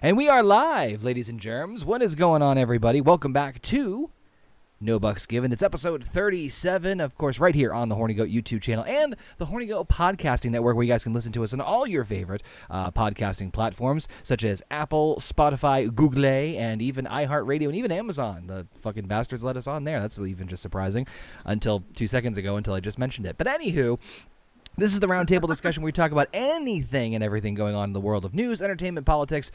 And we are live, ladies and germs. What is going on, everybody? Welcome back to No Bucks Given. It's episode 37, of course, right here on the Horny Goat YouTube channel and the Horny Goat podcasting network, where you guys can listen to us on all your favorite podcasting platforms, such as Apple, Spotify, Google, and even iHeartRadio, and even Amazon. The fucking bastards let us on there. That's even just surprising until 2 seconds ago, until I just mentioned it. But anywho, this is the roundtable discussion where we talk about anything and everything going on in the world of news, entertainment, politics,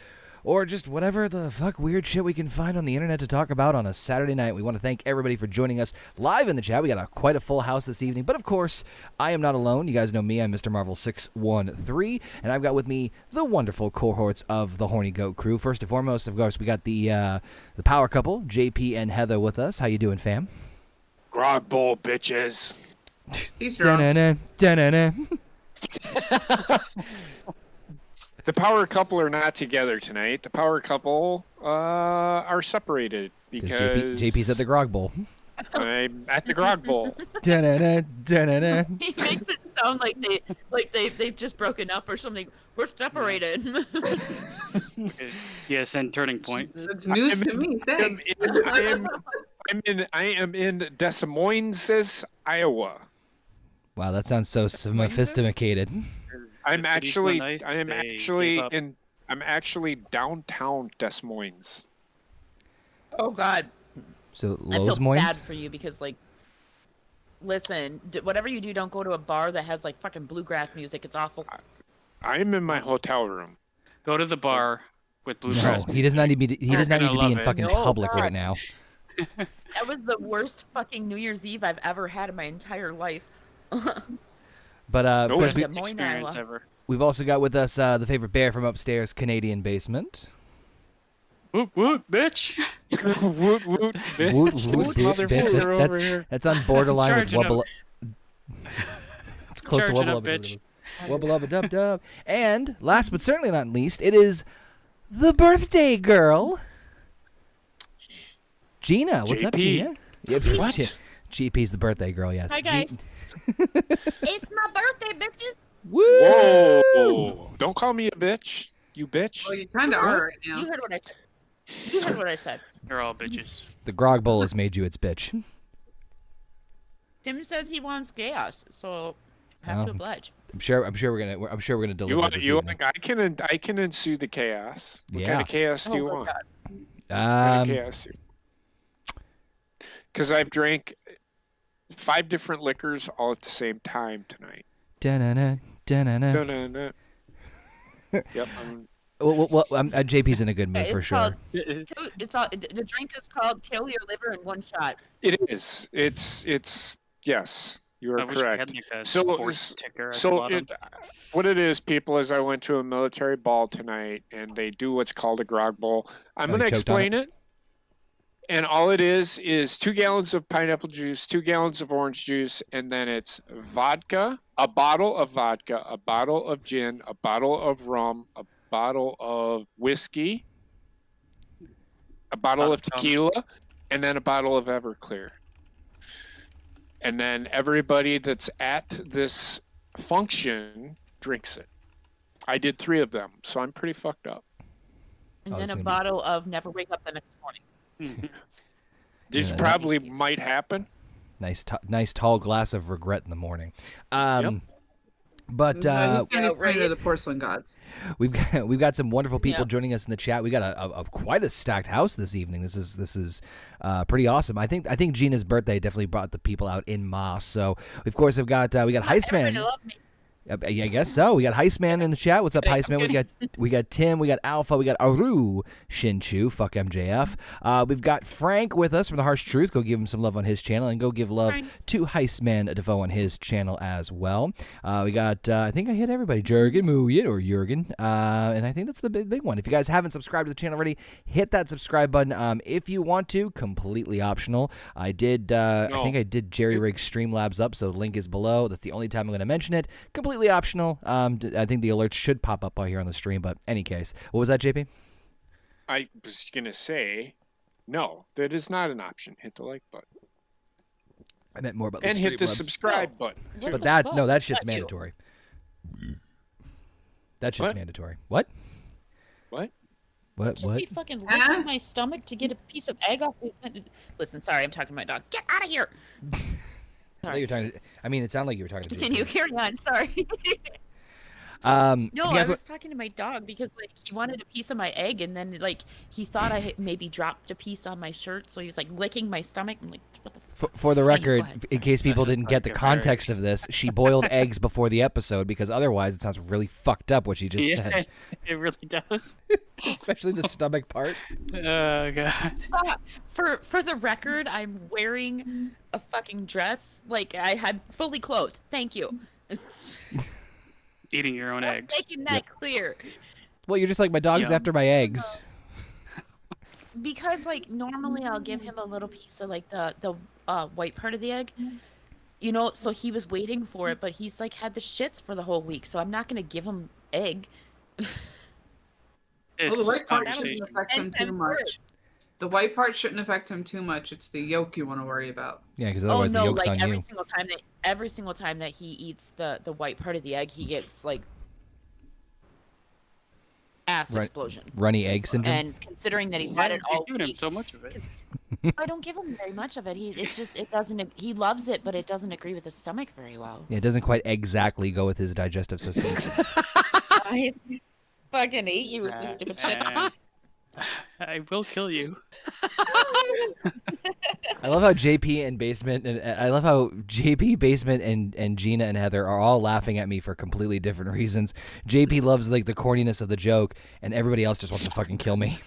or just whatever the fuck weird shit we can find on the internet to talk about on a Saturday night. We want to thank everybody for joining us live in the chat. We got quite a full house this evening. But of course, I am not alone. You guys know me. I'm Mr. Marvel 613, and I've got with me the wonderful cohorts of the Horny Goat crew. First and foremost, of course, we got the power couple, JP and Heather, with us. How you doing, fam? Grog bowl, bitches. He's drunk. The power couple are not together tonight. The power couple are separated because JP's at the grog bowl. I'm at the grog bowl. He makes it sound like they've just broken up or something. We're separated. Yes, and turning point. It's news to me. Thanks. I am in Des Moines, Iowa. Wow, that sounds so sophisticated. I'm actually downtown Des Moines. Oh God. So I Lowe's feel Moines? bad for you because, like, listen, whatever you do, don't go to a bar that has like fucking bluegrass music. It's awful. I'm in my hotel room. Go to the bar with No, bluegrass. he does not need to be. He does not need to be in it. fucking No, public God. right now. That was the worst fucking New Year's Eve I've ever had in my entire life. But of No, course, it's we, Des Moines, experience Iowa. ever. we've also got with us the favorite bear from upstairs, Canadian basement. Whoop whoop, bitch. Woot woot, bitch. Woot, woot, This bitch. motherfucker over here. That's on borderline with Charging wubble. It's close to Charging wubble up, bitch. Wubble up a dub dub. And last but certainly not least, it is the birthday girl, Gina. What's up, JP. Gina? Yep, What? GP's the birthday girl. Yes. Hi, guys. It's my birthday, bitches. Woo! Whoa! Don't call me a bitch. You bitch. Well, you kind of are right now. You heard what I said. You heard what I said. They're all bitches. The grog bowl has made you its bitch. Tim says he wants chaos, so I have Well, to oblige. I'm sure we're gonna deliver. You want? this You evening. want? I can ensue the chaos. What Yeah. kind of chaos do you Oh, my want? God. What kind of Um, chaos? Because I've drank 5 different liquors all at the same time tonight. da-na-na, da-na-na. No. Yep. Well, JP's in a good mood It's for sure. called. The drink is called "Kill Your Liver in One Shot." It is. It's. Yes, you are I wish we had correct. like a So- sports ticker at the So bottom. what it is, people, is I went to a military ball tonight, and they do what's called a grog bowl. I'm Oh, going to you choked on explain it. And all it is 2 gallons of pineapple juice, 2 gallons of orange juice, and then it's vodka, a bottle of vodka, a bottle of gin, a bottle of rum, a bottle of whiskey, a bottle of tequila, and then a bottle of Everclear. And then everybody that's at this function drinks it. I did 3 of them, so I'm pretty fucked up. And Oh, then this a is gonna be- bottle of Never Wake Up the Next Morning. This Yeah. probably might happen. Nice tall glass of regret in the morning. But No, he's gonna right. pray to the porcelain god. we've got some wonderful people Yep. joining us in the chat. We got a quite a stacked house this evening. This is pretty awesome. I think Gina's birthday definitely brought the people out in mass. So of course we got Everybody Heistman. love me. I guess so. We got Heistman in the chat. What's up, Kidding, Heistman? I'm We got Tim. We got Alpha. We got Aru Shinchu. Fuck MJF. We've got Frank with us from The Harsh Truth. Go give him some love on his channel, and go give love Frank. to Heistman Defoe on his channel as well. We got I think I hit everybody. Jurgen Muyen or Jurgen, and I think that's the big one. If you guys haven't subscribed to the channel already, hit that subscribe button. If you want to, completely optional. I did. I think I did Jerry Rig Streamlabs up, so the link is below. That's the only time I'm going to mention it. Completely optional. I think the alerts should pop up out here on the stream, but any case, what was that, JP? I was going to say, no, that is not an option. Hit the like button. I meant more about the And hit the Streamlabs. subscribe button. What But the that fuck? no, that shit's Fuck you. mandatory. That shit's What? mandatory. What? What? What? Just be fucking licking my stomach to get a piece of egg off. Listen, sorry, I'm talking to my dog. Get out of here. I thought you were talking to, I mean, it sounded like you were talking to Continue. JP. Carry on. Sorry. No, No, I was talking to my dog because like he wanted a piece of my egg, and then like he thought I had maybe dropped a piece on my shirt, so he was like licking my stomach. I'm like, what the fuck? For the Anyway, record, go ahead, in case people didn't get the like a context of this, she boiled eggs before the episode because otherwise it sounds really fucked up what she just Yeah, said, it really does. especially the stomach part. Oh god. For the record, I'm wearing a fucking dress. Like I had fully clothed. Thank you. Eating your own Just eggs. making that clear. Well, you're just like my dog's Yeah. after my eggs. Because like normally I'll give him a little piece of like the white part of the egg, you know. So he was waiting for it, but he's like had the shits for the whole week, so I'm not gonna give him egg. Well, the This white part conversation. shouldn't affect him 10 too times much. worse. The white part shouldn't affect him too much. It's the yolk you want to worry about. Yeah, because Oh otherwise the no! yolk's Like on you. every single time that he eats the white part of the egg, he gets like ass Right. explosion. Runny egg syndrome. And considering that he's Why had are it you all giving him week, so much of it? I don't give him very much of it. It doesn't. He loves it, but it doesn't agree with his stomach very well. Yeah, it doesn't quite exactly go with his digestive system. I fucking hate you with this stupid shit. I will kill you. I love how JP and Basement and Gina and Heather are all laughing at me for completely different reasons. JP loves like the corniness of the joke, and everybody else just wants to fucking kill me.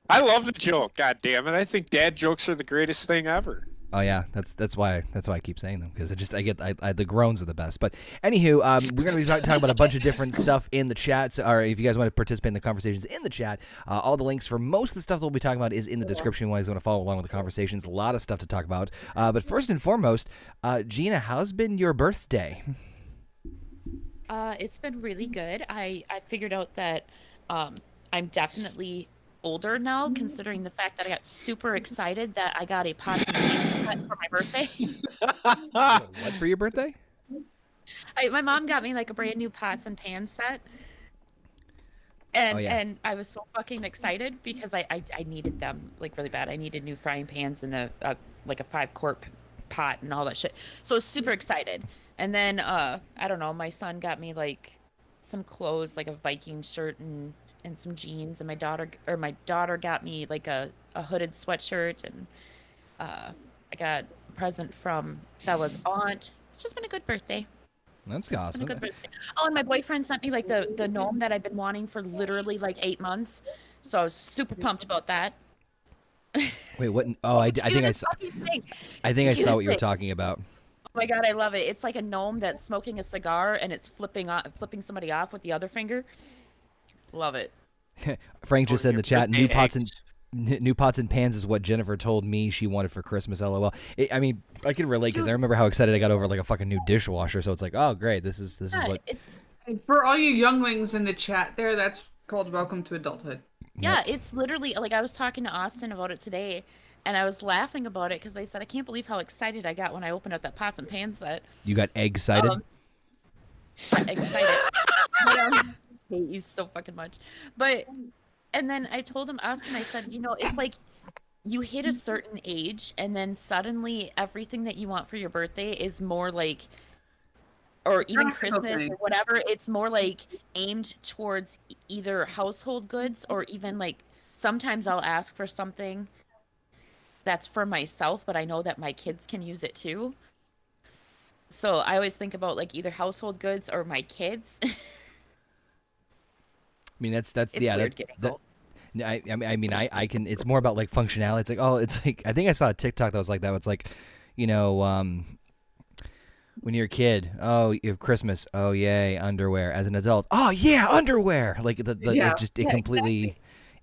I love the joke. God damn it! I think dad jokes are the greatest thing ever. Oh yeah, that's why I keep saying them, because the groans are the best. But anywho, we're gonna be talking about a bunch of different stuff in the chat. So, or if you guys want to participate in the conversations in the chat, all the links for most of the stuff that we'll be talking about is in the description. If you guys want to follow along with the conversations, a lot of stuff to talk about. But first and foremost, Gina, how's been your birthday? It's been really good. I figured out that I'm definitely older now, considering the fact that I got super excited that I got a pots and pans set for my birthday. What for your birthday? My mom got me like a brand new pots and pans set. And Oh, yeah. and I was so fucking excited because I needed them like really bad. I needed new frying pans and a 5-quart pot and all that shit. So I was super excited. And then I don't know, my son got me like some clothes, like a Viking shirt and some jeans, and my daughter got me like a hooded sweatshirt, and I got a present from Bella's aunt. It's just been a good birthday. That's It's been awesome. a good birthday. Oh, and my boyfriend sent me like the gnome that I've been wanting for literally like 8 months. So I was super pumped about that. Wait, what? Oh, I think I Cutest saw. fucking thing. I think I saw Cutest what you were thing. talking about. Oh my god, I love it. It's like a gnome that's smoking a cigar and it's flipping somebody off with the other finger. Love it. Frank just Or said in your the chat, birthday new pots and pans is what Jennifer told me she wanted for Christmas. LOL. I mean, I can relate because I remember how excited I got over like a fucking new dishwasher. So it's like, oh great, this is Yeah, what. it's For all you younglings in the chat there, that's called Welcome to Adulthood. yeah, it's literally like I was talking to Austin about it today, and I was laughing about it because I said I can't believe how excited I got when I opened up that pots and pans set. You got egg-sided? Excited. But, I hate you so fucking much. But and then I told him, Austin, I said, you know, it's like you hit a certain age and then suddenly everything that you want for your birthday is more like, or even Practical Christmas thing. or whatever, it's more like aimed towards either household goods or even like sometimes I'll ask for something that's for myself, but I know that my kids can use it too. So I always think about like either household goods or my kids. I mean, that's It's yeah. weird getting old. I can. It's more about like functionality. It's like, oh, it's like I think I saw a TikTok that was like that. It's like, you know, when you're a kid, oh, you have Christmas, oh yay, underwear. As an adult, oh yeah, underwear. Like Yeah. it completely,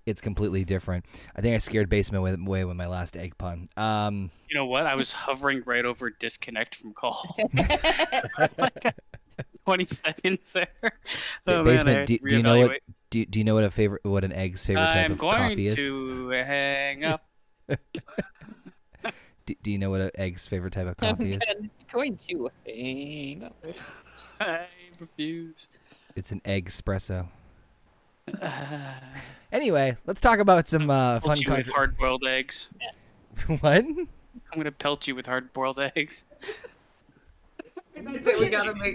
it's completely different. I think I scared Basement away with my last egg pun. You know what? I was hovering right over disconnect from call. 20 seconds there. Oh, man, Basement, I do you know what? reevaluate. Do you know what an egg's favorite type I'm of going coffee is? to hang up. Do you know what an egg's favorite type of coffee is? going to hang up. I refuse. It's an egg espresso. Anyway, let's talk about some fun Pelt you with country. hard-boiled eggs. What? I'm gonna pelt you with hard-boiled eggs. That's it.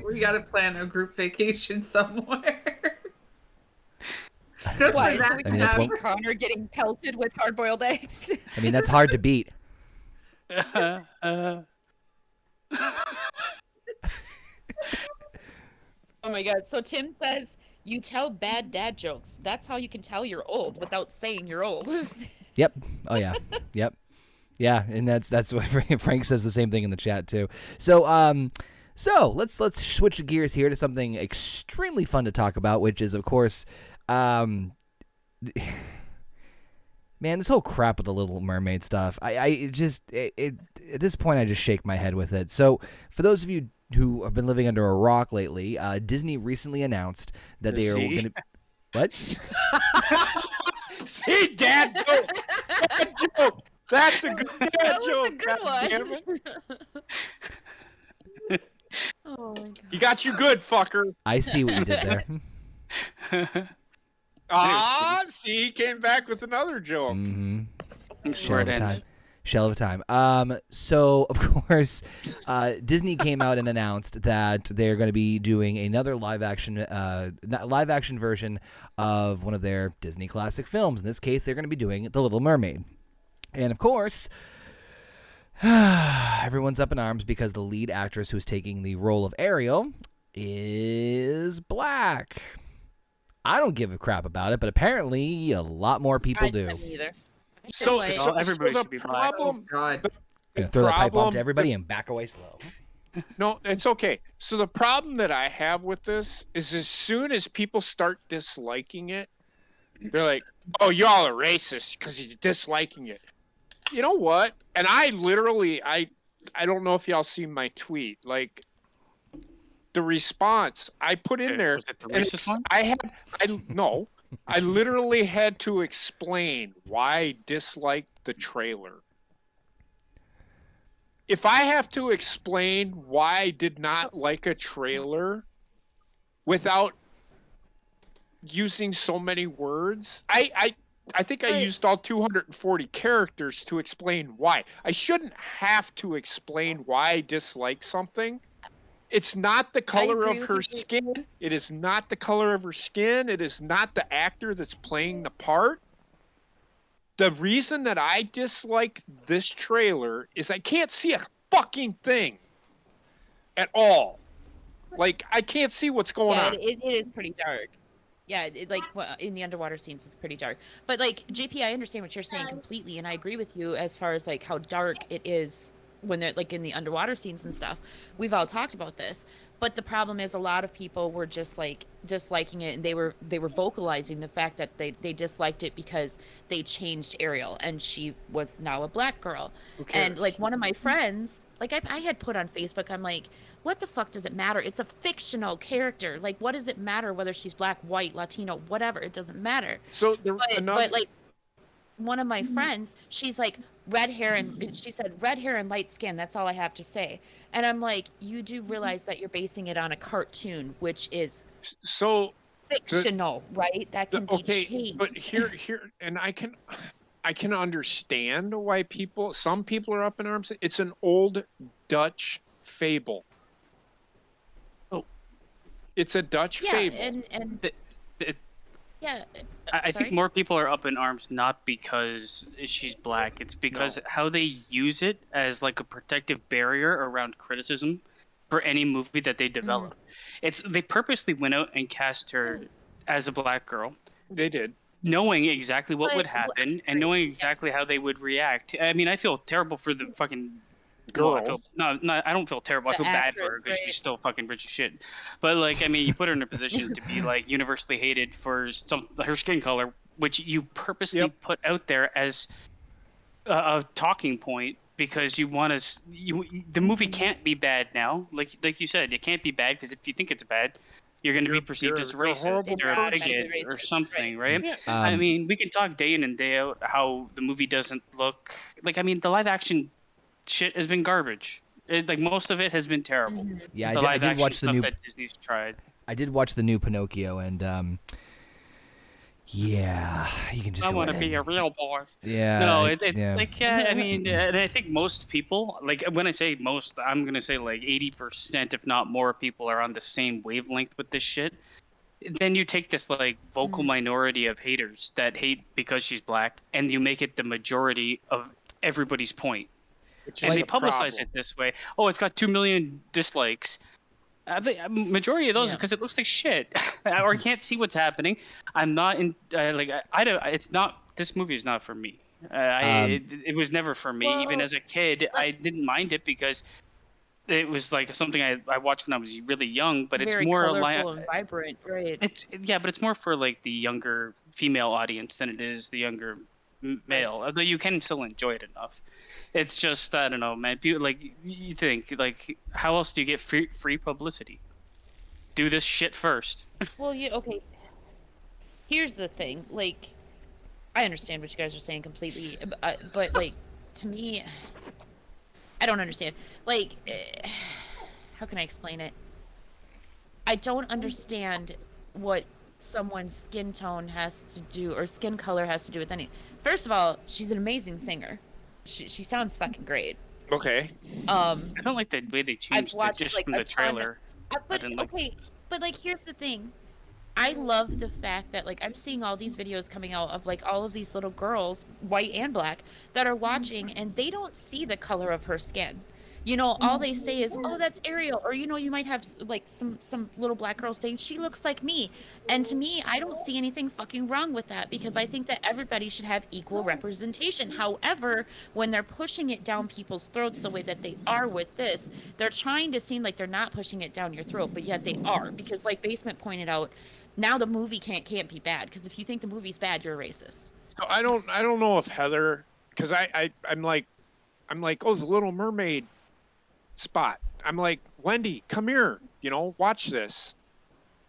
We gotta plan a group vacation somewhere. Just Why? for So that we I mean, can that's see what- Connor getting pelted with hard-boiled eggs. I mean, that's hard to beat. Oh my god. So Tim says you tell bad dad jokes. That's how you can tell you're old without saying you're old. Yep. Oh yeah. Yep. Yeah, and that's what Frank says the same thing in the chat too. So let's switch gears here to something extremely fun to talk about, which is of course man, this whole crap with the Little Mermaid stuff. I just at this point I just shake my head with it. So for those of you who have been living under a rock lately, Disney recently announced that they are See? going to what? See, dad joke. Dad joke. That's a good dad That was a joke. good God damn it. Oh my god. He got you good, fucker. I see what you did there. See, he came back with another joke. Mm-hmm. That's where it ends. Shell of a time. So of course, Disney came out and announced that they're going to be doing another live action version of one of their Disney classic films. In this case, they're going to be doing The Little Mermaid. And of course, everyone's up in arms because the lead actress who's taking the role of Ariel is black. I don't give a crap about it, but apparently a lot more people do. Me either. So, Like- so, everybody so should be the black. Oh problem, God. Gonna throw that pipe bomb problem- to everybody and back away slow. no, it's okay. So the problem that I have with this is as soon as people start disliking it, they're like, "Oh, y'all are racist because you're disliking it." You know what? And I literally, I don't know if y'all seen my tweet. Like the response I put in there, Was it the and racist one? I literally had to explain why I disliked the trailer. If I have to explain why I did not like a trailer without using so many words, I think I Right. used all 240 characters to explain why. I shouldn't have to explain why I dislike something. It's not the color agree of with her you. skin. It is not the color of her skin. It is not the actor that's playing the part. The reason that I dislike this trailer is I can't see a fucking thing at all. Like, I can't see what's going Yeah, on. it is pretty dark. Yeah, in the underwater scenes, it's pretty dark. But like JP, I understand what you're saying completely, and I agree with you as far as like how dark it is when they're like in the underwater scenes and stuff. We've all talked about this, but the problem is a lot of people were just like disliking it, and they were vocalizing the fact that they disliked it because they changed Ariel and she was now a black girl. Who And cares? like one of my friends, like I had put on Facebook, I'm like, what the fuck does it matter? It's a fictional character. Like, what does it matter whether she's black, white, Latino, whatever? It doesn't matter. So there But like one of my friends, she's like red hair and she said red hair and light skin. That's all I have to say. And I'm like, you do realize that you're basing it on a cartoon, which is so fictional, right? That can be okay, changed. but here, and I can understand why some people are up in arms. It's an old Dutch fable. Oh. It's a Dutch yeah, fable. and It- yeah. I sorry? think more people are up in arms not because she's black. It's because how they use it as like a protective barrier around criticism for any movie that they develop. They purposely went out and cast her as a black girl, They did. knowing exactly what But would happen and knowing exactly how they would react. I mean, I feel terrible for the fucking Girl. I don't feel terrible. I The feel bad for her actress, because right? she's still fucking rich as shit. But like, I mean, you put her in a position to be like universally hated for her skin color, which you purposely Yep. put out there as a talking point because you want to. The movie can't be bad now. Like you said, it can't be bad because if you think it's bad, you're going to be perceived as you're a racist horrible or a person. bigot or Racist, something, right? Yeah. I mean, we can talk day in and day out how the movie doesn't look like. I mean, the live action shit has been garbage. Like most of it has been terrible. Yeah, The I live did action watch the stuff new. that Disney's tried. I did watch the new Pinocchio, and yeah, you can just. I want to be a real boy. Yeah. No, it's yeah. like I mean, and I think most people, like when I say most, I'm gonna say like 80%, if not more, people are on the same wavelength with this shit. Then you take this like vocal minority of haters that hate because she's black, and you make it the majority of everybody's point. And they publicize it this way. Oh, it's got 2 million dislikes. The majority of those because it looks like shit, or I can't see what's happening. I'm not in I don't. It's not. This movie is not for me. It was never for me. Even as a kid, I didn't mind it because it was like something I watched when I was really young. But it's more colorful and vibrant, right? But it's more for like the younger female audience than it is the younger male. Although you can still enjoy it enough. It's just I don't know, man. People, like you think like how else do you get free publicity? Do this shit first. Well, okay. Here's the thing. Like, I understand what you guys are saying completely, but like to me, I don't understand. Like, how can I explain it? I don't understand what someone's skin tone has to do or skin color has to do with any. First of all, she's an amazing singer. She sounds fucking great. Okay. I don't like the way they changed it just like, from the trailer. But like here's the thing. I love the fact that like I'm seeing all these videos coming out of like all of these little girls, white and black, that are watching and they don't see the color of her skin. You know, all they say is, "Oh, that's Ariel," or you know, you might have like some little black girl saying, "She looks like me." And to me, I don't see anything fucking wrong with that because I think that everybody should have equal representation. However, when they're pushing it down people's throats the way that they are with this, they're trying to seem like they're not pushing it down your throat, but yet they are. Because like Basement pointed out, now the movie can't be bad because if you think the movie's bad, you're a racist. So I don't know if Heather, because I'm like, oh, the Little Mermaid spot. I'm like, Wendy, come here, watch this.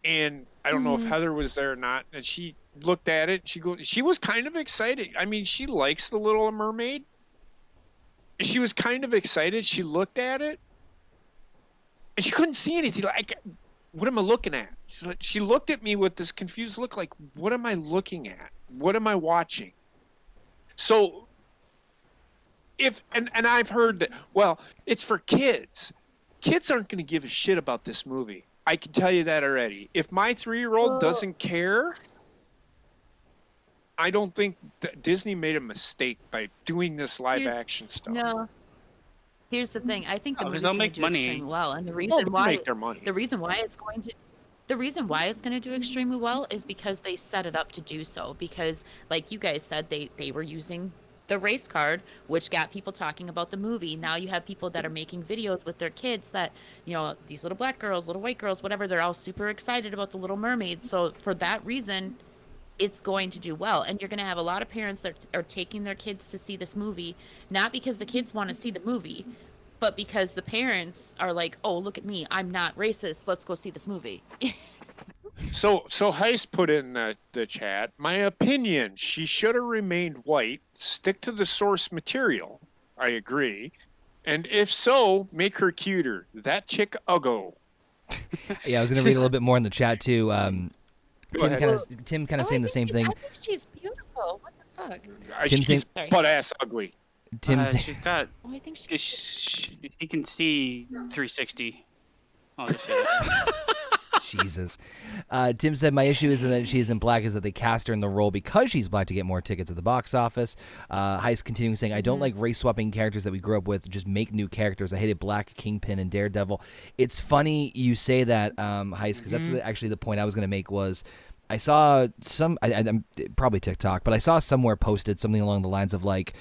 And I don't know if Heather was there or not. And she looked at it. She was kind of excited. I mean, she likes the Little Mermaid. She was kind of excited. She looked at it and she couldn't see anything. Like, what am I looking at? She looked at me with this confused look like, what am I looking at? What am I watching? So and I've heard that, well, it's for kids. Kids aren't going to give a shit about this movie. I can tell you that already. If my 3-year-old doesn't care, I don't think that Disney made a mistake by doing this live action stuff. No. Here's the thing. I think the movie's they'll going make to do money. extremely well, and the reason why make their money. The reason why it's going to do extremely well is because they set it up to do so. Because, like you guys said, they were using the race card, which got people talking about the movie. Now you have people that are making videos with their kids that, these little black girls, little white girls, whatever, they're all super excited about the Little Mermaid. So for that reason, it's going to do well. And you're going to have a lot of parents that are taking their kids to see this movie, not because the kids want to see the movie, but because the parents are like, oh, look at me, I'm not racist, let's go see this movie. So Heist put in the chat, my opinion, she should have remained white, stick to the source material. I agree. And if so, make her cuter. That chick uggo. Yeah, I was going to read a little bit more in the chat too. Tim kind of saying the same thing. I think she's beautiful. What the fuck? She's butt-ass ugly. She's got... Oh, I think she can see 360. I'll just say that. Jesus. Tim said, my issue is that she isn't black is that they cast her in the role because she's black to get more tickets at the box office. Heist continuing saying, I don't like race-swapping characters that we grew up with. Just make new characters. I hated Black, Kingpin, and Daredevil. It's funny you say that, Heist, because that's actually the point I was going to make was I saw some, I'm probably TikTok, but I saw somewhere posted something along the lines of like,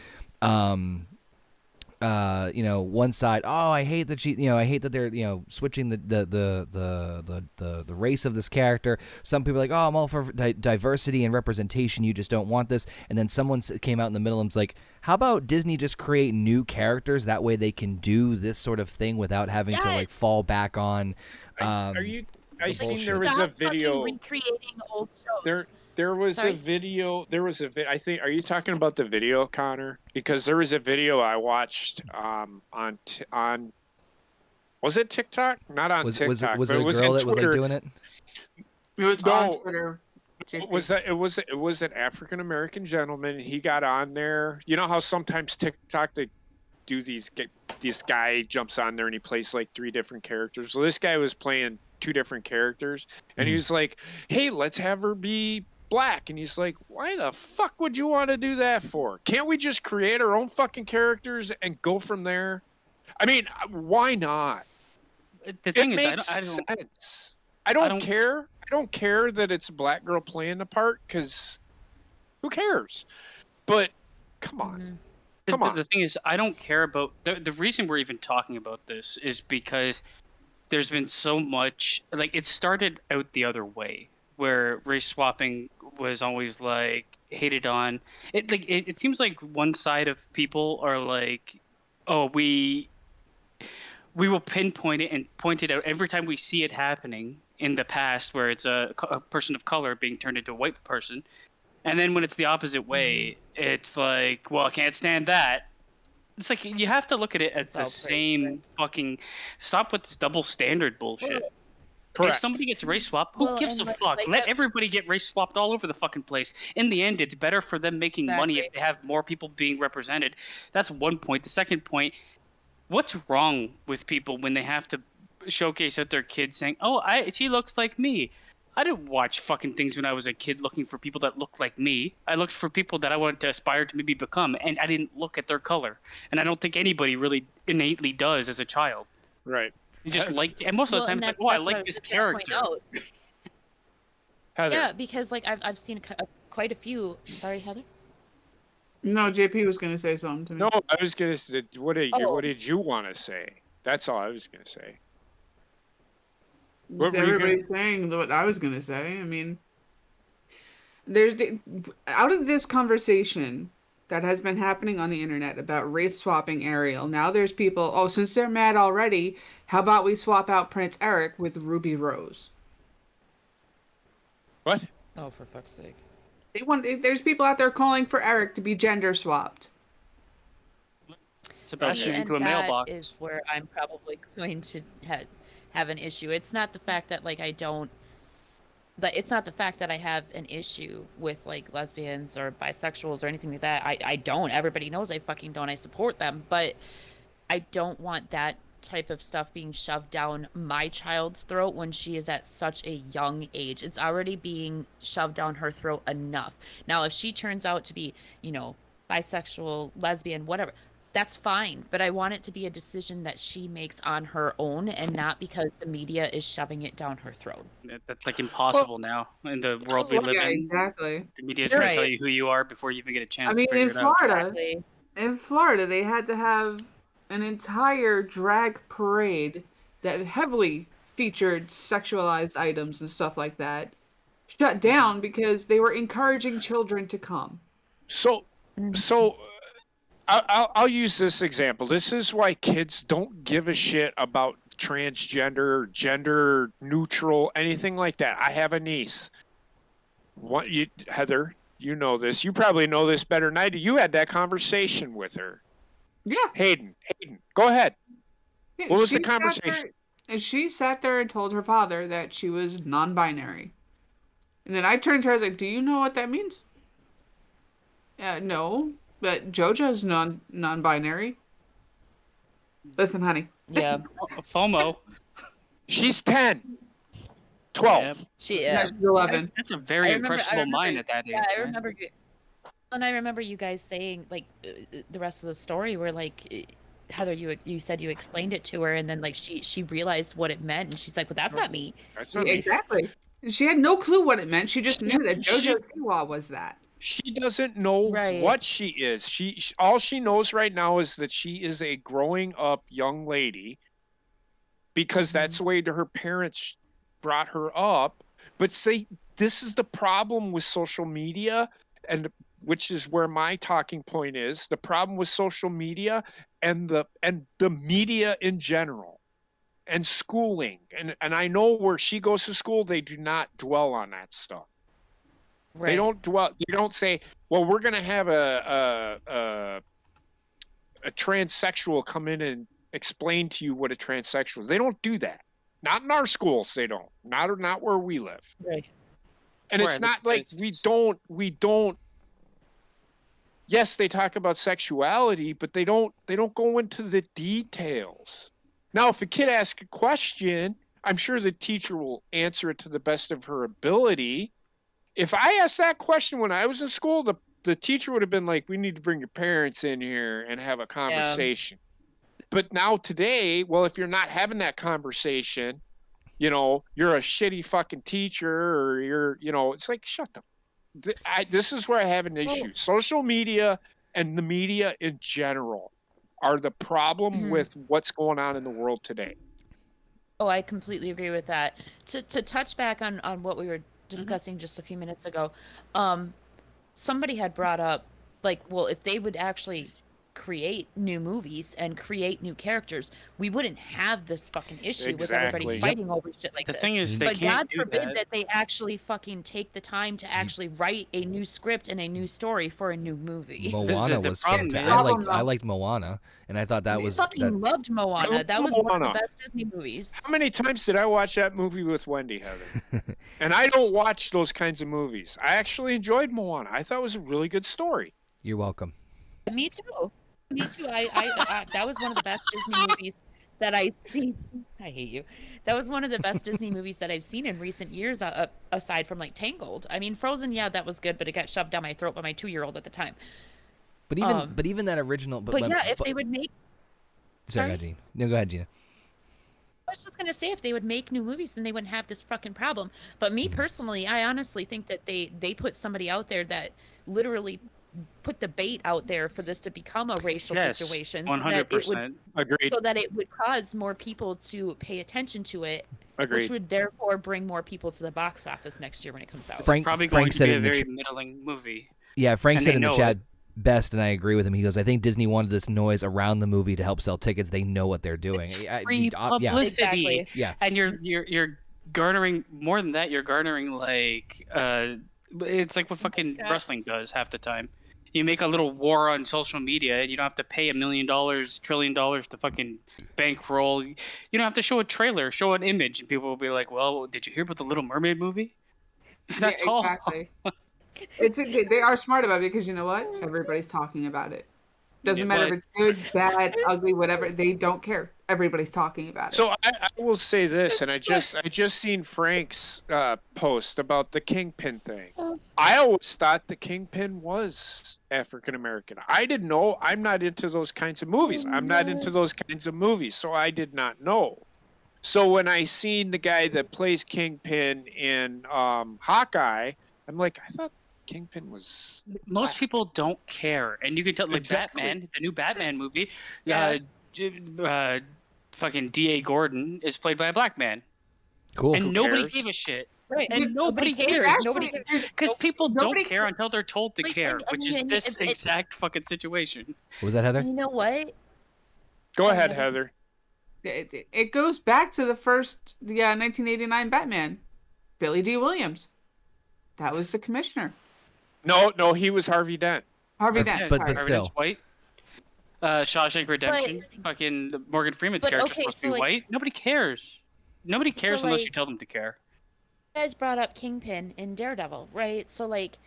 one side, oh, I hate that I hate that they're, switching the race of this character. Some people are like, oh, I'm all for diversity and representation. You just don't want this. And then someone came out in the middle and was like, how about Disney just create new characters? That way they can do this sort of thing without having to like fall back on. I seen there was a video recreating old shows. There was a video. I think. Are you talking about the video, Connor? Because there was a video I watched on Was it TikTok? Not on Was TikTok. was but it a was girl in that was like Twitter. doing it? It was No. on Twitter. JP. It was an African American gentleman. He got on there. You know how sometimes TikTok they do this guy jumps on there and he plays like 3 different characters. So this guy was playing 2 different characters, and he was like, "Hey, let's have her be black." And he's like, "Why the fuck would you want to do that for? Can't we just create our own fucking characters and go from there?" I mean, why not? The thing It is, makes I don't. sense. I don't don't- care. I don't care that it's a black girl playing the part, because who cares? But come on. Come on. The thing is, I don't care about the reason we're even talking about this is because there's been so much, like, it started out the other way where race swapping was always like hated on. It seems like one side of people are like, oh, we will pinpoint it and point it out every time we see it happening in the past, where it's a person of color being turned into a white person. And then when it's the opposite way, it's like, well, I can't stand that. It's like, you have to look at it as the same fucking... Stop with this double standard bullshit. Correct. If somebody gets race swapped, who Well, gives a and fuck? like Let that- everybody get race swapped all over the fucking place. In the end, it's better for them making money if Exactly. they have more people being represented. That's one point. The second point, what's wrong with people when they have to showcase out their kids saying, oh, she looks like me? I didn't watch fucking things when I was a kid looking for people that looked like me. I looked for people that I wanted to aspire to maybe become, and I didn't look at their color. And I don't think anybody really innately does as a child. Right. You just like, and most of the time it's like, oh, I like this character. Heather. Yeah, because like I've seen quite a few. Sorry, Heather. No, JP was gonna say something to me. No, I was gonna say, what Oh. did you want to say? That's all I was gonna say. What It's were you gonna- everybody's saying what I was gonna say. I mean, out of this conversation that has been happening on the internet about race swapping Ariel, now there's people. Oh, since they're mad already, how about we swap out Prince Eric with Ruby Rose? What? Oh, for fuck's sake. There's people out there calling for Eric to be gender swapped. It's about See, shooting and into a mailbox. that is where I'm probably going to have an issue. It's not the fact that like it's not the fact that I have an issue with like lesbians or bisexuals or anything like that. I don't. Everybody knows I fucking don't. I support them, but I don't want that type of stuff being shoved down my child's throat when she is at such a young age. It's already being shoved down her throat enough. Now, if she turns out to be, bisexual, lesbian, whatever, that's fine. But I want it to be a decision that she makes on her own and not because the media is shoving it down her throat. That's like impossible now in the world we live Yeah, in. exactly. The media's You're going to tell right. you who you are before you even get a chance I mean, to figure in it out. Florida, Exactly. they had to have an entire drag parade that heavily featured sexualized items and stuff like that shut down because they were encouraging children to come. So I'll use this example. This is why kids don't give a shit about transgender, gender neutral, anything like that. I have a niece. Heather, you know this. You probably know this better than I do. You had that conversation with her. Yeah. Hayden, go ahead. Yeah, What was the she sat conversation? there- And she sat there and told her father that she was non-binary. And then I turned to her, I was like, do you know what that means? No, but JoJo's non-binary. Listen, honey. Yeah. FOMO. She's 10, 12. Yeah, She She's 11. that's a very impressionable mind at that age. Yeah, I man. remember. And I remember you guys saying like the rest of the story where like Heather, you said you explained it to her, and then like she realized what it meant, and she's like, "Well, that's not me." That's not Yeah, me. exactly. She had no clue what it meant. She just knew that She- JoJo Siwa was that. She doesn't know Right. what she is. She all she knows right now is that she is a growing up young lady because that's the way that her parents brought her up. But see, this is the problem with social media, and which is where my talking point is. The problem with social media and the media in general and schooling. And I know where she goes to school, they do not dwell on that stuff. Right. They don't dwell. They don't say, "Well, we're going to have a transsexual come in explain to you what a transsexual is. They don't do that. Not in our schools, they don't. Not where we live. Right. And it's not like we don't. Yes, they talk about sexuality, but they don't go into the details. Now, if a kid asks a question, I'm sure the teacher will answer it to the best of her ability. If I asked that question when I was in school, the teacher would have been like, we need to bring your parents in here and have a conversation. But now today, well, if you're not having that conversation, you know, you're a shitty fucking teacher, or you're, you know, it's like, shut the. This is where I have an issue. Social media and the media in general are the problem with what's going on in the world today. Oh, I completely agree with that. To touch back on what we were discussing just a few minutes ago, somebody had brought up, like, well, if they would actually create new movies and create new characters, we wouldn't have this fucking issue with everybody fighting over shit like this. The thing is, but God forbid that they actually fucking take the time to actually write a new script and a new story for a new movie. Moana was fantastic. I liked Moana, and I thought that was. Loved Moana. That was one of the best Disney movies. How many times did I watch that movie with Wendy, Heather? And I don't watch those kinds of movies. I actually enjoyed Moana. I thought it was a really good story. You're welcome. Me too. Me too. I that was one of the best Disney movies that I've seen. I hate you. That was one of the best Disney movies that I've seen in recent years, aside from like Tangled. I mean, Frozen, yeah, that was good, but it got shoved down my throat by my 2-year-old at the time. But even that original. But if they would make. Sorry, Gina. No, go ahead, Gina. I was just gonna say, if they would make new movies, then they wouldn't have this fucking problem. But me personally, I honestly think that they put somebody out there that literally put the bait out there for this to become a racial situation. 100%. Agreed. So that it would cause more people to pay attention to it, which would therefore bring more people to the box office next year when it comes out. Frank going to be a very middling movie. Yeah, Frank said in the chat best, and I agree with him. He goes, I think Disney wanted this noise around the movie to help sell tickets. They know what they're doing. It's free publicity. Yeah, exactly. Yeah. And you're garnering more than that. You're garnering like it's like what fucking wrestling does half the time. You make a little war on social media, and you don't have to pay $1 million, $1 trillion to fucking bankroll. You don't have to show a trailer, show an image, and people will be like, "Well, did you hear about the Little Mermaid movie?" That's all. Exactly. They are smart about it because you know what? Everybody's talking about it. Doesn't matter if it's good, bad, ugly, whatever. They don't care. Everybody's talking about it. So I will say this, and I just seen Frank's post about the Kingpin thing. I always thought the Kingpin was African American. I didn't know. I'm not into those kinds of movies. So I did not know. So when I seen the guy that plays Kingpin in Hawkeye, I'm like, I thought Kingpin was. Most people don't care, and you can tell. Like Batman, the new Batman movie, fucking D.A. Gordon is played by a black man. Cool. And nobody gave a shit. Right. And nobody cares. Nobody cares. Because people don't care until they're told to care, which is this exact fucking situation. What was that, Heather? You know what? Go ahead, Heather. It goes back to the first, 1989 Batman. Billy D. Williams. That was the commissioner. No, he was Harvey Dent. Harvey Dent. But Harvey still. Dent's white. Shawshank Redemption. Fucking Morgan Freeman's character's supposed to be white. Nobody cares. Nobody cares unless you tell them to care. You guys brought up Kingpin in Daredevil, right? So like,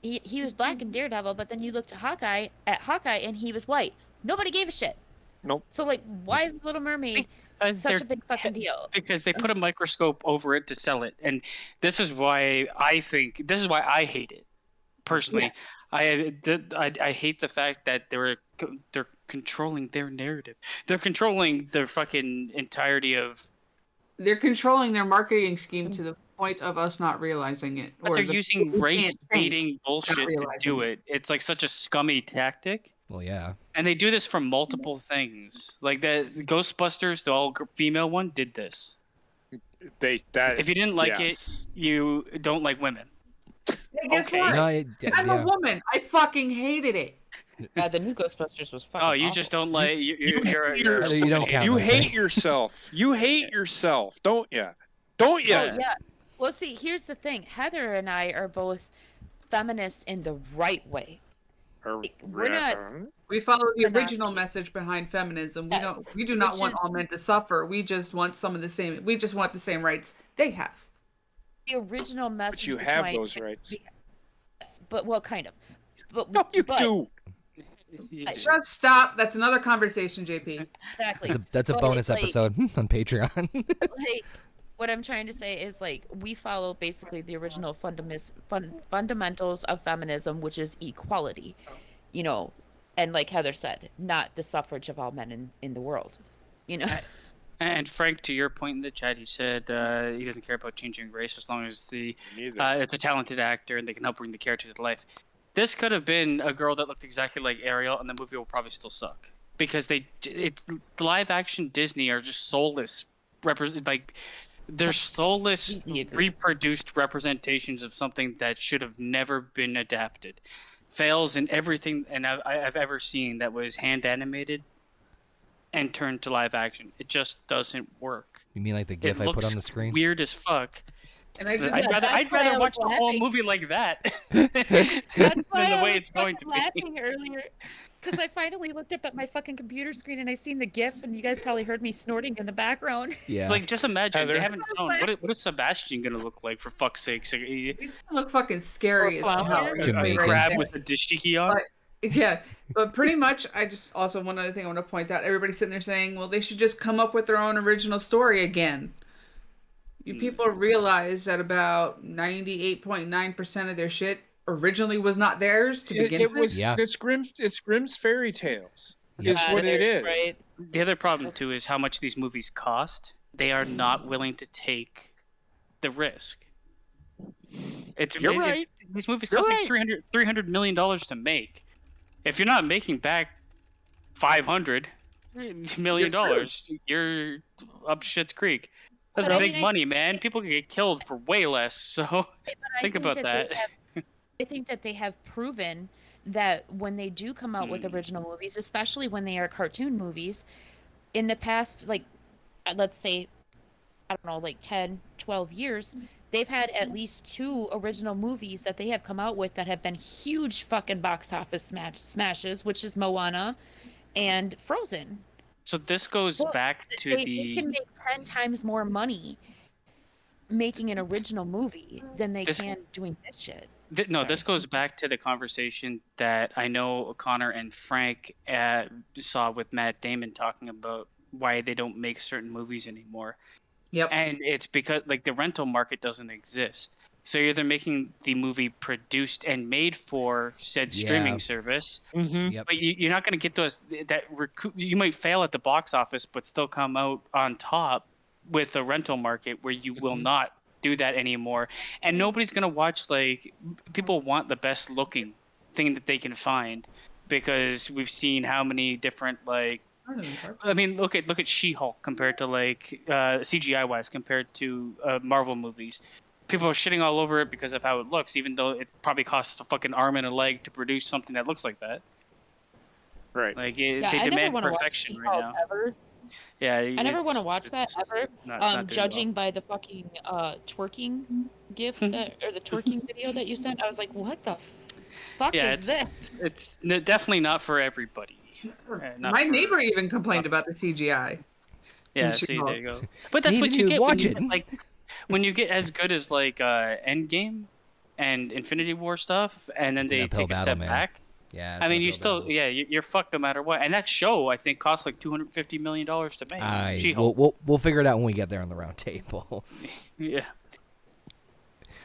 he was black in Daredevil, but then you looked at Hawkeye, and he was white. Nobody gave a shit. Nope. So like, why is Little Mermaid such a big fucking deal? Because they put a microscope over it to sell it, and this is why I hate it personally. Yeah. I hate the fact that they're controlling their narrative. They're controlling the fucking entirety of. They're controlling their marketing scheme to the point of us not realizing it. But they're using race-baiting bullshit to do it. It's like such a scummy tactic. Well, yeah. And they do this for multiple things. Like the Ghostbusters, the all-female one, did this. If you didn't like it, you don't like women. Hey, guess what? No, I'm a woman. I fucking hated it. The new Ghostbusters was fucking you awful. just don't like... You don't count. You hate yourself. You hate yourself, don't you? Don't you? Yeah. Well, see, here's the thing. Heather and I are both feminists in the right way. Or We're not- We follow the Monogamy. original message behind feminism. Yes, We do not which want is- all men to suffer. We just want we just want the same rights they have. The original message. But you have behind- those rights. Yes, but well, kind of. But No, you but, do. Just stop. That's another conversation, JP. Exactly. That's a But, bonus like- episode on Patreon. Like, what I'm trying to say is, like, we follow basically the original fundamentals of feminism, which is equality, you know, and like Heather said, not the suffrage of all men in the world, you know. And Frank, to your point in the chat, he said he doesn't care about changing race as long as Neither. it's a talented actor and they can help bring the character to life. This could have been a girl that looked exactly like Ariel, and the movie will probably still suck because it's live action Disney are just soulless, they're soulless Completely agree. reproduced representations of something that should have never been adapted. Fails in everything and I've ever seen that was hand animated and turned to live action. It just doesn't work. You mean like the It GIF I put looks on the screen? weird as fuck. And I I'd that's why I rather was watch the whole laughing. movie like that That's than why the I way was it's going to fucking be. laughing earlier, because I finally looked up at my fucking computer screen and I seen the GIF, and you guys probably heard me snorting in the background. Yeah. Like, just imagine Heather? they haven't shown what is Sebastian gonna look like for fuck's sake? So, They look fucking scary as Or hell. flower. Jamaican. crab with a dashiki on. Yeah, but pretty much, I just also one other thing I want to point out. Everybody's sitting there saying, "Well, they should just come up with their own original story again." You people realize that about 98.9% of their shit originally was not theirs to begin It with. was. Yeah. It's Grimm's fairy tales. Yeah. Is what it is. Right. The other problem too is how much these movies cost. They are not willing to take the risk. You're right. These movies You're cost right. like $300 million to make. If you're not making back $500 million, you're up shit's creek. That's But I big mean, I money, man. People can get killed for way less. So But I think about they that. I think that they have proven that when they do come out with original movies, especially when they are cartoon movies, in the past, like, let's say, I don't know, like 10, 12 years, they've had at least 2 original movies that they have come out with that have been huge fucking box office smashes, which is Moana and Frozen. So this goes Well, back to They can make 10 times more money making an original movie than they This- can doing this shit. This goes back to the conversation that I know Connor and Frank saw with Matt Damon talking about why they don't make certain movies anymore. Yep. And it's because like the rental market doesn't exist. So you're either making the movie produced and made for said Yeah. streaming service, Mm-hmm. Yep. but you're not going to get those you might fail at the box office but still come out on top with a rental market where you will not do that anymore. And nobody's going to watch, like, people want the best looking thing that they can find because we've seen how many different, like, I mean, look at She-Hulk compared to, like, CGI wise compared to Marvel movies. People are shitting all over it because of how it looks, even though it probably costs a fucking arm and a leg to produce something that looks like that. Right. Like, Yeah, they I never demand wanna watch perfection right She-Hulk now. ever. Yeah, I never want to watch that ever. Not doing Judging by the fucking twerking gif that or the twerking video that you sent, I was like, what the fuck Yeah, is this? It's definitely not for everybody. Not My for- neighbor even complained about the CGI. Yeah, in see, She-Hulk. there you go. But that's what Needed you to get watch when you it. get, like when you get as good as like Endgame and Infinity War stuff, and then It's an they uphill take a battle, step man. back. Yeah. I mean, you still, you're fucked no matter what. And that show, I think, cost like $250 million to make. She-Hulk. We'll figure it out when we get there on the round table. Yeah.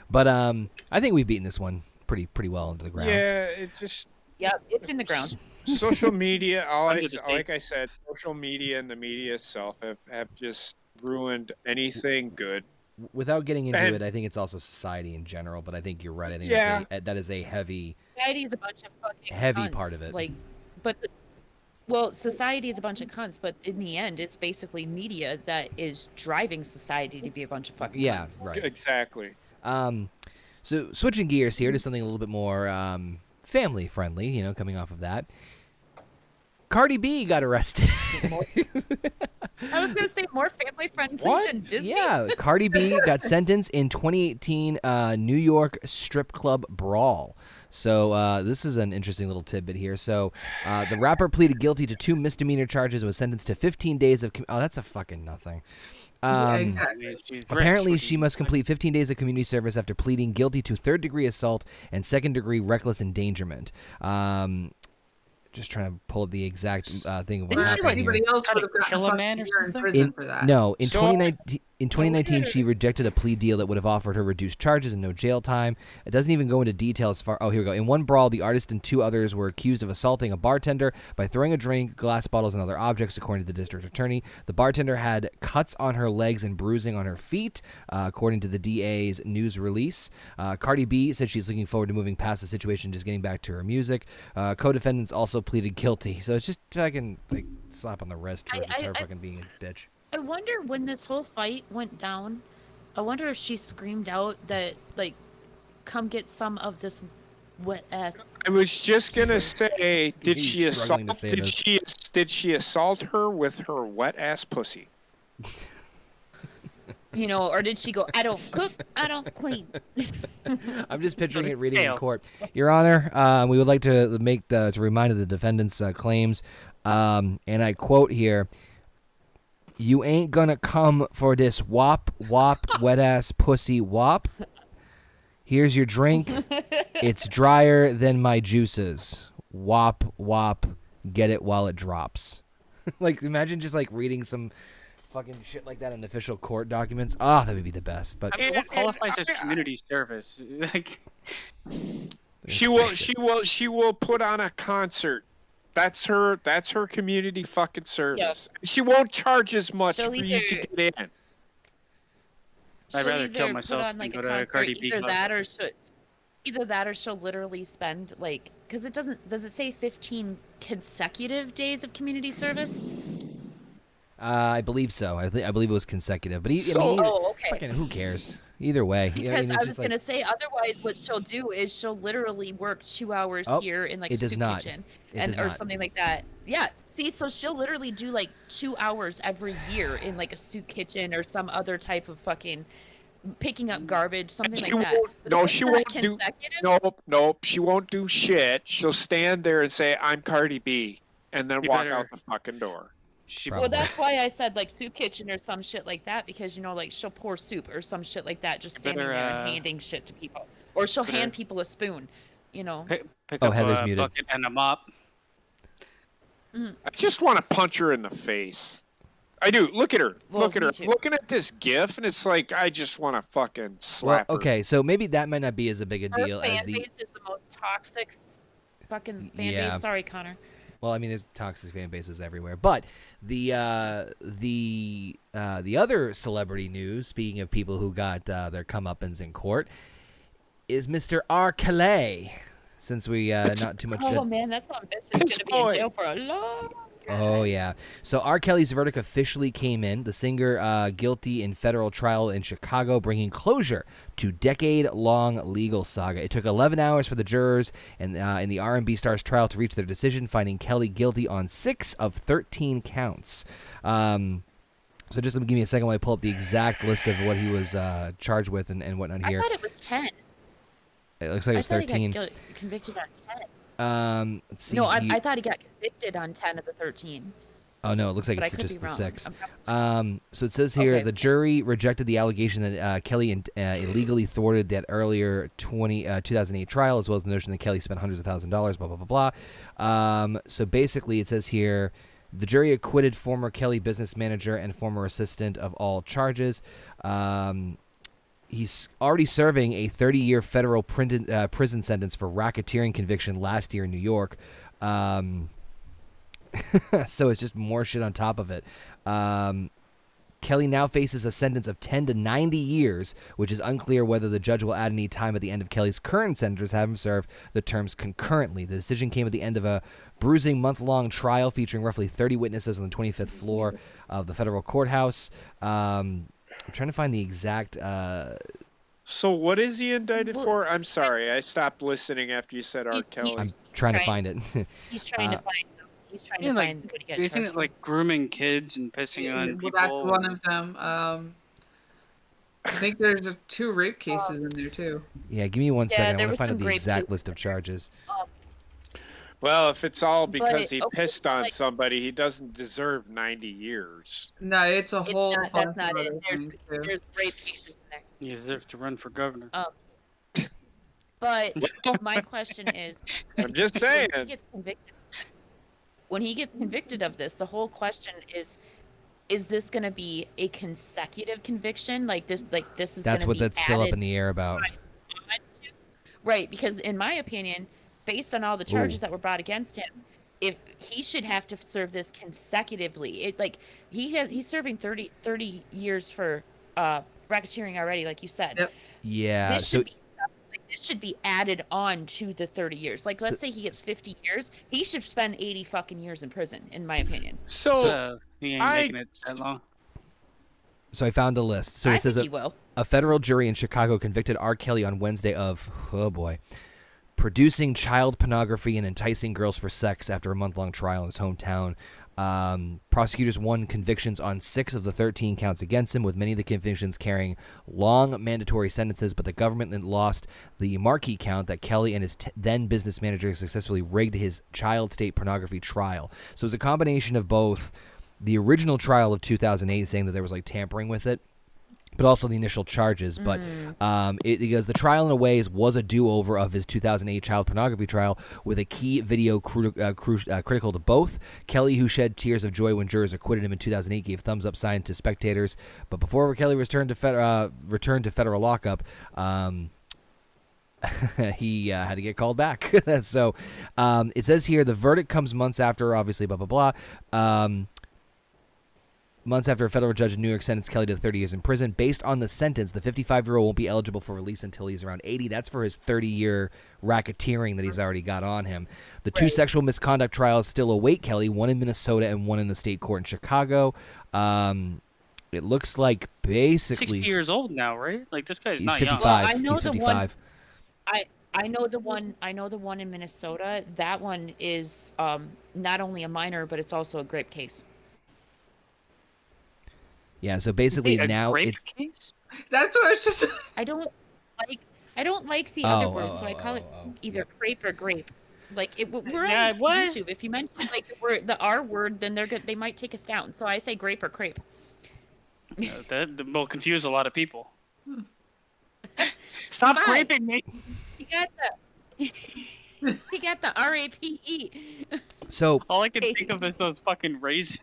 But I think we've beaten this one pretty well into the ground. Yeah, it just Yep, it's in the ground. social media. Under the Like I said, social media and the media itself have just ruined anything good. Without getting into And- it, I think it's also society in general. But I think you're right. I think Yeah. that is a heavy. Society is a bunch of fucking Heavy cunts. part of it. Like, but well, society is a bunch of cunts, but in the end, it's basically media that is driving society to be a bunch of fucking Yeah, cunts. right. Exactly. So switching gears here to something a little bit more family friendly. You know, coming off of that, Cardi B got arrested. I was gonna say more family friendly What? than Disney. Yeah, Cardi B got sentenced in 2018 New York strip club brawl. So this is an interesting little tidbit here. So the rapper pleaded guilty to 2 misdemeanor charges and was sentenced to 15 days of... oh, that's a fucking nothing. Yeah, exactly. Apparently, she must complete 15 days of community service after pleading guilty to 3rd-degree assault and 2nd-degree reckless endangerment. Just trying to pull up the exact thing of what happened here. Anybody else would have kill a gotten man or fucking year in something? prison for that. No, in So- 2019, she rejected a plea deal that would have offered her reduced charges and no jail time. It doesn't even go into detail as far... Oh, here we go. In one brawl, the artist and 2 others were accused of assaulting a bartender by throwing a drink, glass bottles, and other objects, according to the district attorney. The bartender had cuts on her legs and bruising on her feet, according to the DA's news release. Cardi B said she's looking forward to moving past the situation and just getting back to her music. Co-defendants also pleaded guilty. So it's just fucking like slap on the wrist for just her fucking being a bitch. I wonder when this whole fight went down. I wonder if she screamed out that, like, come get some of this wet ass. I was just gonna say, did He's she assault? struggling to say Did she assault her with her wet ass pussy? You know, or did she go, I don't cook, I don't clean. I'm just picturing it reading in Fail. court. Your Honor, we would like to to remind of the defendant's claims, and I quote here: "You ain't gonna come for this wop wet ass pussy wop. Here's your drink. It's drier than my juices. Wop wop, get it while it drops." Like, imagine just like reading some fucking shit like that in official court documents. Ah, that would be the best. But I mean, what qualifies as community service? Like, She will put on a concert. That's her community fucking service. She won't charge as much She'll for you to either- get in. I'd She'll rather either kill put myself on, than like, go a to a concert, Cardi B either concert. that or she'll literally spend, like, because does it say 15 consecutive days of community service? I believe so. I believe it was consecutive. But Oh, okay. fucking who cares? Either way. Because it's I was just like- gonna say, otherwise, what she'll do is she'll literally work 2 hours Oh, here in like it a does soup not. kitchen, It does or not. something like that. Yeah. See, so she'll literally do like 2 hours every year in like a soup kitchen or some other type of fucking picking up garbage, something She like that. won't- But no, if it's she not won't do- consecutive, Nope. She won't do shit. She'll stand there and say, "I'm Cardi B," and then You walk better- out the fucking door. She Probably. Well, that's why I said like soup kitchen or some shit like that, because you know, like she'll pour soup or some shit like that, just standing better, there and handing shit to people, or she'll better- hand people a spoon. You know. pick Oh, up Heather's a muted. bucket and a mop. I just want to punch her in the face. I do. Look at her. Well, Look at me her. too. Looking at this gif, and it's like I just want to fucking Well, slap her. okay, so maybe that might not be as a big a Her deal as fan the. base is the most toxic fucking fan Yeah. base. Sorry, Connor. Well, I mean, there's toxic fan bases everywhere, but the other celebrity news, speaking of people who got their comeuppance in court, is Mr. RKelly. Since we not too much. Oh man, that son of a bitch is Piss gonna be in boy. jail for a long time. Oh yeah. So R. Kelly's verdict officially came in. The singer guilty in federal trial in Chicago, bringing closure to decade-long legal saga. It took 11 hours for the jurors and in the R&B star's trial to reach their decision, finding Kelly guilty on 6 of 13 counts. So just give me a second while I pull up the exact list of what he was charged with and whatnot I here. thought it was 10. It looks like it was 13. I thought he got convicted on 10. Let's see. No, I thought he got convicted on 10 of the 13. Oh no, it looks like But I it's could just be the wrong. 6. I'm So it says here Okay. the jury rejected the allegation that Kelly illegally thwarted that earlier 2008 trial, as well as the notion that Kelly spent hundreds of thousands of dollars. Blah blah blah blah. So basically, it says here the jury acquitted former Kelly business manager and former assistant of all charges. He's already serving a 30-year federal prison sentence for racketeering conviction last year in New York. So it's just more shit on top of it. Kelly now faces a sentence of 10 to 90 years, which is unclear whether the judge will add any time at the end of Kelly's current sentence, have him serve the terms concurrently. The decision came at the end of a bruising month-long trial featuring roughly 30 witnesses on the 25th floor of the federal courthouse. I'm trying to find the exact... So what is he indicted Well, for? I'm sorry, I stopped listening after you said R. He's- Kelly. I'm trying to Right. find it. He's trying to find. He's trying Yeah, to like, find what he got isn't charged it like grooming kids and pissing on Well, people? that's one of them. I think there's 2 rape cases in there too. Yeah, give me one Yeah, second. I there want to was find some out the grape exact juice list of in there. charges. Well, if it's all because he okay, pissed on like- somebody, he doesn't deserve 90 years. No, it's a It's whole not, bunch that's not of it. other things too. There's rape cases in there. You deserve to run for governor. But my question is, I'm just when saying. he gets convicted of this, the whole question is this going to be a consecutive conviction? Like this is That's gonna what be that's still up added in the air about. Right, because in my opinion, based on all the charges that were brought against him, if he should have to serve this consecutively. It like he's serving 30 years for racketeering already, like you said. Yep. Yeah. This So should be this should be added on to the 30 years. Like let's say he gets 50 years, he should spend 80 fucking years in prison, in my opinion. So He ain't I- making it that long. so I found a list. So I it says think he will. a federal jury in Chicago convicted R. Kelly on Wednesday of, oh boy, producing child pornography and enticing girls for sex after a month-long trial in his hometown. Prosecutors won convictions on 6 of the 13 counts against him, with many of the convictions carrying long mandatory sentences, but the government then lost the marquee count that Kelly and his then business manager successfully rigged his child state pornography trial. So it was a combination of both the original trial of 2008 saying that there was like tampering with it, but also the initial charges. But because the trial in a ways was a do-over of his 2008 child pornography trial, with a key video critical to both. Kelly, who shed tears of joy when jurors acquitted him in 2008, gave thumbs-up sign to spectators. But before Kelly returned to federal lockup, he had to get called back. So it says here the verdict comes months after, obviously, blah, blah, blah. Months after a federal judge in New York sentenced Kelly to 30 years in prison. Based on the sentence, the 55-year-old won't be eligible for release until he's around 80. That's for his 30-year racketeering that he's already got on him. The 2 sexual misconduct trials still await Kelly, one in Minnesota and one in the state court in Chicago. It looks like basically 60 years old now, right? Like this guy's he's not 55. Well, I know he's the 55. I know the one in Minnesota. That one is not only a minor, but it's also a grape case. Yeah, so basically Wait, a now grape it's case? That's what I was just. I don't like the other Oh, word, oh, so I call it oh, either crepe or grape. Like we're Yeah, on what? YouTube. If you mention like the R word, then they might take us down. So I say grape or crepe. That will confuse a lot of people. Stop Fine. graping me. You got the you got the RAPE. so All I can think of is those fucking raisins.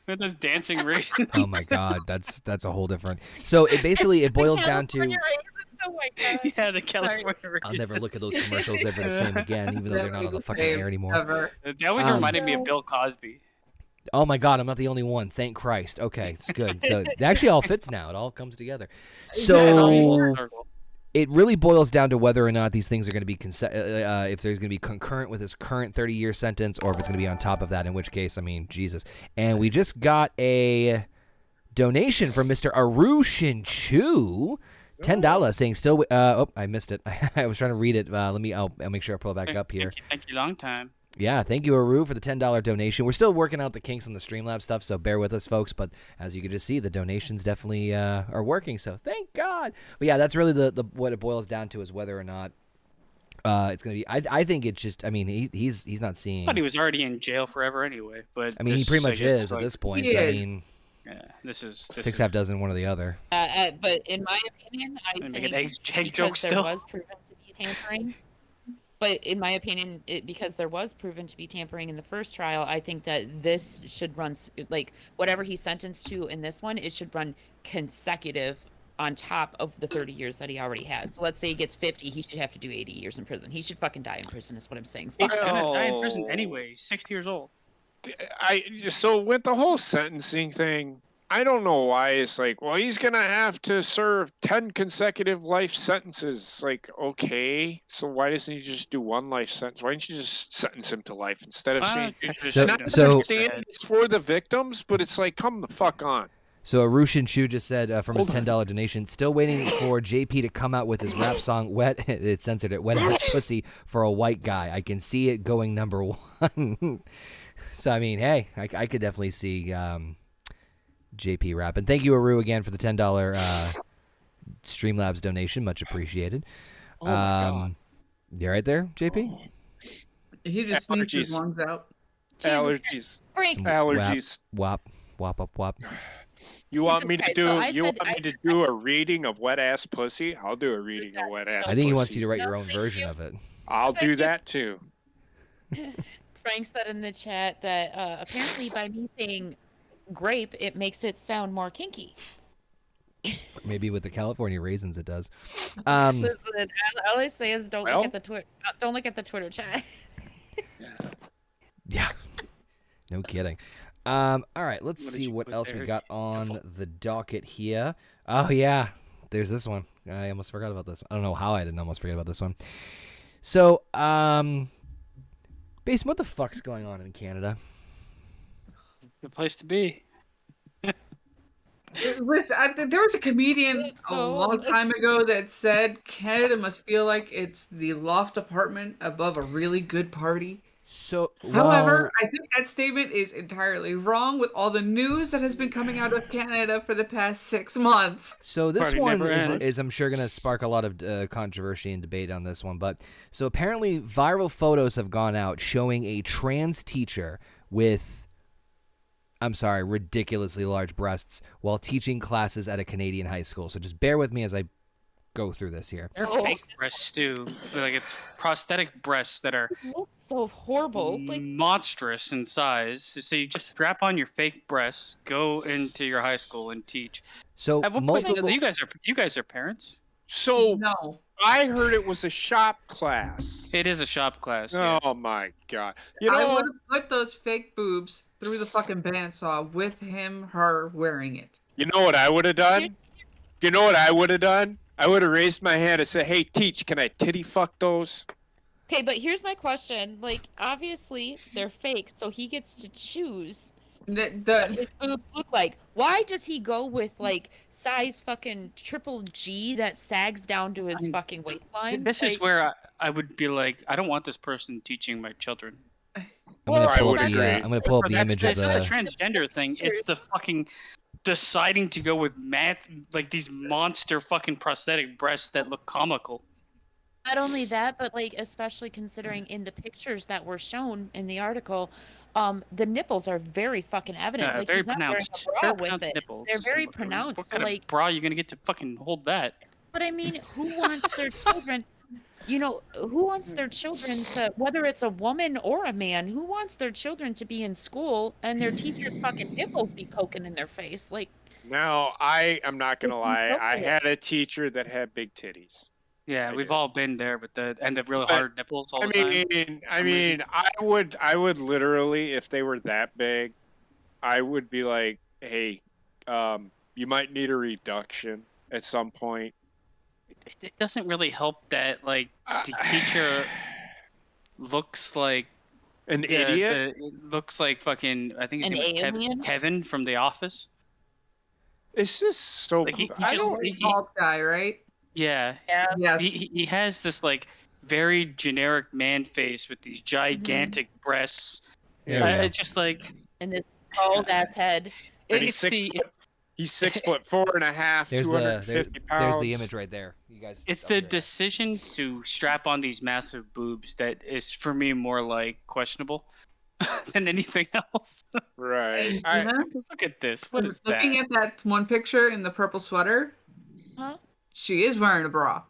With those dancing raisins. oh my god, that's a whole different. So it basically it boils down to California raisins, oh my god. Yeah, the California raisins. I'll never look at those commercials ever the same again, even though they're not on the fucking air anymore. Ever. They always reminded me of Bill Cosby. Oh my god, I'm not the only one. Thank Christ. Okay, it's good. So it actually all fits now. It all comes together. So it really boils down to whether or not these things are going to be if there's going to be concurrent with his current 30-year sentence, or if it's going to be on top of that. In which case, I mean, Jesus. And we just got a donation from Mr. Arushin Chu. $10 saying still. Oh, I missed it. I was trying to read it. I'll make sure I pull it back up here. Thank you, long time. Yeah, thank you, Aru, for the $10 donation. We're still working out the kinks on the Streamlabs stuff, so bear with us, folks. But as you can just see, the donations definitely are working, so thank God. But yeah, that's really the what it boils down to, is whether or not it's going to be. I think it's just. I mean, he's not seeing. I thought he was already in jail forever anyway. But I mean, he this, pretty I much guess, is at like- this point. He So, I is. mean, Yeah, this is six half dozen, one or the other. But in my opinion, I Gonna think make an egg because joke there still. was proven to be tampering. But in my opinion, because there was proven to be tampering in the first trial, I think that this should run like whatever he's sentenced to in this one. It should run consecutive on top of the 30 years that he already has. So let's say he gets 50, he should have to do 80 years in prison. He should fucking die in prison. Is what I'm saying. He's Fuck gonna die in Well- prison anyway. He's 60 years old. So with the whole sentencing thing, I don't know why it's like, well, he's gonna have to serve 10 consecutive life sentences. Like, okay, so why doesn't he just do one life sentence? Why didn't you just sentence him to life instead of saying? So- Not so- understand it's for the victims, but it's like, come the fuck on. So Arushin Chu just said from his Hold on. $10 donation, still waiting for JP to come out with his rap song "Wet." It censored it. "Wet ass pussy" for a white guy. I can see it going number one. So I mean, hey, I could definitely see JP rapping. Thank you, Aru, again for the $10 Streamlabs donation, much appreciated. Oh my God. You right there, JP? He just sneezed his Allergies. lungs out. Allergies. Frank, Some Allergies. Wap, wap, wap, wap. You want Jesus me to Christ, do? so I You said- want me to do a reading of wet ass pussy? I'll do a reading of wet ass. I think he wants pussy. you to write No, your own thank version you. of it. I'll Thank do you. that too. Frank said in the chat that apparently by me saying grape, it makes it sound more kinky. Maybe with the California raisins, it does. Listen, all I say is don't Well- look at the Twitter. Don't look at the Twitter chat. Yeah. No kidding. All right, let's What did see you what put else we there? got on Careful. the docket here. Oh yeah, there's this one. I almost forgot about this. I don't know how I didn't almost forget about this one. So, Basin, what the fuck's going on in Canada? Good place to be. Listen, there was a comedian a long time ago that said Canada must feel like it's the loft apartment above a really good party. So, However, I think that statement is entirely wrong with all the news that has been coming out of Canada for the past 6 months. So this Party one never is, ends. is I'm sure going to spark a lot of controversy and debate on this one. But so apparently viral photos have gone out showing a trans teacher with, I'm sorry, ridiculously large breasts while teaching classes at a Canadian high school. So just bear with me as I go through this here. They're Oh. fake breasts too. Like it's prosthetic breasts that are It looks so horrible. Like monstrous in size. So you just strap on your fake breasts, go into your high school and teach. So At what point multiple. you guys are parents? So No. I heard it was a shop class. It is a shop class. Yeah. Oh my God! You I know, would have put those fake boobs through the fucking bandsaw with her wearing it. you know what I would have done? You know what I would have done? I would have raised my hand and said, "Hey, teach, can I titty fuck those?" okay, but here's my question. Like obviously they're fake, so he gets to choose what The, his boobs look like. Why does he go with like size fucking triple G that sags down to his I mean, fucking waistline? This is Like, where I would be like, I don't want this person teaching my children. I'm gonna I pull would up the. agree. I'm gonna pull up the That's- image of it's not the the. transgender thing. It's the fucking deciding to go with like these monster fucking prosthetic breasts that look comical. Not only that, but like especially considering in the pictures that were shown in the article, the nipples are very fucking evident. Yeah, like very he's not wearing pronounced. a bra Very with pronounced it. nipples. They're very What pronounced. So kind like, of bra you gonna get to fucking hold that? but I mean, who wants their children? You know, who wants their children to, whether it's a woman or a man, who wants their children to be in school and their teacher's fucking nipples be poking in their face? Like, Now, I am not gonna It's lie. I inappropriate. had a teacher that had big titties. Yeah, I we've do. all been there with the really But, hard nipples all I the time. mean, I would literally, if they were that big, I would be like, "Hey, you might need a reduction at some point." It doesn't really help that like the teacher looks like An idiot. it looks like fucking. I think his An name is alien? Kevin from The Office. It's just so. Like, he I just- don't. he- bald guy, right? Yeah, yeah, Yes. he has this like very generic man face with these gigantic breasts. There we go. It's just like and this bald ass head. And he's it's 6 the foot. He's 6'4.5", There's the 250 pounds. there's the image right there. You guys. it's don't the hear that. decision to strap on these massive boobs that is for me more like questionable than anything else. Right. Yeah. Just look at this. What is Looking that? at that one picture in the purple sweater, Huh? she is wearing a bra.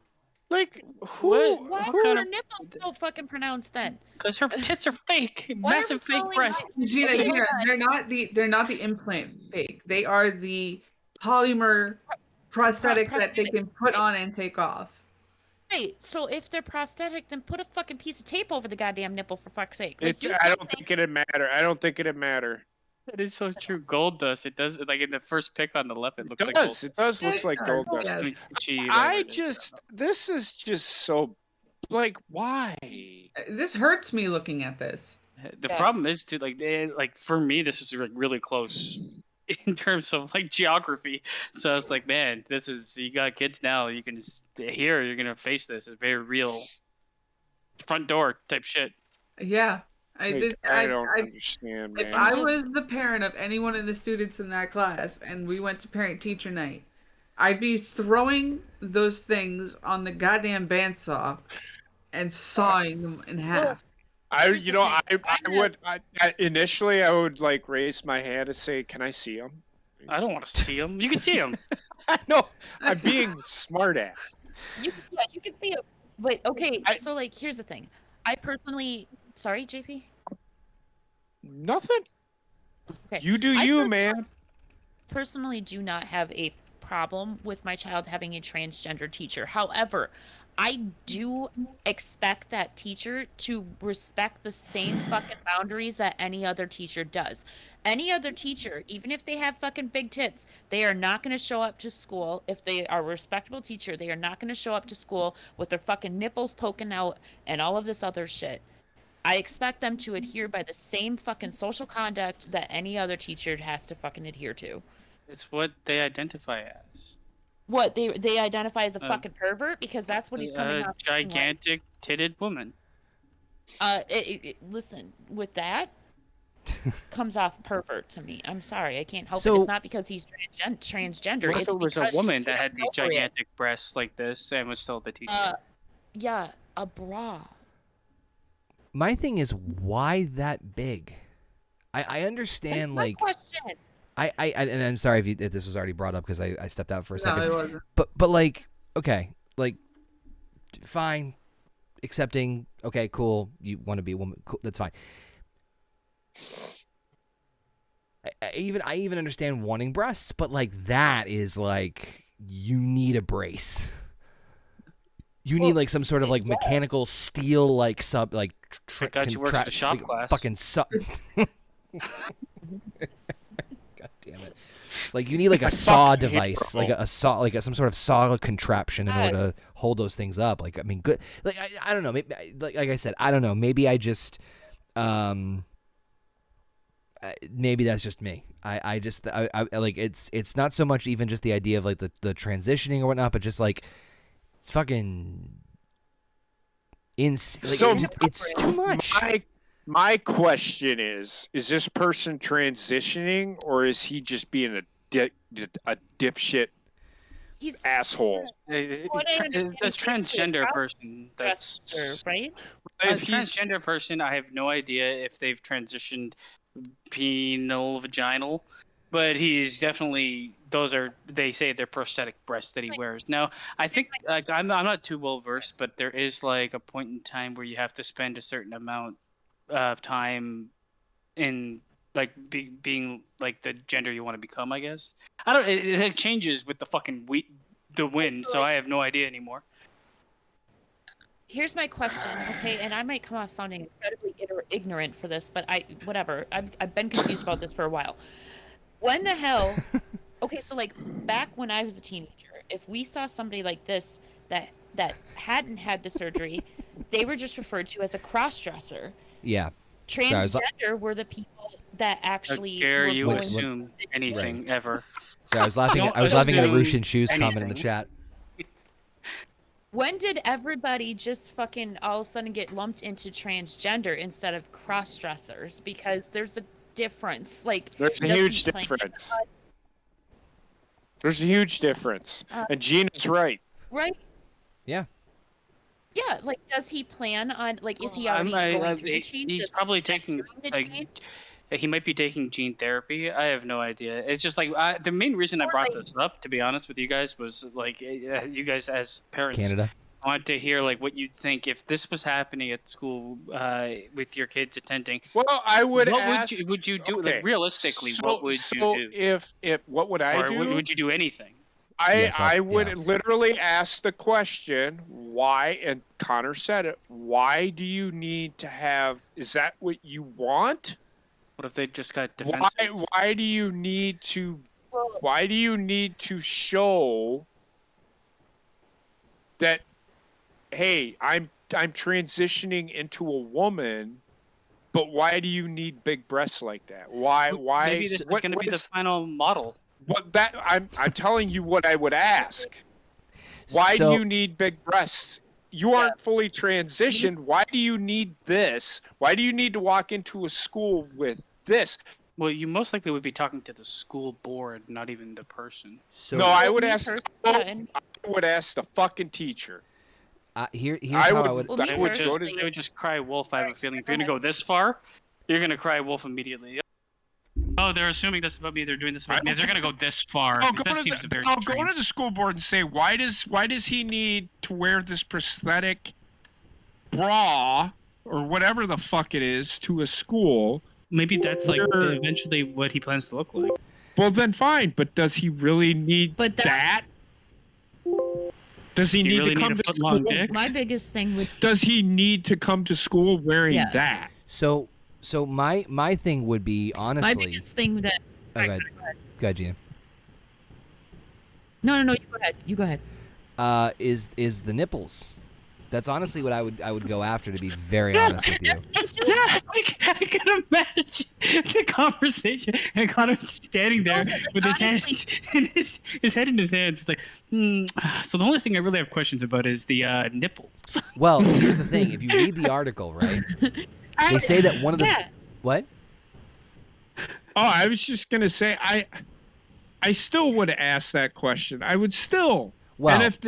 Like who? What? Why What are kind her of- nipples so fucking pronounced then? Because her tits are fake, Why are massive we fake calling breasts. Gina, Okay, Gina, hold on. they're not the implant fake. They are the polymer prosthetic that they can put on and take off. Right. So if they're prosthetic, then put a fucking piece of tape over the goddamn nipple for fuck's sake. Like, It's, do I don't something. think it'd matter. I don't think it'd matter. That is so true. Gold dust. It does. Like in the first pic on the left, it looks It like does. gold. It does look like gold Yeah. dust. This is just so, like, why? This hurts me looking at this. The Yeah. problem is too, like for me, this is like really close in terms of like geography. So I was like, man, this is you got kids now. You can here. You're gonna face this. It's very real. Front door type shit. Yeah. Like, I don't understand, If man. I was the parent of any one of the students in that class and we went to parent teacher night, I'd be throwing those things on the goddamn bandsaw and sawing them in half. Here's the thing. Initially I would like raise my hand and say, "Can I see him?" I don't want to see him. You can see him. No, I'm being smart ass. You can see it. But okay, so like here's the thing. I personally, sorry, JP. Nothing. Okay. You do you, man. Personally do not have a problem with my child having a transgender teacher. However, I do expect that teacher to respect the same fucking boundaries that any other teacher does. Any other teacher, even if they have fucking big tits, they are not going to show up to school. If they are a respectable teacher, they are not going to show up to school with their fucking nipples poking out and all of this other shit. I expect them to adhere by the same fucking social conduct that any other teacher has to fucking adhere to. It's what they identify as. What, they identify as a fucking pervert because that's what he's coming A out. gigantic titted woman. Listen, with that comes off pervert to me. I'm sorry, I can't help it. So- It's not because he's transgender. What if It's it was a because woman she's that had these inappropriate. gigantic breasts like this and was still the teacher? Yeah, a bra. My thing is, why that big? I understand, That's my like, question. and I'm sorry if this was already brought up because I stepped out for a No, second. it wasn't. But like, okay, like, fine, accepting. Okay, cool. You want to be a woman? Cool, that's fine. I even understand wanting breasts, but like that is like you need a brace. You need like some sort of like mechanical steel like sub like. I got you works at a shop class. Fucking sub. God damn it! Like you need like a saw device, like a saw, like some sort of saw contraption in order to hold those things up. Like I mean, good. Like I don't know. Maybe like I said, I don't know. Maybe I just maybe that's just me. I just like it's not so much even just the idea of like the transitioning or whatnot, but just like it's fucking like, So it's too much. My question is this person transitioning or is he just being a dipshit He's asshole? What I understand That's is he's a transgender person. That's dresser, right? a If he's- transgender person. I have no idea if they've transitioned penile vaginal, but he's definitely they say they're prosthetic breasts that he wears. Now I think like I'm not too well versed, but there is like a point in time where you have to spend a certain amount of time in like being like the gender you want to become. I guess I don't. It changes with the fucking the wind, so I have no idea anymore. Here's my question, okay? And I might come off sounding incredibly ignorant for this, but whatever. I've been confused about this for a while. When the hell? Okay, so like back when I was a teenager, if we saw somebody like this that hadn't had the surgery, they were just referred to as a cross-dresser. Yeah. Transgender were the people that actually. How dare were you going assume anything ever? So I was laughing. Don't I was laughing at the assume Russian shoes comment in the anything. chat. When did everybody just fucking all of a sudden get lumped into transgender instead of cross-dressers? Because there's a difference. Like There's a does he huge plan- difference. There's a huge difference. And Gina's right. Right? Yeah. Yeah. Like, does he plan on like? Is he already I'm- going through the change? He's Does he probably plan taking during the like change? he might be taking gene therapy. I have no idea. It's just like the main reason I Or, brought like- this up, to be honest with you guys, was like you guys as parents. Canada. I want to hear like what you'd think if this was happening at school with your kids attending. Well, I would What ask. would you do? okay, Like realistically, what would you do? If what would I Or do? would you do anything? Yes, I would yeah. literally ask the question, why, and Connor said it, why do you need to have, is that what you want? What if they just got defensive? Why do you need to, Well, why do you need to show that, hey, I'm transitioning into a woman, but why do you need big breasts like that? Why, Maybe this is going to be the final model. What that I'm telling you what I would ask. Why So- do you need big breasts? You aren't fully transitioned. Why do you need this? Why do you need to walk into a school with this? Well, you most likely would be talking to the school board, not even the person. So No, I would Me ask. personally- I would ask the fucking teacher. here's I how would- I would. Well, me I would Just, go to- personally- I would just cry wolf. I have a feeling if Go you're gonna ahead. go this far, you're gonna cry wolf immediately. Oh, they're assuming this about me. They're doing this about me. They're gonna go this far. I'll 'cause go that to seems very I'll go extreme. to the school board and say, why does he need to wear this prosthetic bra or whatever the fuck it is to a school? Maybe that's like Or- eventually what he plans to look like. Well, then fine, but does he really need But that? Does he Do you need really to need come a to foot-long school? dick? My biggest thing with Does he need to come to school wearing Yeah. that? So my thing would be my honestly. biggest thing that Oh, go ahead. Go ahead, Gina. no, you go ahead. You go ahead. Is the nipples. That's honestly what I would go after, to be very honest with you. Yeah, I can imagine the conversation and Connor just standing there with his hands and his head in his hands. It's like, so the only thing I really have questions about is the nipples. Well, here's the thing. If you read the article, right, they say that one of the Yeah. what? Oh, I was just gonna say I still would ask that question. I would still. Well, and if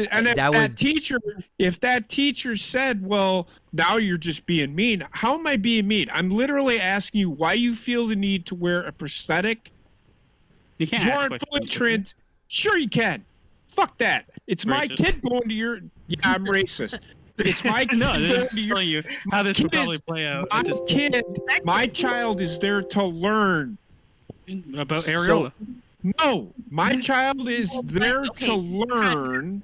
that teacher said, "Well, now you're just being mean," how am I being mean? I'm literally asking you why you feel the need to wear a prosthetic. You can't You ask aren't fully questions. trained. Sure, you can. Fuck that. It's my Racist. kid going to your. Yeah, I'm racist. It's my kid No, they're going just to your. telling you how this will Kid is- probably play out My at this kid, my child is there to learn. point about So- areola. No, my child is there to learn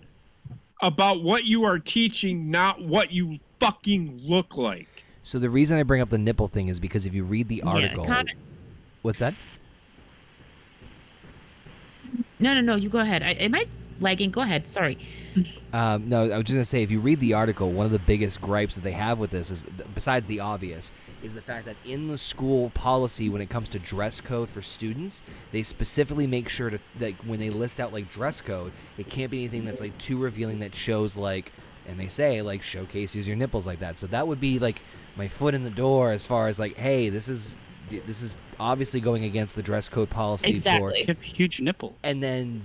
about what you are teaching, not what you fucking look like. So the reason I bring up the nipple thing is because if you read the article, Connor- what's that? No. You go ahead. Am I lagging? Go ahead. Sorry. No, I was just gonna say, if you read the article, one of the biggest gripes that they have with this is, besides the obvious, is the fact that in the school policy, when it comes to dress code for students, they specifically make sure to, like, when they list out like dress code, it can't be anything that's like too revealing that shows like, and they say like showcases your nipples like that. So that would be like my foot in the door as far as like, hey, this is obviously going against the dress code policy Exactly. You have huge nipple. and then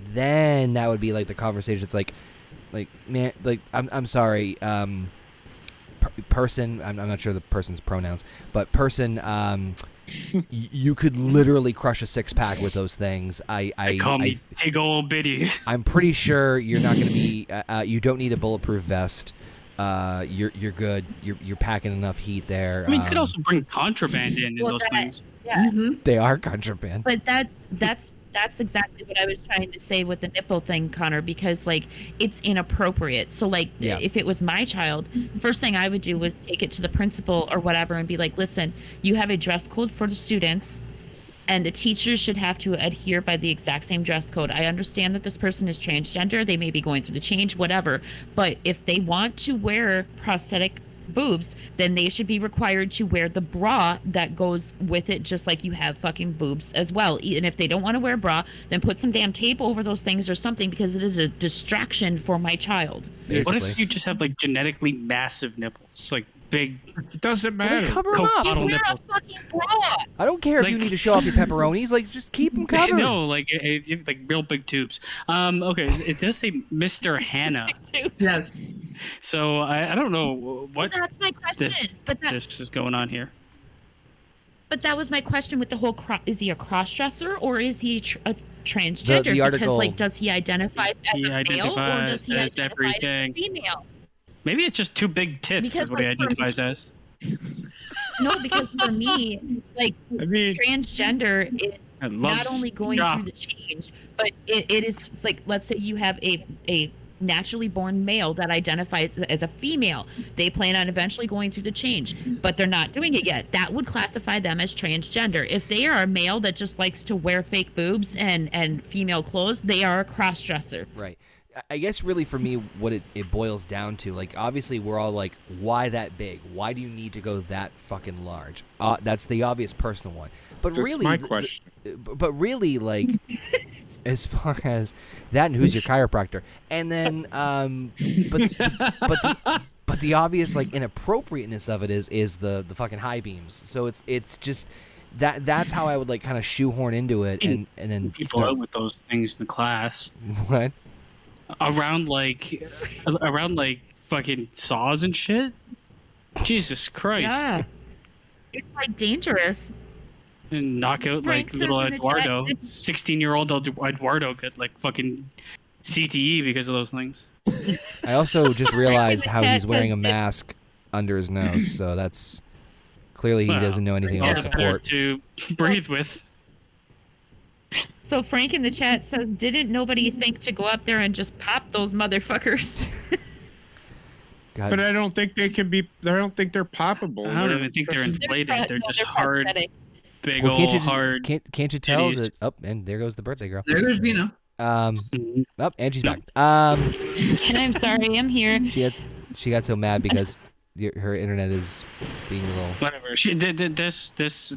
that would be like the conversation. It's like man, like I'm sorry, person. I'm not sure the person's pronouns, but person. You could literally crush a 6-pack with those things. They call me big old bitty. I'm pretty sure you're not going to be. You don't need a bulletproof vest. You're good. You're packing enough heat there. I mean, you could also bring contraband in Well, those that- things. Yeah. They are contraband. But that's exactly what I was trying to say with the nipple thing, Connor, because like it's inappropriate. So like Yeah. if it was my child, the first thing I would do was take it to the principal or whatever and be like, listen, you have a dress code for the students and the teachers should have to adhere by the exact same dress code. I understand that this person is transgender, they may be going through the change, whatever, but if they want to wear prosthetic boobs, then they should be required to wear the bra that goes with it, just like you have fucking boobs as well. And if they don't want to wear a bra, then put some damn tape over those things or something, because it is a distraction for my child. What Basically. if you just have like genetically massive nipples, like big It doesn't Well, then matter. cover 'em Coke up. bottle Wear a nipples? fucking bra. I don't care if you like- need to show off your pepperonis. Like, just keep them covered. No, like like real big tubes. Okay, it does say Mr. Hannah, Yes. so I don't know what That's my question. this is going on here. But that was my question with the whole is he a cross-dresser or is he a transgender? The article- Because like, does he identify as He a male or identifies does he as identify everything. as a female? Maybe it's just two big tits Because, is what he like, for identifies as. No, because for me, like I mean, transgender is I love not only going yeah. through the change, but it is like, let's say you have a naturally born male that identifies as a female. They plan on eventually going through the change, but they're not doing it yet. That would classify them as transgender. If they are a male that just likes to wear fake boobs and female clothes, they are a cross-dresser. Right. I guess really for me, what it boils down to, like, obviously we're all like, why that big? Why do you need to go that fucking large? That's the obvious personal one. But that's really, my question. But really, like, as far as that, and who's your chiropractor, and then, but the obvious like inappropriateness of it is the fucking high beams. So it's just that's how I would like kind of shoehorn into it, and then People out with those things in the class. What? Around like fucking saws and shit. Jesus Christ. Yeah. It's like dangerous. And knock out Frank like says little in the Eduardo. chat- 16-year-old Eduardo got like fucking CTE because of those things. I also just realized how chat he's wearing a says- mask under his nose, so that's clearly he Well, doesn't know anything All about the better support. to breathe with. So Frank in the chat says, didn't nobody think to go up there and just pop those motherfuckers? God, But I don't think they can be. I don't think they're poppable. I don't They're- even think they're inflated. They're just They're hard, prosthetic. big well, old hard. can't you tell titties. that? Oh, and there goes the birthday girl. There goes Dina. Mhm. Oh, and she's No. back. And I'm sorry, I'm here. She got so mad because her internet is being a little. Whatever. She did this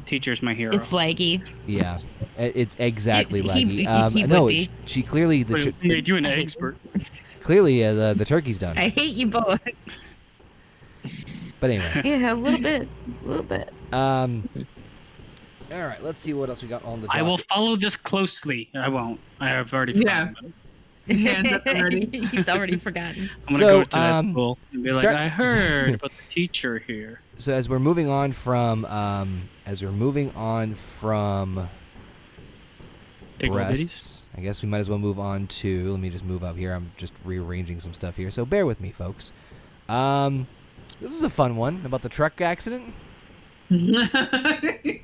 teacher's my hero. It's laggy. Yeah, it's exactly He- laggy. he No, would be. she clearly What made you an expert? clearly the turkey's done. I hate you both. But anyway, Yeah, a little bit. A little bit. all right, let's see what else we got on the. I will docket. follow this closely. I won't. I have already Yeah. forgotten. about it. Hands up already. He's already forgotten. I'm gonna So, go to that school and be like, start- I heard about the teacher here. So as we're moving on from Big old bitties. breasts, I guess we might as well move on to. Let me just move up here. I'm just rearranging some stuff here, so bear with me, folks. This is a fun one about the truck accident. The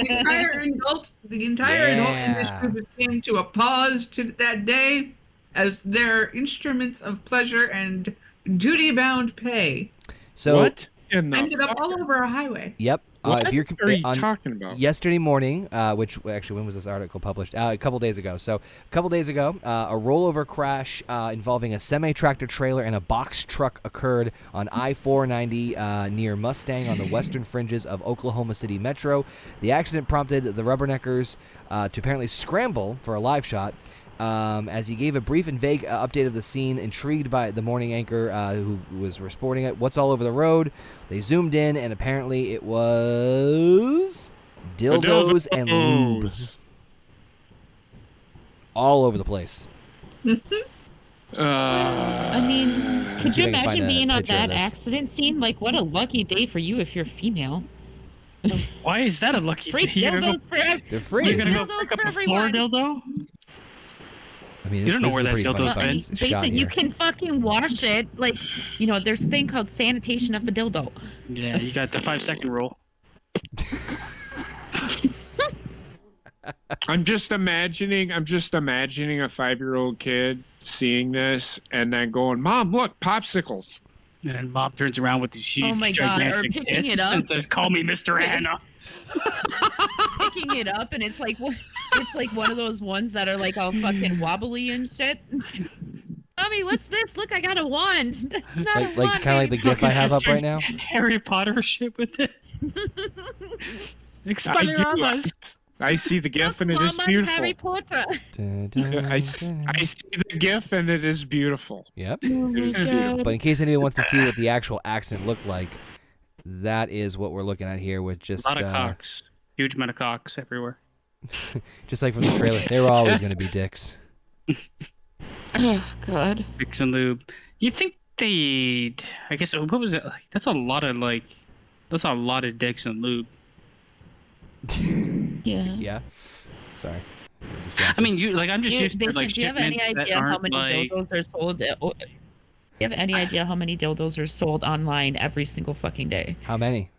entire adult Yeah. industry came to a pause to that day as their instruments of pleasure and duty-bound pay So what in the ended up fuck all over a highway. yep. What If you're are you on talking about? yesterday morning, which actually when was this article published? A couple days ago. So a couple days ago, a rollover crash involving a semi-tractor trailer and a box truck occurred on I-490 near Mustang on the western fringes of Oklahoma City Metro. The accident prompted the Rubberneckers to apparently scramble for a live shot. As he gave a brief and vague update of the scene, intrigued by the morning anchor who was reporting it. What's all over the road? They zoomed in, and apparently it was dildos and lube all over the place. I mean, could see you if I can find imagine a being on picture of that this. accident scene? Like, what a lucky day for you if you're female. Why is that a lucky Free thing? You're gonna dildos for everyone. They're go, free. you're gonna go Dildos pick up for a floor everyone. dildo? I mean, You this, don't know this where is a that pretty dildo's funny been. shot Basically, you here. can fucking wash it. Like, you know, there's a thing called sanitation of the dildo. Yeah, you got the 5-second rule. I'm just imagining a 5-year-old kid seeing this and then going, "Mom, look, popsicles." And then Bob turns around with these huge, Oh my God, or gigantic picking tits it up. and says, "Call me Mr. Anna." Picking it up, and it's like one of those ones that are like all fucking wobbly and shit. Mommy, what's this? Look, I got a wand. That's not a Like wand. kind of like the baby. GIF I have up right now. Harry Potter shit with it. Expelliarmus. I see the GIF and it is Mama's beautiful. Harry Potter. I see the GIF and it is beautiful. Yep. It is beautiful. But in case anyone wants to see what the actual accident looked like, that is what we're looking at here with just A lot of cocks. Huge amount of cocks everywhere. just like from the trailer. They were always going to be dicks. Oh God. Dicks and lube. You think they? I guess what was it? Like, that's a lot of dicks and lube. Yeah. Yeah. Sorry. I mean, I'm just used to Basically, like do you have any shipments that idea how aren't many like. dildos are sold? Do you have any idea how many dildos are sold online every single fucking day? How many?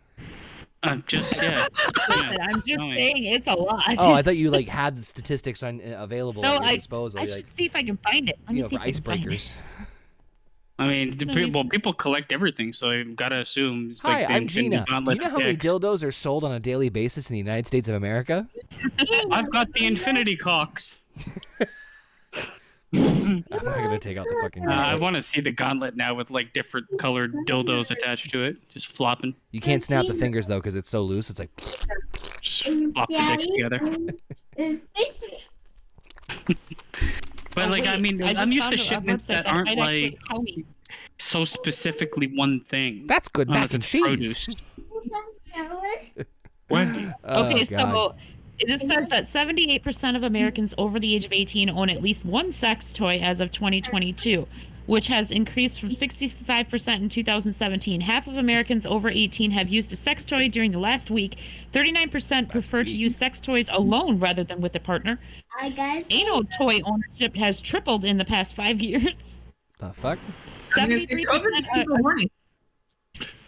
Just yeah. Listen, I'm just Oh, yeah. saying it's a lot. Oh, I thought you like had the statistics on available No, at your I disposal. I like, should see if I can find it. Let me you know, see for if I can find it. icebreakers. I mean, people collect everything, so I gotta assume. It's Hi, like the I'm Infinity Gina. Do Gauntlet you know of how many dicks. dildos are sold on a daily basis in the United States of America? I've got the Infinity Cocks. I'm not gonna take out the fucking. I gauntlet. want to see the gauntlet now with like different colored dildos attached to it, just flopping, You can't snap the fingers though because it's so loose. It's like. just flop the dicks together. But like, I mean, I I'm just used to found a shipments website that that aren't might actually like tell me. so specifically one thing. That's good Unless mac and it's cheese. produce. Wendy. God. Okay, so this says that 78% of Americans over the age of 18 own at least one sex toy as of 2022, which has increased from 65% in 2017. Half of Americans over 18 have used a sex toy during the last week. 39% prefer to use sex toys alone rather than with a partner. Anal toy ownership has tripled in the past 5 years. The fuck?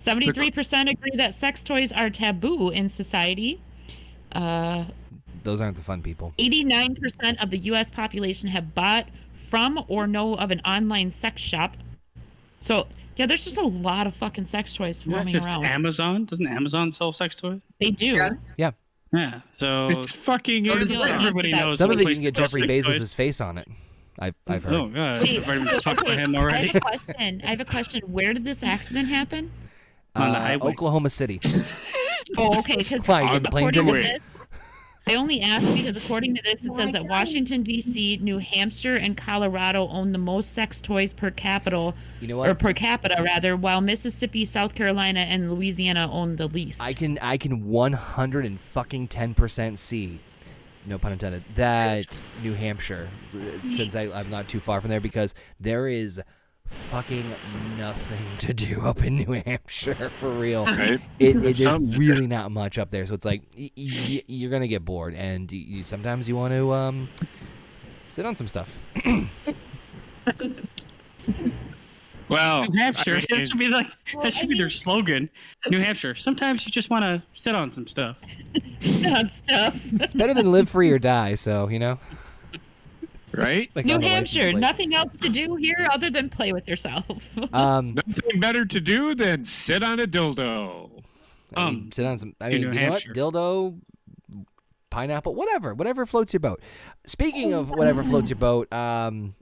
73% agree that sex toys are taboo in society. Those aren't the fun people. 89% of the U.S. population have bought from or know of an online sex shop. So, yeah, there's just a lot of fucking sex toys roaming around. Amazon? Doesn't Amazon sell sex toys? They do. Yeah. Yeah, so... It's fucking Amazon. Everybody knows. Some of it you place can get to sell Jeffrey sex toys. Bezos' face on it. I've heard. Oh, God. Wait, Everybody talked about him I already. have a question. Where did this accident happen? On the highway. Oklahoma City. Oh, okay. Because Why, you get the plane according to tickets? this, I only asked because according to this, it says that Washington, D.C., New Hampshire, and Colorado own the most sex toys per capita, You know what? or per capita rather, while Mississippi, South Carolina, and Louisiana own the least. I can 110% see, no pun intended, that New Hampshire, since I'm not too far from there, because there is fucking nothing to do up in New Hampshire, for real. Right? It is really not much up there, so it's like you're gonna get bored, and sometimes you want to sit on some stuff. Well, New Hampshire. I mean, That should be like their slogan. New Hampshire. Sometimes you just want to sit on some stuff. Not stuff. It's better than live free or die, so right? like New on the license Hampshire, plate. nothing else to do here other than play with yourself. Nothing better to do than sit on a dildo. I mean, sit on some. I mean, New you know what? Hampshire. Dildo, pineapple, whatever floats your boat. Speaking of whatever floats your boat, I'm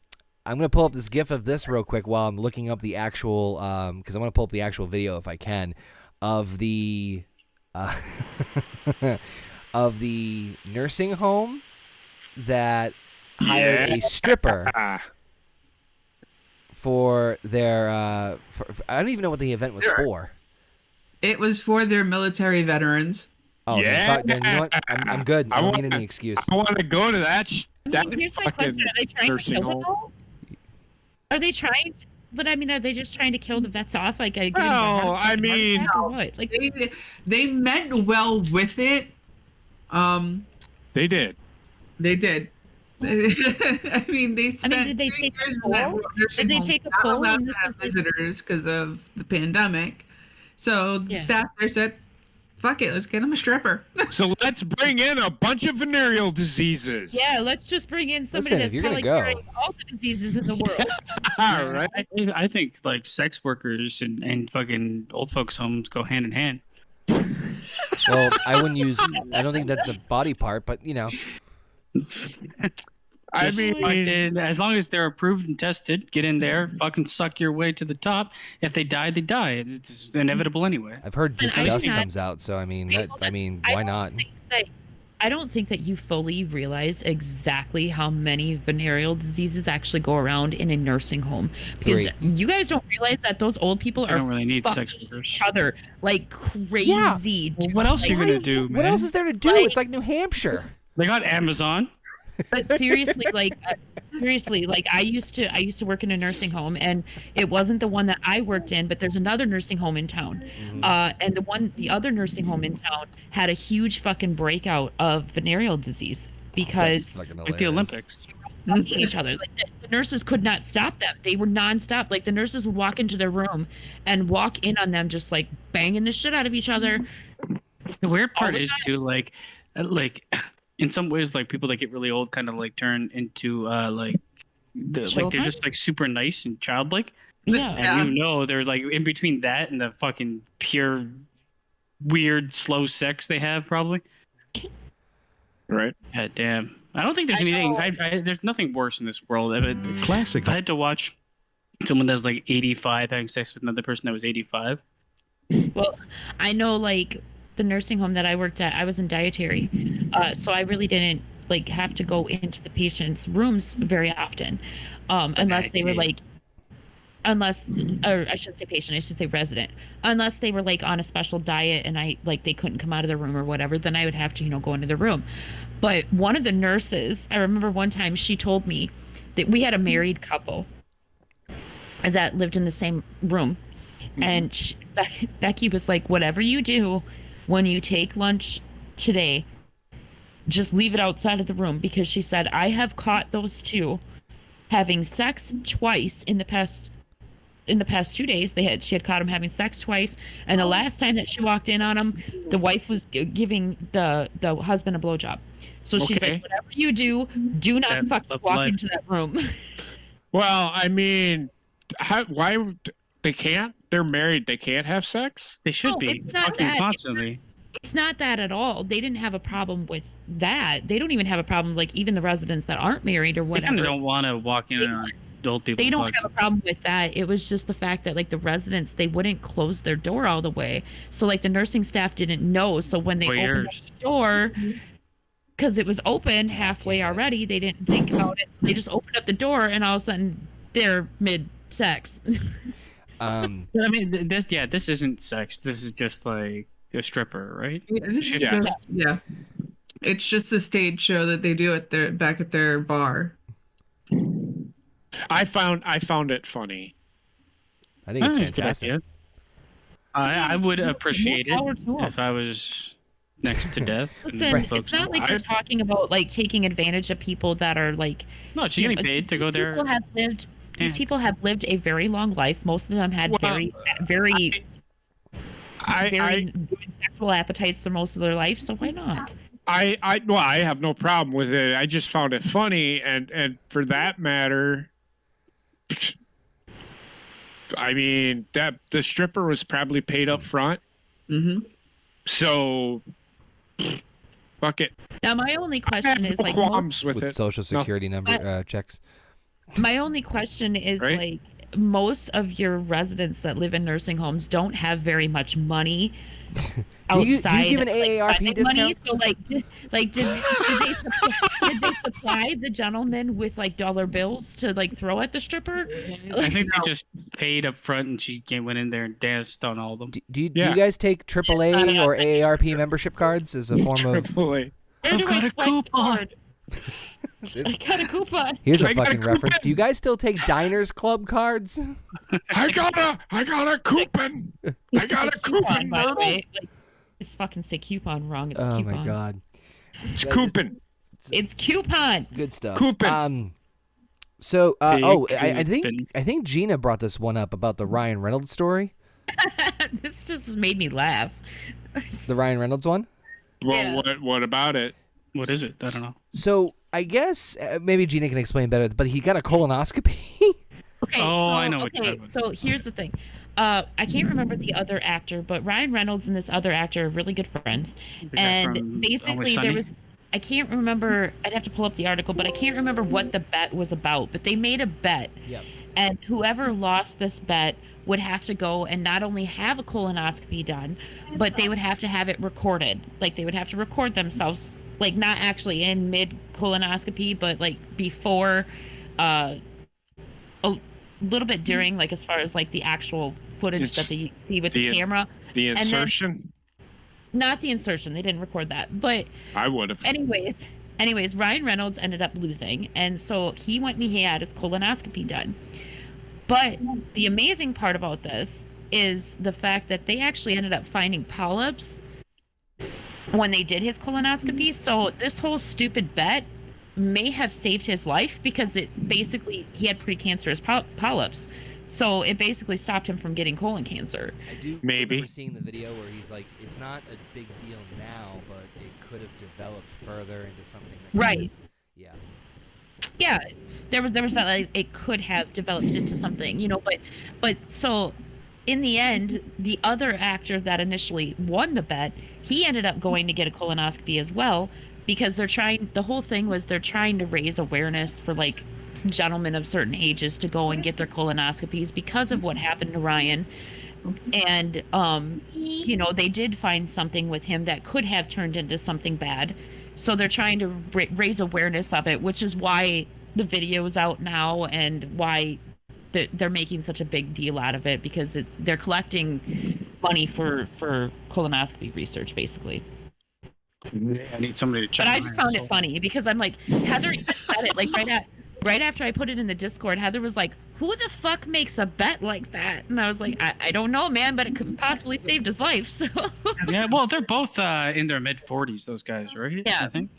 gonna pull up this GIF of this real quick while I'm looking up the actual, because I want to pull up the actual video if I can, of the, of the nursing home that hired a stripper for their. I don't even know what the event was for. It was for their military veterans. Oh, Yeah. then you know what? I'm good. I don't need any excuse. I want to go to that. That Here's my fucking question: are they trying to nursing kill them home. all? Are they trying? But I mean, are they just trying to kill the vets off? Like, give them No, I mean- or what? Like, They meant well with it. They did. They did. I mean, they spent did they 3 take a years in that poll? nursing Did they home, take a not poll allowed and to this have is the- visitors because of the pandemic. So the Yeah. staff there said, "Fuck it, let's get them a stripper." So let's bring in a bunch of venereal diseases. yeah, let's just bring in somebody Listen, if that's you're gonna probably go- carrying all the diseases in the world. All right. I think like sex workers and fucking old folks' homes go hand in hand. Well, I wouldn't use. I don't think that's the body part, but you know. I Just mean, fucking, as long as they're approved and tested, get in there, fucking suck your way to the top. If they die, they die. It's inevitable anyway. I've heard just I dust think- comes out, so I mean, I why don't not? think that- I don't think that you fully realize exactly how many venereal diseases actually go around in a nursing home. Because 3. you guys don't realize that those old people They are don't really need fucking sex workers. each other like crazy. Well, what else are you gonna do, man? What else is there to do? Like- It's like New Hampshire. They got Amazon. But seriously, like I used to work in a nursing home, and it wasn't the one that I worked in, but there's another nursing home in town, and the other nursing home in town had a huge fucking breakout of venereal disease because That's fucking Like the hilarious. Olympics. fucking each other. Like the nurses could not stop them. They were nonstop. Like the nurses would walk into their room and walk in on them, just like banging the shit out of each other. The weird part the is too like in some ways like people that get really old kind of like turn into like they're Children? just like super nice and childlike. Yeah. And you know they're like in between that and the fucking pure weird slow sex they have probably. right. God damn. I don't think there's anything. There's nothing worse in this world. Classic. If I had to watch someone that's like 85 having sex with another person that was 85. Well, I know like the nursing home that I worked at, I was in dietary, so I really didn't like have to go into the patient's rooms very often, unless they were like, unless, or I shouldn't say patient, I should say resident, unless they were like on a special diet and they couldn't come out of the room or whatever, then I would have to, go into the room. But one of the nurses, I remember one time she told me that we had a married couple that lived in the same room. And Becky was like, whatever you do when you take lunch today, just leave it outside of the room, because she said, I have caught those two having sex twice in the past 2 days. She had caught him having sex twice, and the last time that she walked in on him, the wife was giving the husband a blowjob. So she's like, whatever you do not fucking walk into that room. Well, I mean, why they can't? They're married. They can't have sex. They should be fucking constantly. It's not that at all. They didn't have a problem with that. They don't even have a problem, like, even the residents that aren't married or whatever. They don't want to walk in on adult people. They don't have a problem with that. It was just the fact that, like, the residents, they wouldn't close their door all the way. So, like, the nursing staff didn't know. So when they opened up the door, because it was open halfway already, they didn't think about it. So they just opened up the door, and all of a sudden, they're mid-sex. I mean, this isn't sex. This is just, like, a stripper, right? Yeah. It's just a stage show that they do back at their bar. I found it funny. I think it's fantastic. I would appreciate it if I was next to death. Listen, it's not like you're talking about, like, taking advantage of people that are, like... No, she's getting paid to go there. These people have lived a very long life. Most of them had very good sexual appetites for most of their life, so why not? I have no problem with it. I just found it funny, and for that matter, I mean, that the stripper was probably paid up front. Mm-hmm. So fuck it. Now my only question is, like, with social security number checks. My only question is, like, most of your residents that live in nursing homes don't have very much money outside. Do you give an AARP discount? Money? So, did they supply the gentleman with, like, dollar bills to, like, throw at the stripper? I think they just paid up front, and she went in there and danced on all of them. Do you guys take AAA or AARP membership cards as a form of? AAA. I've got a coupon. I got a coupon. Here's a fucking reference. Do you guys still take Diners Club cards? I got a coupon. I got a coupon, by the way. Like, just fucking say coupon wrong. It's coupon. My god. It's coupon. It's coupon. Good stuff. Coupon. So I think Gina brought this one up about the Ryan Reynolds story. This just made me laugh. The Ryan Reynolds one? Well, what about it? What is it? I don't know. So I guess maybe Gina can explain better, but he got a colonoscopy. Okay. I know what you're talking about. So here's the thing. I can't remember the other actor, but Ryan Reynolds and this other actor are really good friends. And basically there was, I can't remember, I'd have to pull up the article, but I can't remember what the bet was about. But they made a bet. Yep. And whoever lost this bet would have to go and not only have a colonoscopy done, but they would have to have it recorded. Like, they would have to record themselves, like, not actually in mid colonoscopy, but like before, a little bit during, like, as far as like the actual footage that they see with the camera. The insertion? Not the insertion. They didn't record that, but I would have. Anyways, Ryan Reynolds ended up losing, and so he went and he had his colonoscopy done. But the amazing part about this is the fact that they actually ended up finding polyps when they did his colonoscopy. So this whole stupid bet may have saved his life, because it basically, he had precancerous polyps. So it basically stopped him from getting colon cancer. I do remember seeing the video where he's like, it's not a big deal now, but it could have developed further into something. That Yeah, there was that, like, it could have developed into something, you know, but so in the end, the other actor that initially won the bet, he ended up going to get a colonoscopy as well, because the whole thing was they're trying to raise awareness for, like, gentlemen of certain ages to go and get their colonoscopies because of what happened to Ryan. And you know, they did find something with him that could have turned into something bad, so they're trying to raise awareness of it, which is why the video is out now, and why they're making such a big deal out of it because they're collecting money for colonoscopy research, basically. I need somebody to check. But I just found it funny because I'm like, Heather even said it like right after I put it in the Discord. Heather was like, "Who the fuck makes a bet like that?" And I was like, "I don't know, man, but it could possibly saved his life." So Yeah, well, they're both in their mid-40s, those guys, right? Yeah. I think.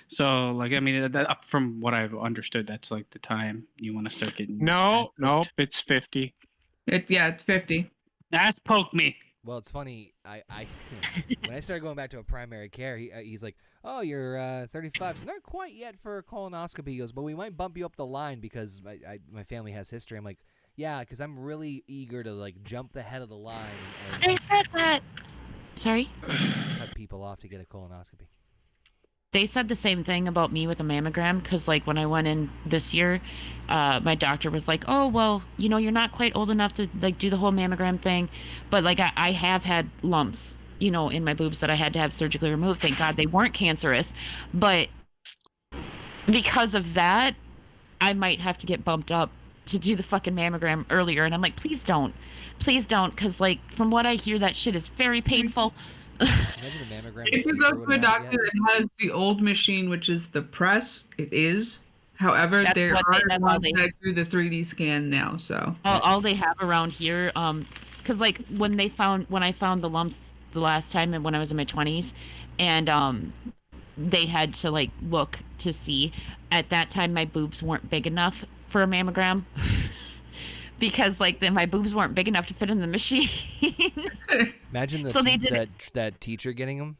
So, like, I mean, from what I've understood, that's like the time you want to start getting. No, it's 50. It's 50. Ass poke me. Well, it's funny. I when I started going back to a primary care, he's like, "Oh, you're 35, so not quite yet for a colonoscopy." He goes, "But we might bump you up the line because my family has history." I'm like, "Yeah, because I'm really eager to like jump the head of the line and they said that. Sorry. cut people off to get a colonoscopy." They said the same thing about me with a mammogram because, like, when I went in this year, my doctor was like, "Oh, well, you know, you're not quite old enough to like do the whole mammogram thing," but like I have had lumps, you know, in my boobs that I had to have surgically removed. Thank God they weren't cancerous, but because of that, I might have to get bumped up to do the fucking mammogram earlier. And I'm like, please don't, because like from what I hear, that shit is very painful. Imagine a mammogram. If you go to a doctor that has the old machine, which is the press, it is. However, That's there what are that's all ones they- that do the 3D scan now. So All they have around here, because like when I found the lumps the last time and when I was in my 20s, and they had to like look to see. At that time, my boobs weren't big enough for a mammogram. Because like my boobs weren't big enough to fit in the machine. Imagine So they did that teacher getting them.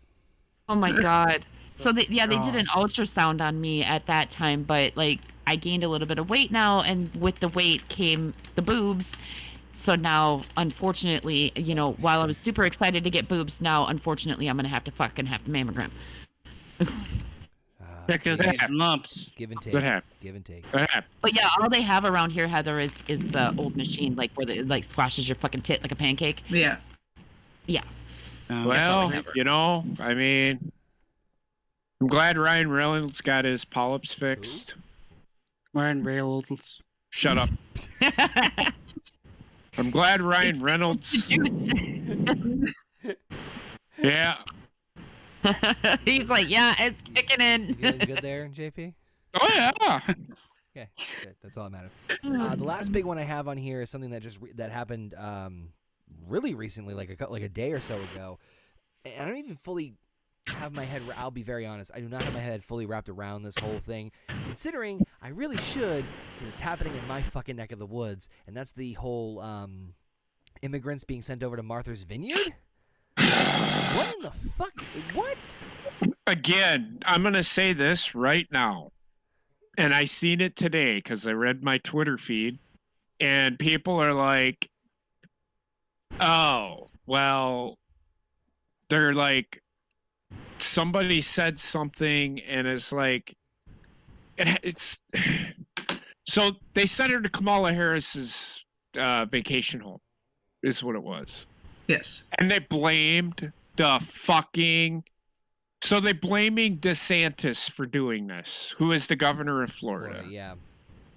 Oh my God. So they did an ultrasound on me at that time, but like I gained a little bit of weight now, and with the weight came the boobs. So now, unfortunately, you know, while I was super excited to get boobs, now unfortunately I'm gonna have the mammogram. Check out these lumps. Give and take. Good hap. Give and take. Good hap. But yeah, all they have around here, Heather, is the old machine, like where it like squashes your fucking tit like a pancake. yeah, Well, you know, I mean, I'm glad Ryan Reynolds got his polyps fixed. Ryan Reynolds. Shut up. I'm glad Ryan Reynolds. Yeah. He's like, yeah, it's kicking You in. feeling good there, JP? Oh yeah. Okay, good. That's all that matters. The last big one I have on here is something that that happened really recently, like a day or so ago. And I don't even fully have my head. I'll be very honest. I do not have my head fully wrapped around this whole thing, considering I really should, because it's happening in my fucking neck of the woods, and that's the whole immigrants being sent over to Martha's Vineyard. What in the fuck? What? Again, I'm going to say this right now. And I seen it today because I read my Twitter feed. And people are like, oh, well, they're like, somebody said something and it's like, it's. So they sent her to Kamala Harris's vacation home, is what it was. yes. And they blamed the fucking. So they're blaming DeSantis for doing this, who is the governor of Florida. Yeah.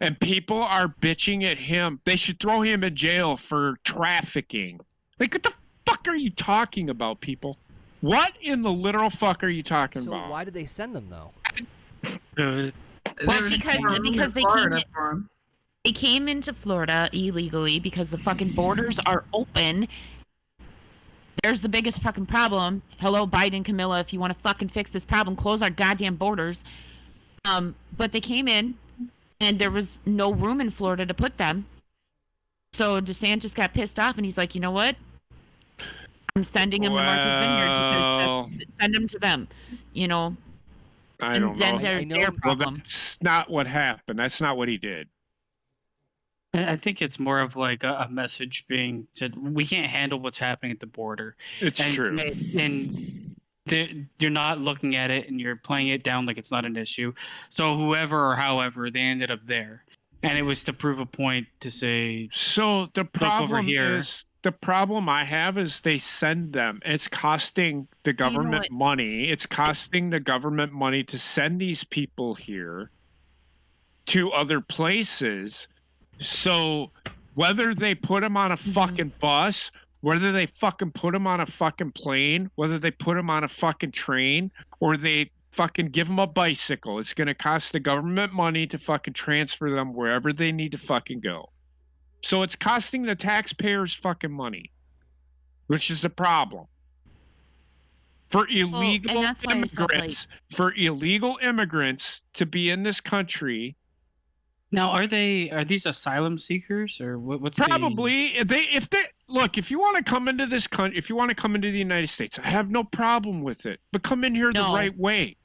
And people are bitching at him. They should throw him in jail for trafficking. Like, what the fuck are you talking about, people? What in the literal fuck are you talking So about? why did they send them though? Well, because they came into Florida illegally because the fucking borders are open. There's the biggest fucking problem. Hello, Biden, Camilla, if you want to fucking fix this problem, close our goddamn borders. But they came in, and there was no room in Florida to put them. So DeSantis got pissed off, and he's like, you know what? I'm sending him to Martha's Vineyard because send him to them. You know. I don't know. Then I know- their Well, problem. that's not what happened. That's not what he did. I think it's more of like a message being said, we can't handle what's happening at the border. It's true. And you're not looking at it and you're playing it down like it's not an issue. So whoever or however, they ended up there. And it was to prove a point to say, So the problem here. is, the problem I have is they send them. It's costing the government what? money. It's costing the government money to send these people here to other places. So whether they put them on a fucking bus, whether they fucking put them on a fucking plane, whether they put them on a fucking train, or they fucking give them a bicycle. It's going to cost the government money to fucking transfer them wherever they need to fucking go. So it's costing the taxpayers fucking money, which is a problem. For illegal immigrants, to be in this country. Now, are these asylum seekers or what's probably if you want to come into this country, if you want to come into the United States, I have no problem with it, but come in here the right way.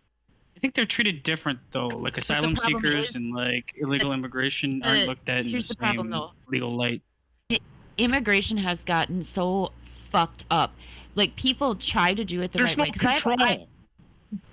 I think they're treated different though. Like asylum seekers and like illegal immigration aren't looked at in the same legal light. Immigration has gotten so fucked up. Like people try to do it the right way. There's no control.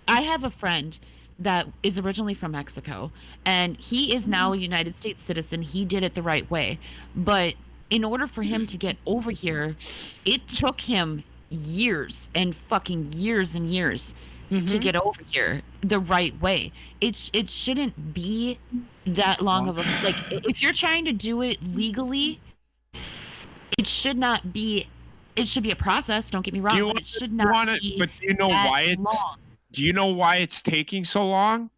I have a friend that is originally from Mexico, and he is now a United States citizen. He did it the right way. But in order for him to get over here, it took him years and fucking years and years to get over here the right way. It shouldn't be that long of a, like, if you're trying to do it legally, it should not be, it should be a process, don't get me wrong, but it should not be but do you know why it's long. Do you know why it's taking so long?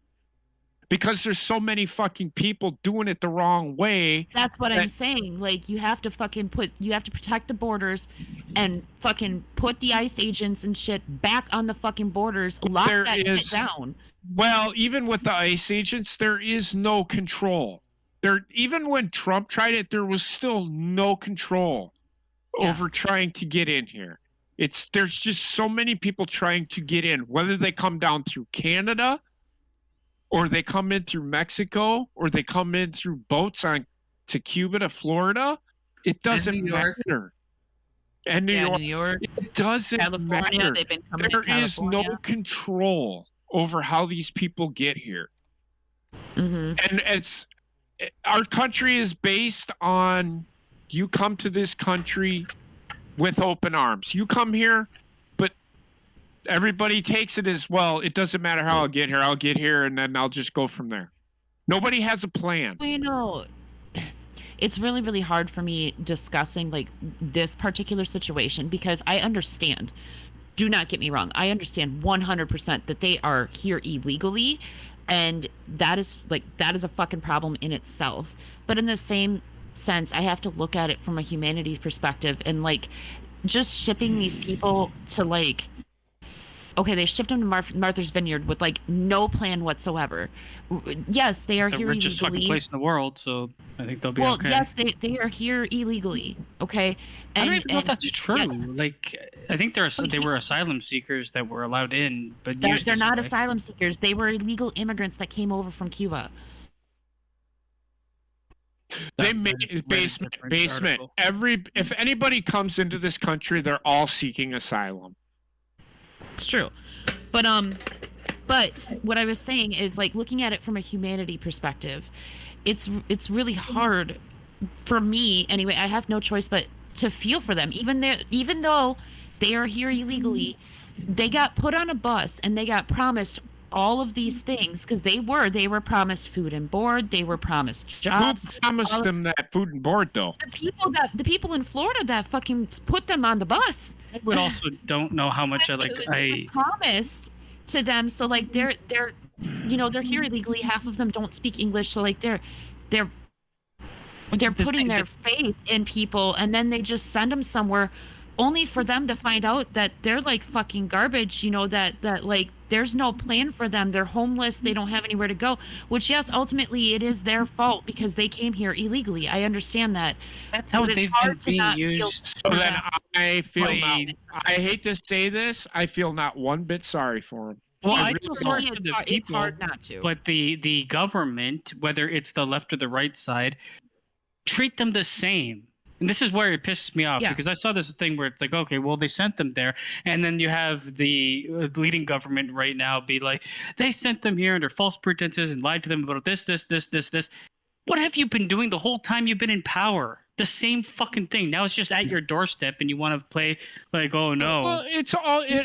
Because there's so many fucking people doing it the wrong way. That's what I'm saying. Like, you have to fucking protect the borders and fucking put the ICE agents and shit back on the fucking borders. Lock that shit down. Well, even with the ICE agents, there is no control. Even when Trump tried it, there was still no control over trying to get in here. There's just so many people trying to get in, whether they come down through Canada or they come in through Mexico or they come in through boats to Cuba to Florida. It doesn't matter. And New York. It doesn't California, matter. There is no control over how these people get here. And our country is based on you come to this country with open arms. You come here, but everybody takes it as, well, it doesn't matter how I'll get here. I'll get here and then I'll just go from there. Nobody has a plan. Well, you know, it's really, really hard for me discussing like this particular situation because I understand. Do not get me wrong. I understand 100% that they are here illegally, and that is a fucking problem in itself. But in the same sense, I have to look at it from a humanities perspective, and like just shipping these people to like, okay, they shipped them to Martha's Vineyard with like no plan whatsoever. Yes, they are here illegally. The richest fucking place in the world, so I think they'll be okay. Well, yes, they are here illegally. Okay, I don't even know if that's true. Yeah. Like, I think they were asylum seekers that were allowed in, but they're not asylum seekers. They were illegal immigrants that came over from Cuba. They made basement. If anybody comes into this country, they're all seeking asylum. It's true, but what I was saying is, like, looking at it from a humanity perspective, it's really hard for me anyway. I have no choice but to feel for them, even though they are here illegally. They got put on a bus and they got promised all of these things because they were promised food and board. They were promised jobs. Who promised them that food and board, though? The people in Florida that fucking put them on the bus. I would also don't know how much it was promised to them. So like they're here illegally. Half of them don't speak English. So like they're putting their faith in people, and then they just send them somewhere, only for them to find out that they're like fucking garbage. You know, that like there's no plan for them. They're homeless. They don't have anywhere to go, which, yes, ultimately it is their fault because they came here illegally. I understand that. That's how they've been being used. So then I hate to say this, I feel not one bit sorry for them. Well, I feel sorry for the people, it's hard not to. But the government, whether it's the left or the right side, treat them the same. And this is where it pisses me off, because I saw this thing where it's like, okay, well, they sent them there. And then you have the leading government right now be like, they sent them here under false pretenses and lied to them about this. What have you been doing the whole time you've been in power? The same fucking thing. Now it's just at your doorstep and you want to play like, oh, no. Well, it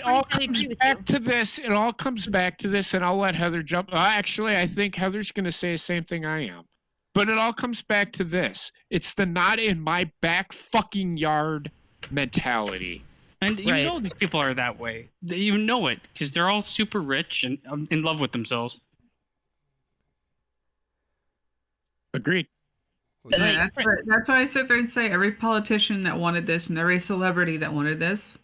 all comes back to this. It all comes back to this, and I'll let Heather jump. Actually, I think Heather's going to say the same thing I am. But it all comes back to this. It's the not in my back fucking yard mentality. And you know these people are that way. You know it because they're all super rich and in love with themselves. Agreed. Yeah, that's why I sit there and say every politician that wanted this and every celebrity that wanted this,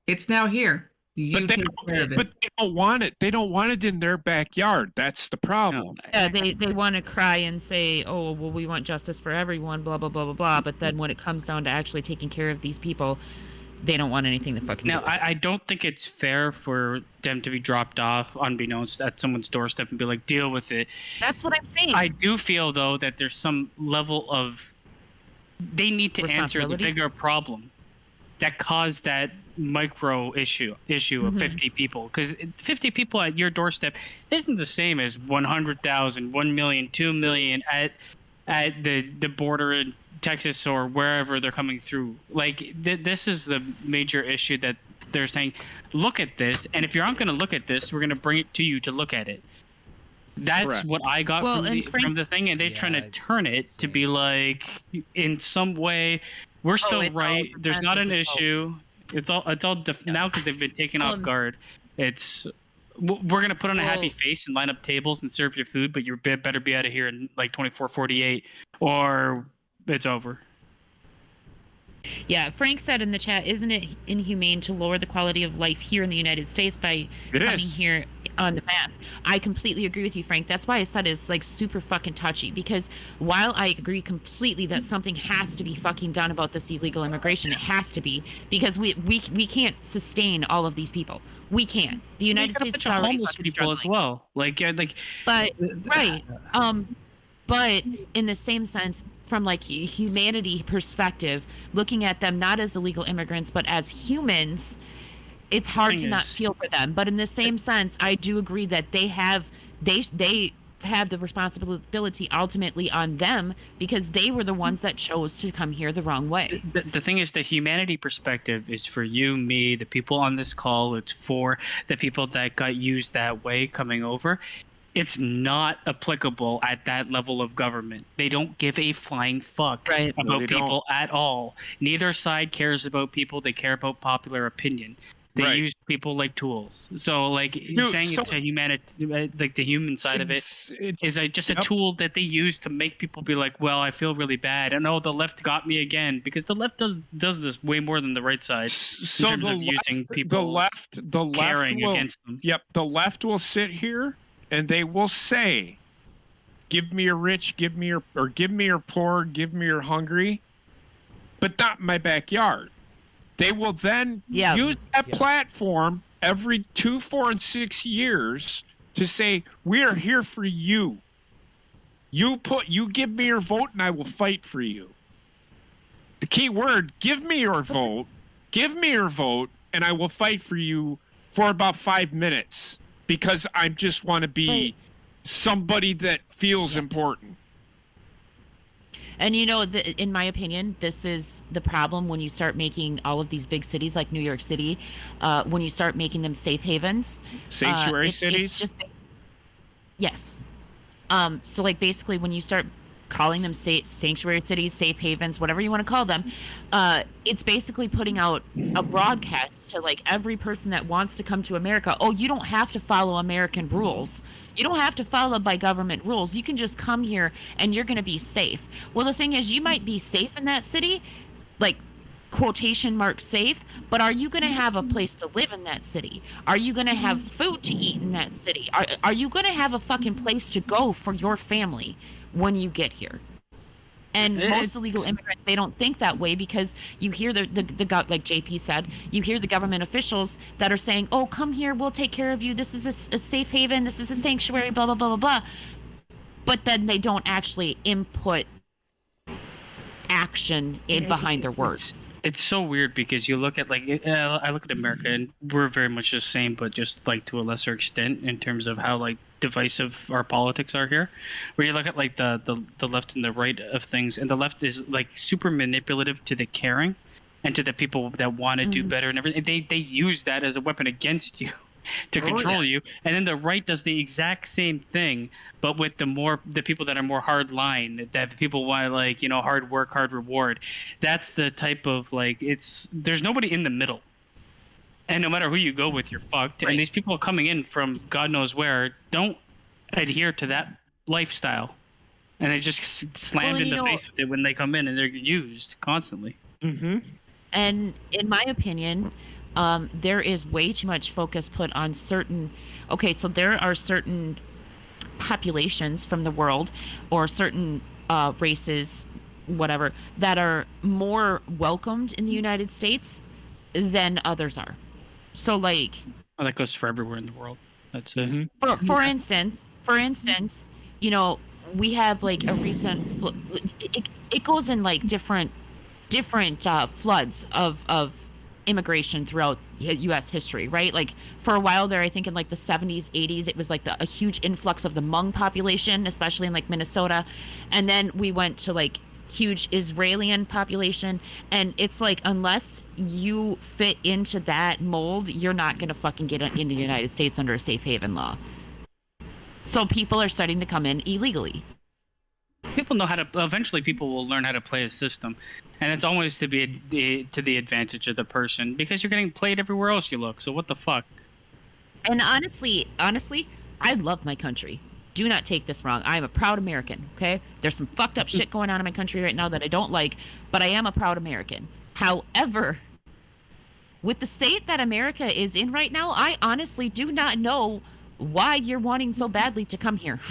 it's now here. You take care of it. But they don't want it. They don't want it in their backyard. That's the problem. Yeah, they want to cry and say, oh, well, we want justice for everyone, blah, blah, blah, blah, blah. But then when it comes down to actually taking care of these people, they don't want anything to fucking do. Now, I don't think it's fair for them to be dropped off unbeknownst at someone's doorstep and be like, deal with it. That's what I'm saying. I do feel, though, that there's some level of they need to answer the bigger problem that caused that micro issue of 50 people. Because 50 people at your doorstep isn't the same as 100,000, 1 million, 2 million at the border in Texas or wherever they're coming through. Like, this is the major issue that they're saying, look at this, and if you aren't going to look at this, we're going to bring it to you to look at it. That's correct. What I got from the thing, and they're trying to turn it to be like, in some way, we're still right. There's not an issue. It's all now because they've been taken off guard. It's we're gonna put on a happy face and line up tables and serve your food, but you better be out of here in like 24:48, or it's over. Yeah, Frank said in the chat, isn't it inhumane to lower the quality of life here in the United States by coming here on the mass? I completely agree with you, Frank. That's why I said it's like super fucking touchy, because while I agree completely that something has to be fucking done about this illegal immigration, it has to be, because we can't sustain all of these people. We can't. The United States is already homeless fucking people struggling. as well. But in the same sense, from like humanity perspective, looking at them not as illegal immigrants but as humans, it's hard to not feel for them. But in the same sense, I do agree that they have the responsibility ultimately on them, because they were the ones that chose to come here the wrong way. The thing is, the humanity perspective is for you, me, the people on this call. It's for the people that got used that way coming over. It's not applicable at that level of government. They don't give a flying fuck about people at all. Neither side cares about people. They care about popular opinion. They use people like tools. So, like, saying it's a humanity, like the human side of it, is just a tool that they use to make people be like, well, I feel really bad. And, oh, the left got me again. Because the left does this way more than the right side. So in terms of using people the left will, against them. Yep, the left will sit here and they will say, give me your rich, give me your poor, give me your hungry, but not in my backyard. They will then use that platform every 2, 4, and 6 years to say, we are here for you. You give me your vote and I will fight for you. The key word, give me your vote, and I will fight for you for about 5 minutes, because I just want to be somebody that feels important. And in my opinion, this is the problem when you start making all of these big cities like New York City, when you start making them safe havens. Sanctuary cities? Yes. So like basically when you start calling them sanctuary cities, safe havens, whatever you want to call them, it's basically putting out a broadcast to like every person that wants to come to America. Oh, you don't have to follow American rules. You don't have to follow by government rules. You can just come here and you're going to be safe. Well, the thing is, you might be safe in that city, like quotation mark safe, but are you going to have a place to live in that city? Are you going to have food to eat in that city? Are you going to have a fucking place to go for your family when you get here? And most illegal immigrants, they don't think that way, because you hear the like JP said, you hear the government officials that are saying, oh, come here, we'll take care of you. This is a safe haven. This is a sanctuary, blah, blah, blah, blah, blah. But then they don't actually input action behind their words. It's so weird, because you look at I look at America and we're very much the same, but just like to a lesser extent in terms of how like divisive our politics are here. Where you look at like the left and the right of things, and the left is like super manipulative to the caring and to the people that want to do better and everything. They use that as a weapon against you. to Oh, control you, and then the right does the exact same thing, but with the people that are more hard line, that people want, like, hard work, hard reward. That's the type of, like, there's nobody in the middle, and no matter who you go with, you're fucked. Right. And these people coming in from God knows where don't adhere to that lifestyle, and they just slammed in the face with it when they come in, and they're used constantly. Mm-hmm. And in my opinion, there is way too much focus put on certain. Okay, so there are certain populations from the world, or certain races, whatever, that are more welcomed in the United States than others are. So, like, Oh, that goes for everywhere in the world. That's it. Mm-hmm. for instance, we have like a recent it goes in like different floods of immigration throughout U.S. history, right? Like, for a while there, I think in like the 70s, 80s, it was like a huge influx of the Hmong population, especially in like Minnesota, and then we went to like huge Israeli population, and it's like, unless you fit into that mold, you're not gonna fucking get into the United States under a safe haven law. So people are starting to come in illegally. People know how to. Eventually, people will learn how to play a system, and it's always to the advantage of the person, because you're getting played everywhere else you look. So what the fuck? And honestly, I love my country. Do not take this wrong. I am a proud American, okay? There's some fucked up shit going on in my country right now that I don't like, but I am a proud American. However, with the state that America is in right now, I honestly do not know why you're wanting so badly to come here.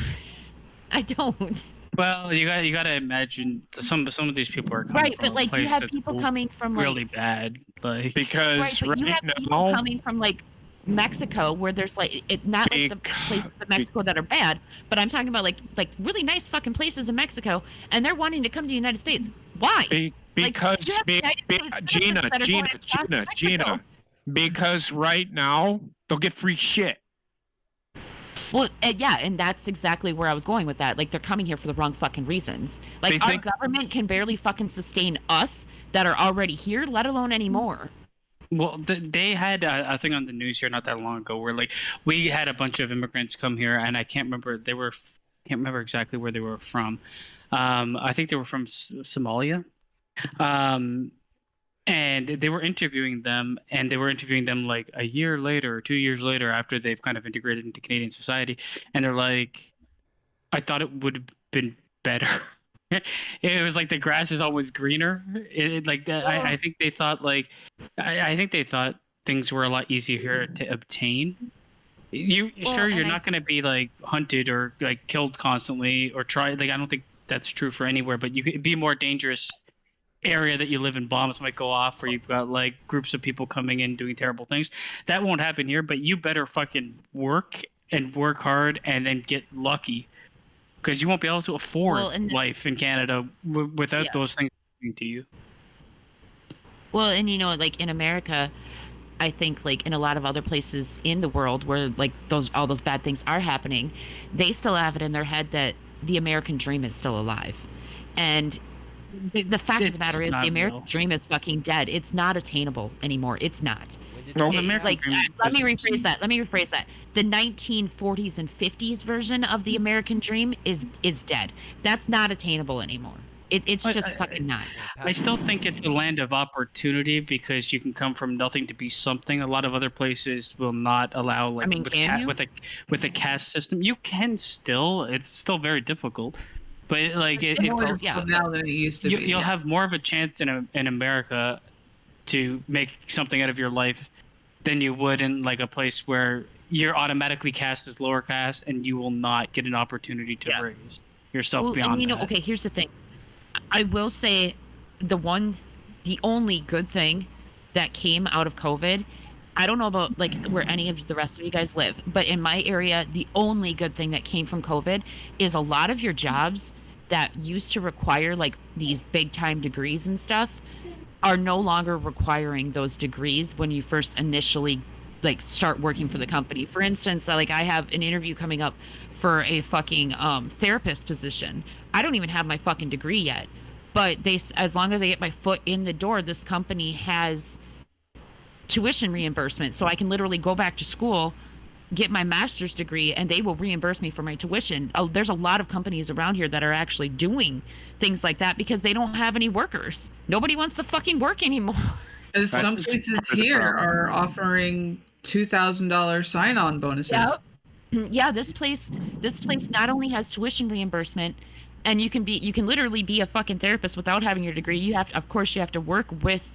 I don't. Well, you got to imagine some of these people are coming Right, from but like, you have people coming from like really bad, like, Because right, but you have people coming from like Mexico, where there's like not like the places in Mexico that are bad, but I'm talking about like really nice fucking places in Mexico, and they're wanting to come to the United States. Why? because Gina, because right now they'll get free shit. Well, yeah, and that's exactly where I was going with that. Like, they're coming here for the wrong fucking reasons. Like, our government can barely fucking sustain us that are already here, let alone anymore. Well, they had a thing on the news here not that long ago where, like, we had a bunch of immigrants come here, and I can't remember exactly where they were from. I think they were from Somalia. And they were interviewing them, like a year later or 2 years later, after they've kind of integrated into Canadian society, and they're like, I thought it would have been better. It was like the grass is always greener. I think they thought I think they thought things were a lot easier here to obtain. You're not going to be like hunted or like killed constantly or try. Like, I don't think that's true for anywhere, but you could be more dangerous area that you live in. Bombs might go off, or you've got like groups of people coming in doing terrible things. That won't happen here, but you better fucking work hard and then get lucky, because you won't be able to afford life in Canada without those things happening to you. Well, and like in America, I think like in a lot of other places in the world where like all those bad things are happening, they still have it in their head that the American dream is still alive. And the fact of the matter is, the American dream is fucking dead. It's not attainable anymore. It's not. Let me rephrase that. The 1940s and 50s version of the American dream is dead. That's not attainable anymore. It's just fucking not. I still think it's a land of opportunity, because you can come from nothing to be something. A lot of other places will not allow, like, with a caste system. You can still. It's still very difficult. But like it's now than it used to be. You'll have more of a chance in America to make something out of your life than you would in like a place where you're automatically cast as lower caste, and you will not get an opportunity to raise yourself beyond that. Okay, here's the thing. I will say the only good thing that came out of COVID, I don't know about like where any of the rest of you guys live, but in my area, the only good thing that came from COVID is a lot of your jobs that used to require like these big time degrees and stuff are no longer requiring those degrees when you first initially like start working for the company. For instance, like I have an interview coming up for a fucking therapist position. I don't even have my fucking degree yet, but as long as I get my foot in the door, this company has tuition reimbursement, so I can literally go back to school, get my master's degree, and they will reimburse me for my tuition. There's a lot of companies around here that are actually doing things like that because they don't have any workers. Nobody wants to fucking work anymore. And some places here are offering $2,000 sign-on bonuses. Yep. Yeah, this place not only has tuition reimbursement, and you can literally be a fucking therapist without having your degree. You have to work with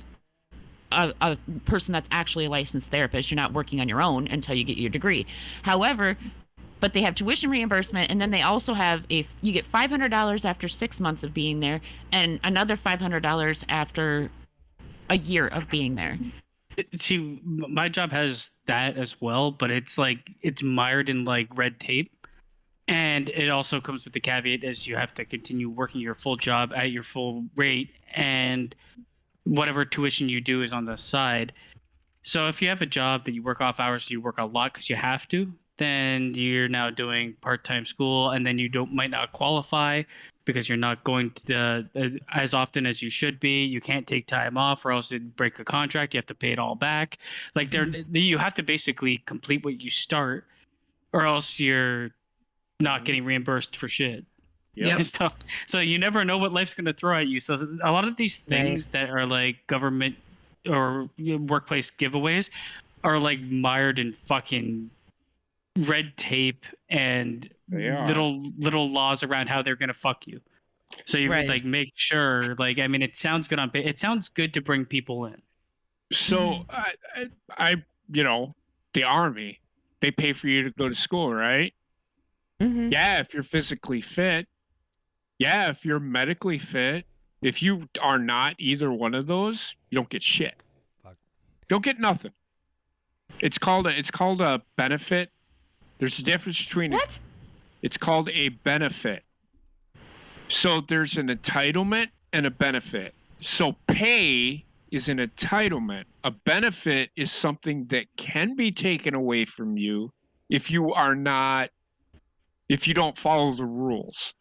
a person that's actually a licensed therapist. You're not working on your own until you get your degree. However, but they have tuition reimbursement, and then they also have you get $500 after 6 months of being there, and another $500 after a year of being there. See, my job has that as well, but it's mired in like red tape. And it also comes with the caveat as you have to continue working your full job at your full rate, and whatever tuition you do is on the side. So if you have a job that you work off hours, you work a lot because you have to, then you're now doing part-time school, and then you might not qualify because you're not going to as often as you should be. You can't take time off, or else you break the contract. You have to pay it all back. Like you have to basically complete what you start, or else you're not getting reimbursed for shit. Yep. So you never know what life's going to throw at you. So a lot of these things that are like government or workplace giveaways are like mired in fucking red tape and little laws around how they're going to fuck you. So you like make sure, like, I mean, it sounds good it sounds good to bring people in. So I the Army, they pay for you to go to school, right? Mm-hmm. Yeah, if you're physically fit. Yeah, if you're medically fit. If you are not either one of those, you don't get shit. Fuck. You don't get nothing. It's called a benefit. There's a difference between what? It's called a benefit. So there's an entitlement and a benefit. So pay is an entitlement. A benefit is something that can be taken away from you if you don't follow the rules.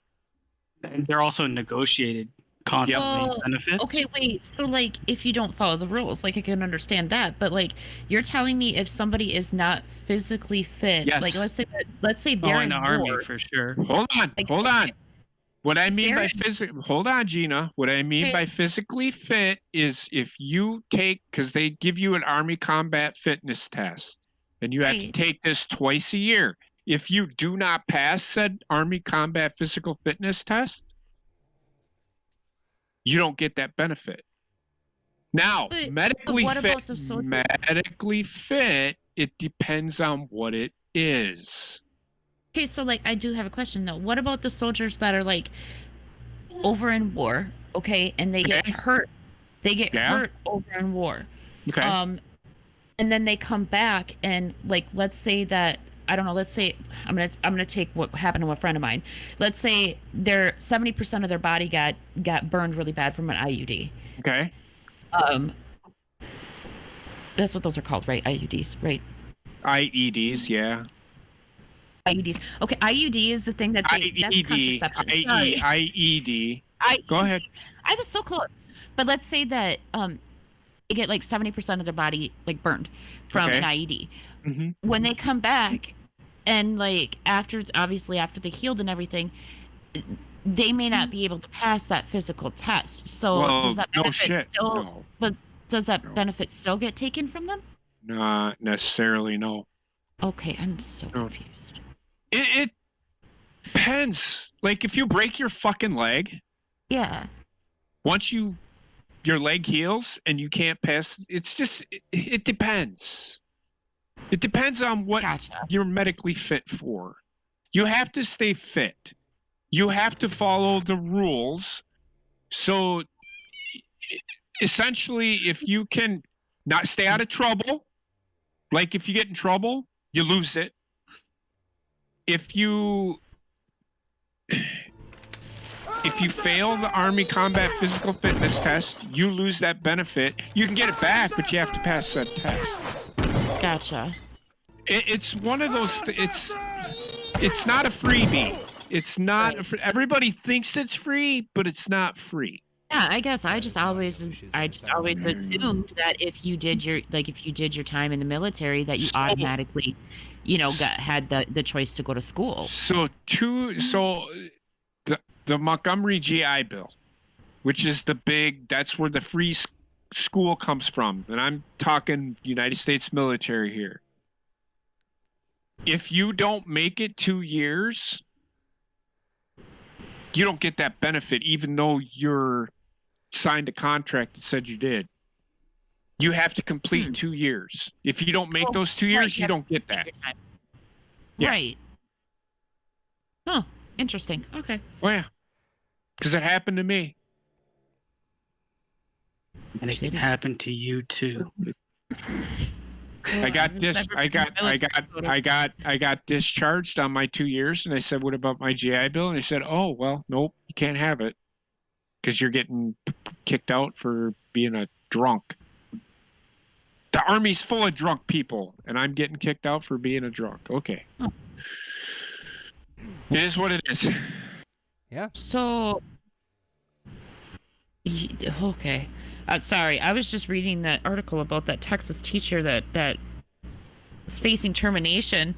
And they're also negotiated constantly. Benefits. Okay, wait. So, like, if you don't follow the rules, like, I can understand that. But, like, you're telling me if somebody is not physically fit, yes. like, let's say they're in the war, Army for sure. Hold on. What I mean by hold on, Gina. What I mean by physically fit is if you because they give you an Army combat fitness test, and you have to take this twice a year. If you do not pass said Army combat physical fitness test, you don't get that benefit. Now, medically fit, it depends on what it is. Okay, so, like, I do have a question, though. What about the soldiers that are, like, over in war, okay, and they get hurt? They get hurt over in war. Okay. And then they come back and, like, let's say that, I don't know, let's say, I'm gonna take what happened to a friend of mine. Let's say 70% of their body got burned really bad from an IUD. Okay. That's what those are called, right? IUDs, right? IEDs, yeah. IUDs. Okay, IUD is the thing that that's contraception. IED. Go ahead. I was so close. But let's say that they get like 70% of their body like burned from an IED. Mm-hmm. When they come back and like after they healed and everything, they may not be able to pass that physical test. So does that benefit does that benefit still get taken from them? Not necessarily, no. Okay, I'm so confused. It depends. Like if you break your fucking leg, once your leg heals and you can't pass, it depends. It depends on what you're medically fit for. You have to stay fit. You have to follow the rules. So essentially, if you can not stay out of trouble, like if you get in trouble, you lose it. If you fail the Army combat physical fitness test, you lose that benefit. You can get it back, but you have to pass that test. Gotcha. It's one of those. It's not a freebie. It's not. Everybody thinks it's free, but it's not free. Yeah, I guess I There's just some always audio issues I there. just Sorry always about that. assumed that if you did your time in the military that you So- automatically, had the choice to go to school. So the Montgomery GI Bill, which is that's where the free school comes from, and I'm talking United States military here. If you don't make it 2 years, you don't get that benefit, even though you're signed a contract that said you did. You have to complete 2 years. If you don't make those 2 years, you don't get that. Yeah. Right. Huh. Interesting. Okay. Oh yeah, because it happened to me. And it can happen to you too. I got discharged on my 2 years, and I said, "What about my GI Bill?" And they said, "Oh, well, nope, you can't have it because you're getting kicked out for being a drunk." The Army's full of drunk people, and I'm getting kicked out for being a drunk. Okay, it is what it is. Yeah. So, okay. Sorry, I was just reading that article about that Texas teacher that is facing termination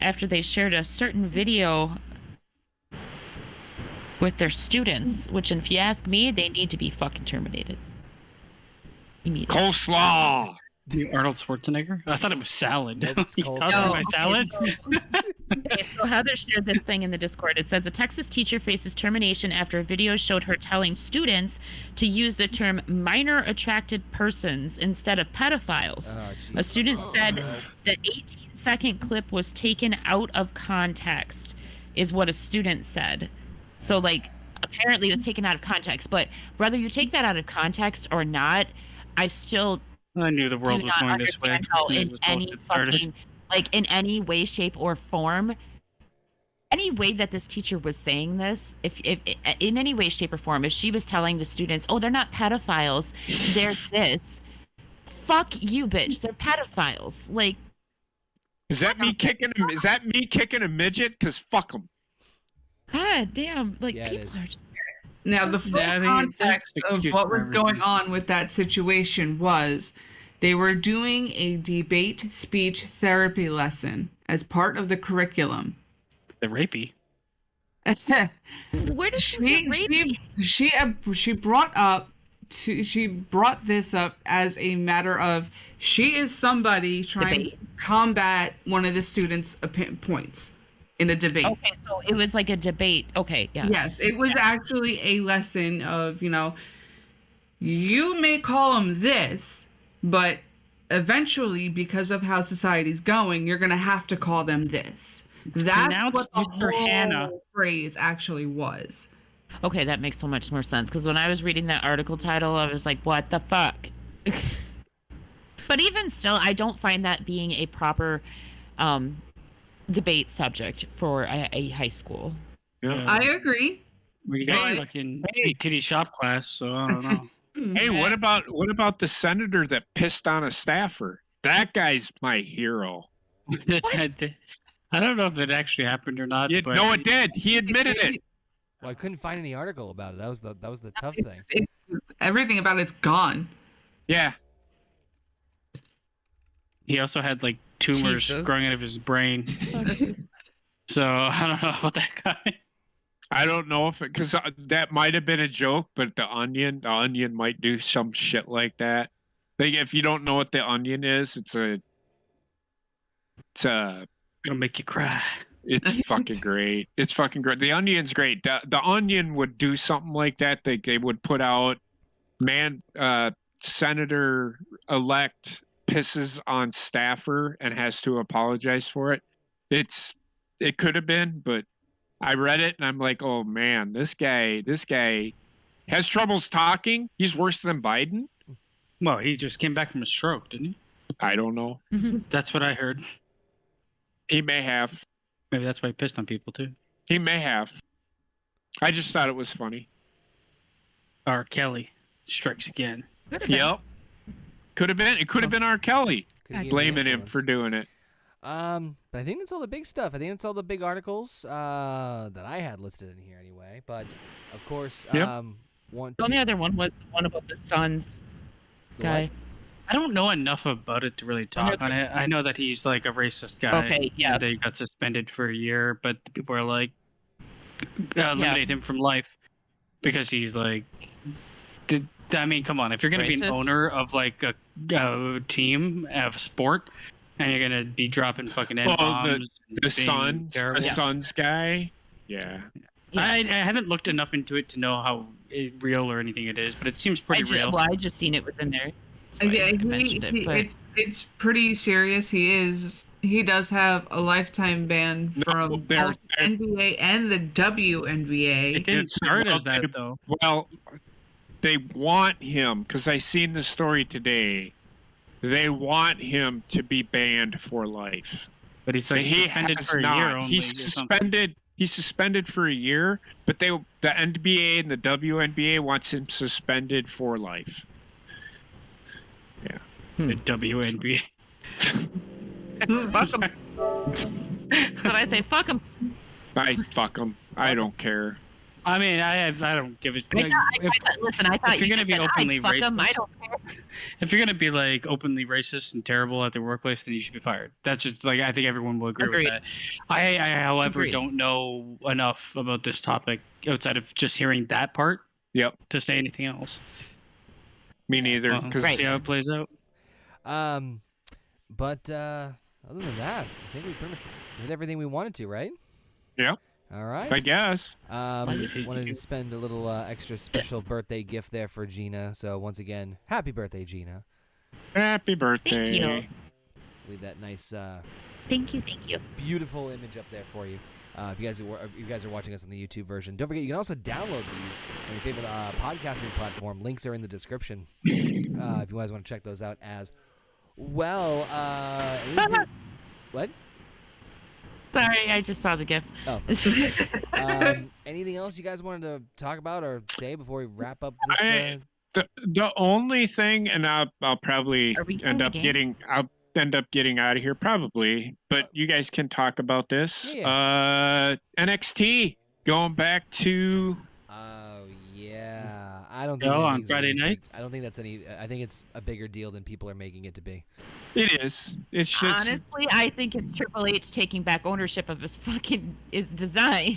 after they shared a certain video with their students, which, if you ask me, they need to be fucking terminated immediately. Coleslaw. Arnold Schwarzenegger? I thought it was salad. It's You coleslaw. thought it was my No, salad? Okay, so Heather shared this thing in the Discord. It says a Texas teacher faces termination after a video showed her telling students to use the term minor attracted persons instead of pedophiles. Oh, A student Jesus. said the 18-second clip was taken out of context, is what a student said. So, apparently it was taken out of context. But whether you take that out of context or not, I still I knew the world do was not going this way. understand how as soon as in this any bullshit started. fucking, in any way, shape, or form, any way that this teacher was saying this, if in any way, shape, or form, if she was telling the students, oh, they're not pedophiles, they're this, fuck you, bitch, they're pedophiles. Is that me kicking him? Is that me kicking a midget? Because fuck them. God damn, Yeah, it people is. are. Now, the full Yeah, I mean, context there's of excuse what for was going everything. on with that situation was they were doing a debate speech therapy lesson as part of the curriculum. The rapey. Where did she get raped? she brought this up as a matter of she is somebody trying Debate. to combat one of the students' points in a debate. Okay, so it was like a debate. Okay, yeah. Yes, it was actually a lesson of, you may call them this, but eventually, because of how society's going, you're going to have to call them this. That's Pronounce what the Mr. whole Hannah. phrase actually was. Okay, that makes so much more sense. Because when I was reading that article title, I was like, what the fuck? But even still, I don't find that being a proper debate subject for a high school. Yeah. I agree. We got Hey, fucking hey. kitty shop class, so I don't know. Hey, what about the senator that pissed on a staffer? That guy's my hero. I don't know if it actually happened or not. But No, it did. He admitted it. Well, I couldn't find any article about it. That was the tough thing. Everything about it's gone. Yeah. he also had tumors Jesus. growing out of his brain. So I don't know about that guy. I don't know if it, because that might have been a joke, but the Onion might do some shit like that. If you don't know what the Onion is, it's It'll make you cry. it's fucking great. It's fucking great. The Onion's great. The Onion would do something like that. They would put out, Senator elect pisses on staffer and has to apologize for it. It could have been, but I read it and I'm like, oh man, this guy has troubles talking. He's worse than Biden. Well, he just came back from a stroke, didn't he? I don't know. That's what I heard. He may have. Maybe that's why he pissed on people too. He may have. I just thought it was funny. RKelly strikes again. Yep. Could have been. It could have been RKelly. Could be Blaming him influence. for doing it. But I think that's all the big stuff. I think that's all the big articles that I had listed in here anyway. But of course, Yep. want The to. only other one was the one about the Suns The guy. what? I don't know enough about it to really talk on it. I know that he's like a racist guy. Okay, yeah. They got suspended for a year, but people are like, eliminate him from life because he's like. I mean, come on. If you're gonna be an Racist? owner of like a team of sport, and you're gonna be dropping fucking N-bombs, The Suns guy. Yeah. Yeah. I haven't looked enough into it to know how real or anything it is, but it seems pretty real. I just seen it was in there. That's why Yeah, I mentioned it, but it's pretty serious. He does have a lifetime ban from both NBA and the WNBA. It didn't start as that though. Well, they want him, because I seen the story today. They want him to be banned for life. But he's like He suspended has for a not. year only. He's suspended. He's suspended for a year, but the NBA and the WNBA wants him suspended for life. Yeah. The WNBA. Fuck 'em. but I say fuck him. I fuck him. I don't care. I mean, I don't give a. Listen, I thought if you're you gonna just be said, openly "I'd fuck him." I racist- don't care. If you're gonna be like openly racist and terrible at the workplace, then you should be fired. That's just like I think everyone will agree Agreed. with that. I however, Agreed. don't know enough about this topic outside of just hearing that part Yep. to say anything else. Me neither. Well, Because Right. see how it plays out. But other than that, I think we pretty much did everything we wanted to, right? Yeah. All right. I guess. Wanted to spend a little extra special birthday gift there for Gina. So once again, happy birthday, Gina. Happy birthday. Thank you. Leave that nice, Thank you. beautiful image up there for you. If you guys are watching us on the YouTube version, don't forget you can also download these on your favorite podcasting platform. Links are in the description. If you guys want to check those out as well. What? Sorry, I just saw the GIF. Oh. Anything else you guys wanted to talk about or say before we wrap up this? The only thing, and I'll probably Are we end up playing getting out of here probably, but you guys can talk about this. Yeah. NXT going back to. Oh yeah, I don't think on anything's Friday really night? big. I don't think that's any. I think it's a bigger deal than people are making it to be. It is. It's just. Honestly, I think it's Triple H taking back ownership of his design.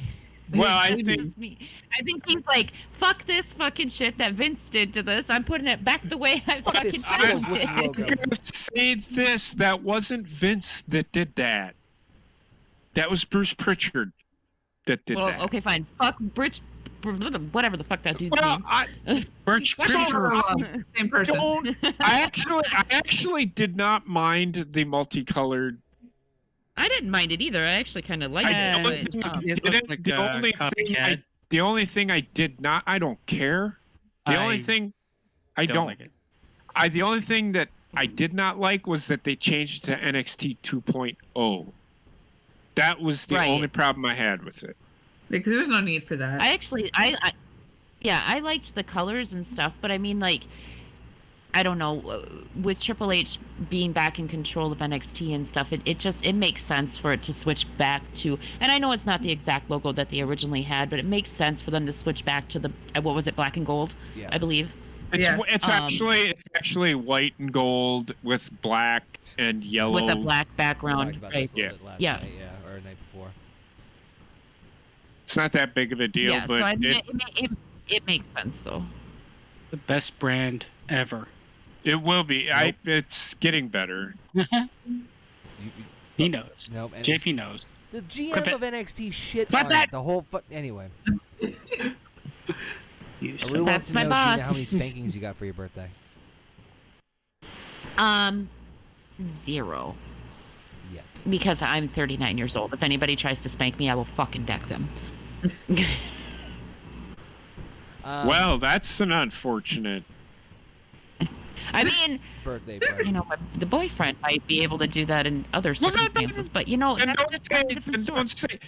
Well, I It's think. just me. I think he's like, fuck this fucking shit that Vince did to this. I'm putting it back the way I Fuck fucking this found Skittles looking it. logo. I'm gonna say this. That wasn't Vince that did that. That was Bruce Pritchard that did Well, that. okay, fine. Fuck whatever the fuck that dude's Well, name. Birch That's all Pritchard. same person. I actually did not mind the multicolored. I didn't mind it either. I actually kind of liked Yeah, it. it's- But, it looks like a the only thing I did not. I don't care. The only thing I don't. like it. The only thing that I did not like was that they changed to NXT 2.0. That was the Right. only problem I had with it. Because there's no need for that. I actually, I liked the colors and stuff, but I mean, like, I don't know, with Triple H being back in control of NXT and stuff, it makes sense for it to switch back to, and I know it's not the exact logo that they originally had, but it makes sense for them to switch back to the, what was it, black and gold, Yeah. I believe. It's Yeah. it's actually white and gold with black and yellow. With a black We background, talked about right? this a little Yeah. bit last Yeah. night, or the night before. It's not that big of a deal, Yeah, but so I mean, it makes sense, though. The best brand ever. it will be. It's getting better. He knows. Nope. and JP knows. the GM Clip it. of NXT shit Clip on it. it. The whole anyway. You I really want That's to my know, boss. Gina, how many spankings you got for your birthday? 0. Yet. Because I'm 39 years old. If anybody tries to spank me, I will fucking deck them. Well, that's an unfortunate. I mean, birthday present. you know, the boyfriend might be able to do that in other Well, no, no, circumstances, but you know, Then that's a different story.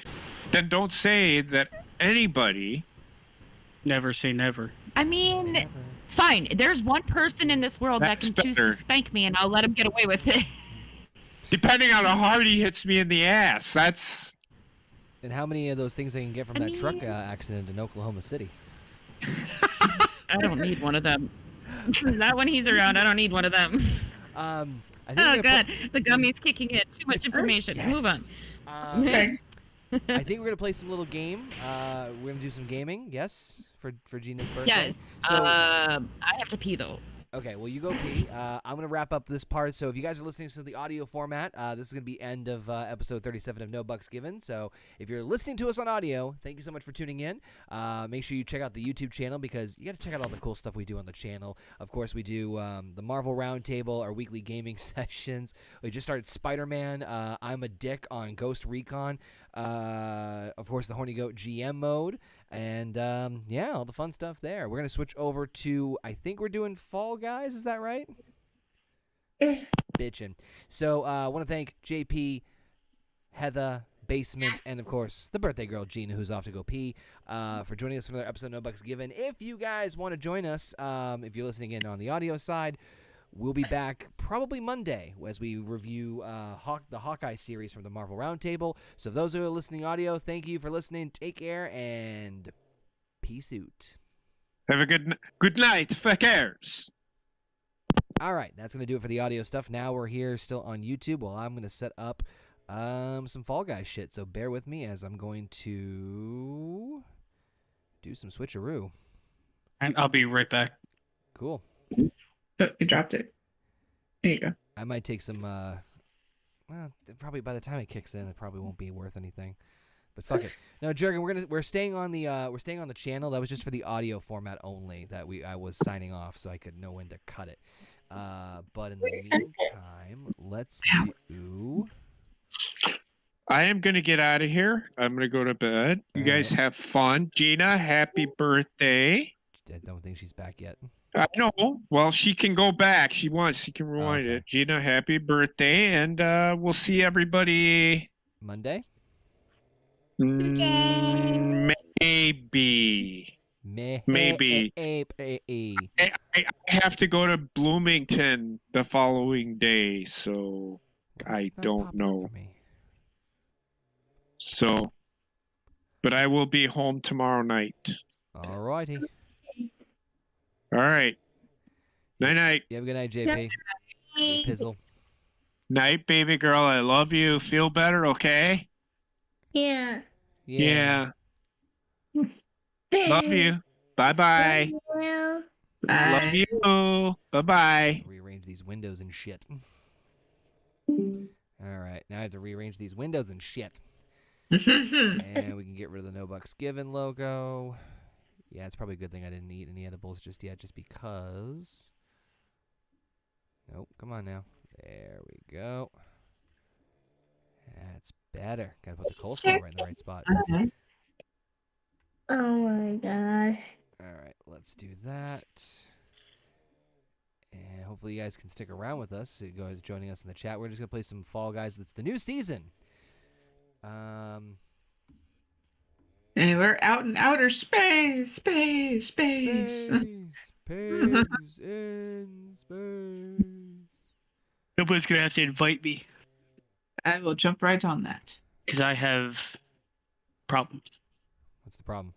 don't say that anybody. Never say never. I mean, fine. There's one person in this world That's that can choose better. to spank me, and I'll let him get away with it. Depending on how hard he hits me in the ass, that's. And how many of those things they can get from I that truck mean- accident in Oklahoma City? I don't need one of them. Not when he's around. I don't need one of them. I think Oh we're gonna god, the gummy's kicking in. Too much information. Yes. Move on. Okay. I think we're gonna play some little game. We're gonna do some gaming. Yes, for Gina's birthday. Yes. So, I have to pee though. okay, well you go pee. I'm gonna wrap up this part. So if you guys are listening to the audio format, this is gonna be end of episode 37 of No Bucks Given. So if you're listening to us on audio, thank you so much for tuning in. Make sure you check out the YouTube channel because you got to check out all the cool stuff we do on the channel. Of course, we do the Marvel Roundtable, our weekly gaming sessions. We just started Spider-Man. I'm a Dick on Ghost Recon. Of course, the Horny Goat GM mode. And yeah, all the fun stuff there. We're gonna switch over to, I think we're doing Fall Guys. Is that right? Bitchin'. So I want to thank JP, Heather, Basement, and of course the birthday girl Gina, who's off to go pee, for joining us for another episode of No Bucks Given. If you guys want to join us, if you're listening in on the audio side, we'll be back probably Monday as we review the Hawkeye series from the Marvel Roundtable. So those who are listening audio, thank you for listening. Take care and peace out. Have a good night, fuckers. All right, that's going to do it for the audio stuff. Now we're here still on YouTube. Well, I'm going to set up some Fall Guys shit. So bear with me as I'm going to do some switcheroo. And I'll be right back. Cool. Oh, you dropped it. There you go. I might take some. Well, probably by the time it kicks in, it probably won't be worth anything. But fuck it. No, Jurgen, we're staying on the channel. That was just for the audio format only. That I was signing off so I could know when to cut it. But in the meantime, let's do. I am going to get out of here. I'm going to go to bed. You guys have fun. Gina, happy birthday. I don't think she's back yet. I know. Well, she can go back. She wants. She can rewind Okay. it. Gina, happy birthday. And we'll see everybody. Monday? Maybe. Maybe. I have to go to Bloomington the following day, so I don't know. So, but I will be home tomorrow night. All righty. All right. Night-night. You have a good night, JP. Pizzle. Night, baby girl. I love you. Feel better, okay? Yeah. Yeah. Love you. Bye-bye. Well, Love you. Bye-bye. Rearrange these windows and shit. All right. Now I have to rearrange these windows and shit. And we can get rid of the No Bucks Given logo. Yeah, it's probably a good thing I didn't eat any edibles just yet, just because. Nope, come on now. There we go. That's better. Gotta put the coleslaw right in the right spot. oh my gosh. Alright, let's do that. And hopefully you guys can stick around with us. So you guys joining us in the chat. We're just gonna play some Fall Guys. That's the new season. And we're out in outer space. Space, pigs in space. Nobody's gonna have to invite me I will jump right on that. because I have problems. What's the problem?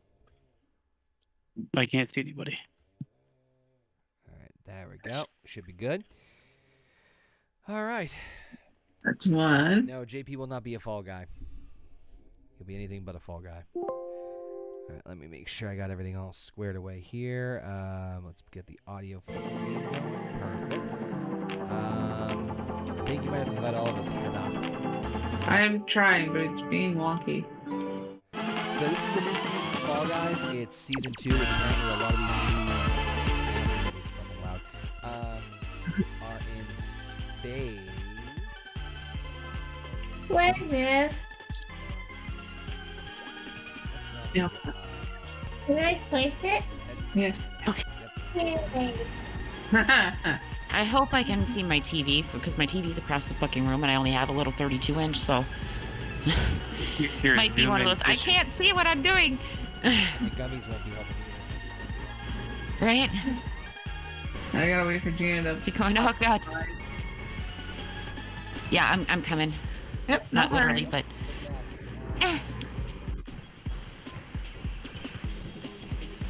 I can't see anybody. Alright, there we go. Should be good. Alright. That's one. No, JP will not be a fall guy. He'll be anything but a fall guy. Alright, let me make sure I got everything all squared away here. Let's get the audio for the game going. Perfect. I think you might have to invite all of us, Heather. I am trying, but it's being wonky. So this is the new season of Fall Guys. It's season 2, which apparently a lot of these new this is fucking loud. Are in space. What is this? Yeah. Can I place it? Yes. Yay. I hope I can see my TV because my TV's across the fucking room and I only have a little 32-inch, so You're might be one of doing those. I this- can't see what I'm doing. The gummies won't be helping either. Right? I gotta wait for Gina to. Be going. Oh god. Yeah, I'm coming. Yep, Not literally, but.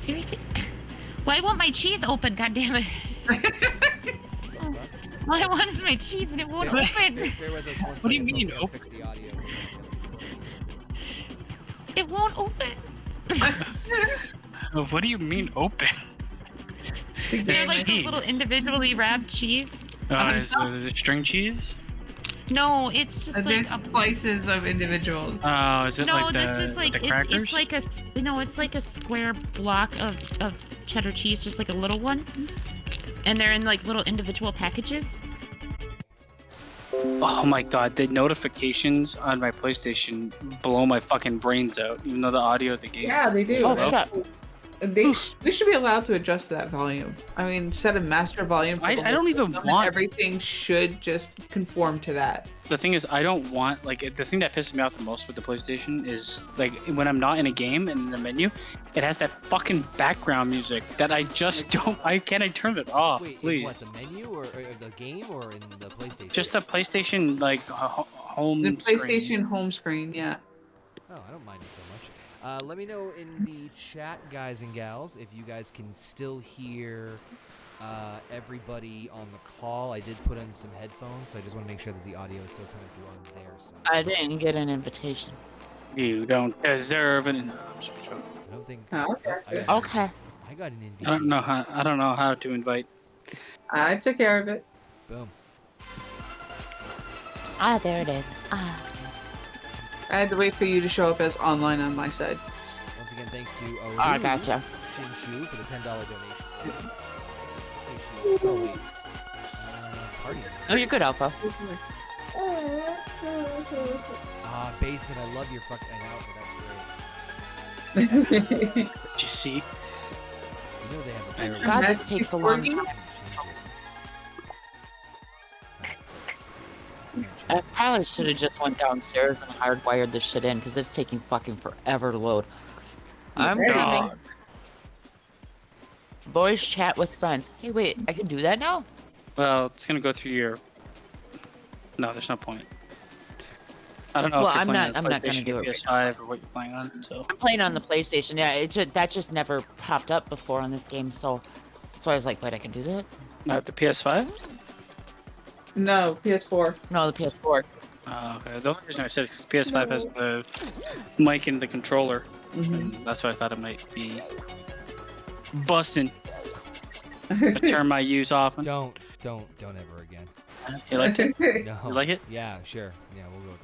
Seriously? Well, I want my cheese open, goddammit. Oh, all I want is my cheese and it won't open. Bear with us one What do you second, mean, folks, gotta fix the audio. It won't open. What do you mean open? They're like those cheese. little individually wrapped cheese. Is it string cheese? No, it's just like There's slices of individuals. Oh, is it no, like this is like the crackers? it's like it's like a square block of cheddar cheese, just like a little one, and they're in like little individual packages. Oh my god, the notifications on my PlayStation blow my fucking brains out, even though the audio of the game. Yeah, they do. Oh, shut. They should be allowed to adjust that volume. I mean, set a master volume. For I the don't whole even system, want- and everything should just conform to that. The thing is, I don't want, like, the thing that pisses me off the most with the PlayStation is, like, when I'm not in a game and in the menu, it has that fucking background music that I just don't, can't I turn it off, Wait, in please? what, the menu or the game or in the PlayStation? Just the PlayStation, like, home The screen. PlayStation home screen, yeah. Oh, I don't mind it so much. Let me know in the chat, guys and gals, if you guys can still hear everybody on the call. I did put in some headphones, so I just want to make sure that the audio is still coming through on their side. I didn't get an invitation. You don't deserve it. No, I'm just joking. I don't think. Oh, okay. Okay. I got an invitation. I don't know how to invite. I took care of it. Boom. Ah, there it is. Ah. I had to wait for you to show up as online on my side. Once again, thanks to I gotcha. Shinshu for the $10 donation. Oh, wait. Party. Oh, you're good, Alpha. Basement, I love your fucking outfit. That's great. Did you see? You know they have a very God, this takes a long time. I probably should have just went downstairs and hardwired this shit in because it's taking fucking forever to load. I'm coming. Voice chat with friends. Hey, wait, I can do that now? Well, it's gonna go through your. No, there's no point. I don't know Well, if you're I'm playing not- on I'm not gonna PlayStation do or it right PS5 or what you're playing on. So I'm playing on the PlayStation. Yeah, that just never popped up before on this game, so I was like, wait, I can do that? not the PS5. No, PS4. No, the PS4. Okay. The only reason I said it is because PS5 has the mic and the controller. Mm-hmm. And that's why I thought it might be busting. I turn my use off. Don't ever again. You liked it? No. You like it? Yeah, sure. Yeah, we'll go with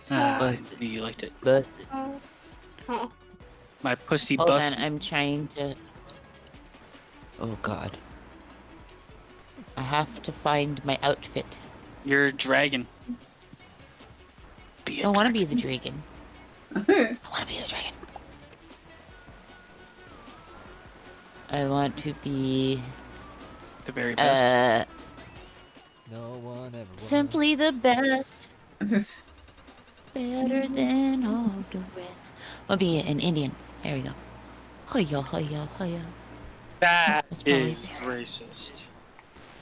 that. Busted. You liked it. Busted. My pussy Hold on, busted. I'm trying to... Oh, God. I have to find my outfit. You're a dragon. I want to be the dragon. I want to be the dragon. I want to be... the very best. No one ever was. Simply the best. Better than all the rest. I'll be an Indian. There we go. Hoya, hoya, hoya. That That's probably is racist.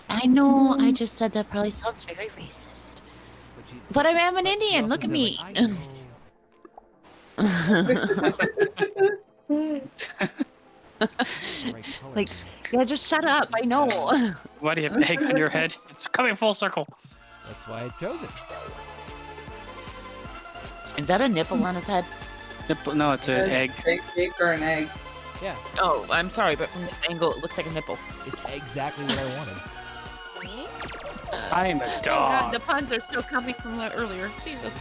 I know, I just said that probably sounds very racist. But I am an Indian, look at me. Like, yeah, just shut up, I know. Why do you have an egg on your head? It's coming full circle. That's why I chose it. Is that a nipple on his head? No, it's an egg. Egg or an egg. Yeah, Oh, I'm sorry, but from this angle, it looks like a nipple. it's exactly what I wanted. I'm a Oh, God, dog. the puns are still coming from earlier. Jesus.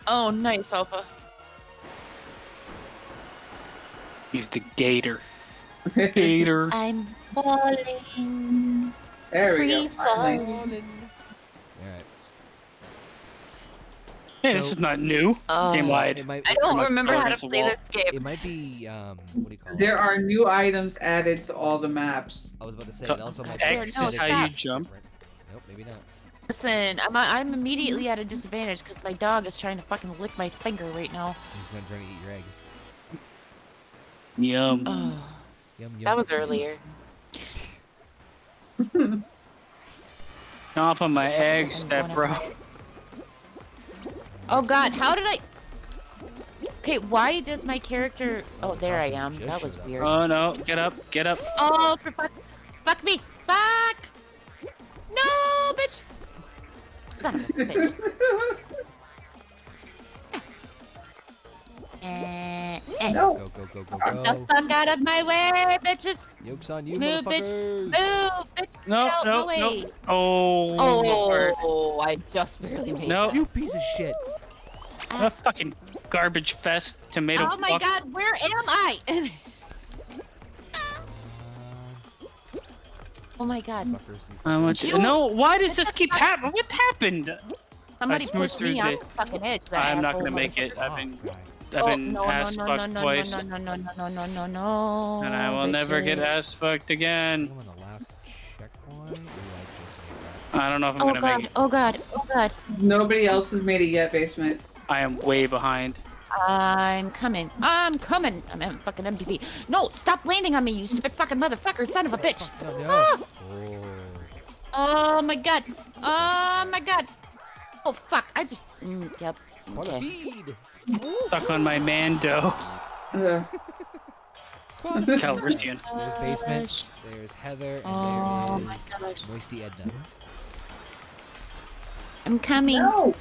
Oh, nice, Alpha. He's the gator. Gator. I'm falling. There we Free go. finally. falling. Alright. Hey, this So- is not new. Oh, Game wide. It might, I don't Pretty much remember how to against the play wall. this game. it might be, what do you call it? There are new items added to all the maps. I was about to say, So, it also might X no, is how stop. you jump. different. Nope, maybe not. Listen, I'm immediately at a disadvantage because my dog is trying to fucking lick my finger right now. He's not trying to eat your eggs. Yum. Oh, Yum, yum. that was earlier. Off on my eggs, that bro. Oh God, how did I? Okay, why does my character? Oh, there I am. That was weird. Oh no! Get up! Get up! Oh, for fuck me! Fuck! No, bitch! Son of a bitch. No. Go, go, go, go, Get the go. fuck out of my way, bitches! Yoke's on you, Move, bitch! motherfuckers. Move, bitch! No! Get out No! my No! way. Oh! Oh, I just barely made No. that. You piece of shit. A fucking garbage fest tomato. Oh my fuck. God, where am I? Oh my God. Fuckers, you I want You- you. No! Why does this keep happening? What happened? Somebody smoothed pushed me through off the- the fucking edge. That I'm not asshole gonna make it. motherfucker. I've been, God. I've been no, ass no, fucked no, twice, no, no, no, no, no, no, no, and I will never get bitches. ass fucked again. On the last checkpoint, or I just made that? I don't know if I'm Oh gonna God, make it. oh God, oh God. Nobody else has made it yet, basement. I am way behind. I'm coming. I'm coming. I'm at fucking MDP. No, stop landing on me, you stupid fucking motherfucker, son of a bitch. Oh, no. Ah! Oh. Oh my God. Oh my God. Oh fuck. I just. Yep. What a Okay. feed. Stuck on my Mando. Calrissian. There's basement. There's Heather, and Oh there my is gosh. Moisty Edna. I'm coming. No.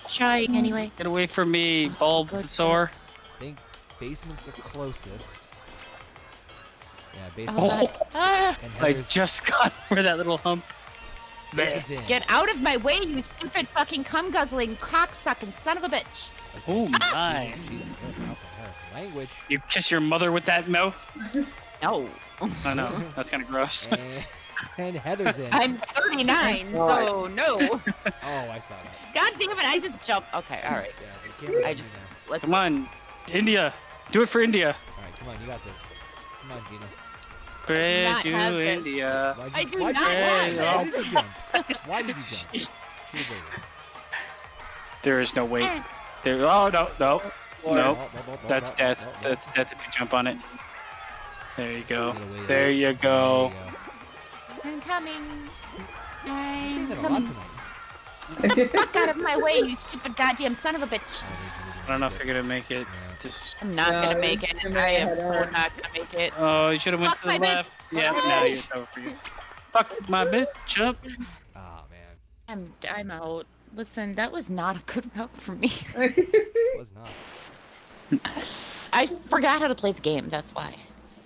Trying anyway. Get away from me, Bulbasaur. I think basement's the closest. Yeah, Oh basement. God. Ah, And I Heather's just got over that little hump. basement's in. get out of my way, you stupid fucking cum guzzling, cock sucking son of a bitch. Oh my! She's language. You kiss your mother with that mouth? No. I know. That's kind of gross. And Heather's in. I'm 39, so no. Oh, I saw that. God damn it, I just jumped. Okay, alright. Yeah, the camera's I on you just. now. Let's. Come on, India. Do it for India. All right, come on, you got this. Come on, Gina. Praise not you, have this. India. Why'd I you- do why'd not you- have why this. did you jump? Why did you jump? Should've waited. There is no way. There. Oh no, no, no. That's Oh, death. That's death if you jump on it. There you go. Get away There you go. I'm coming. Saying I'm that a lot coming. tonight. Fuck out of my way, you stupid goddamn son of a bitch. I don't know if you're gonna make it. Just. I'm not No, gonna make it. you're I am gonna so head not gonna make it. Oh, you should have went Fuck to the my bitch. left. Yeah, Fuck my now bitch. it's over for you. Fuck my bitch up. Oh man, I'm out. Listen, that was not a good route for me. it was not. I forgot how to play the game, that's why.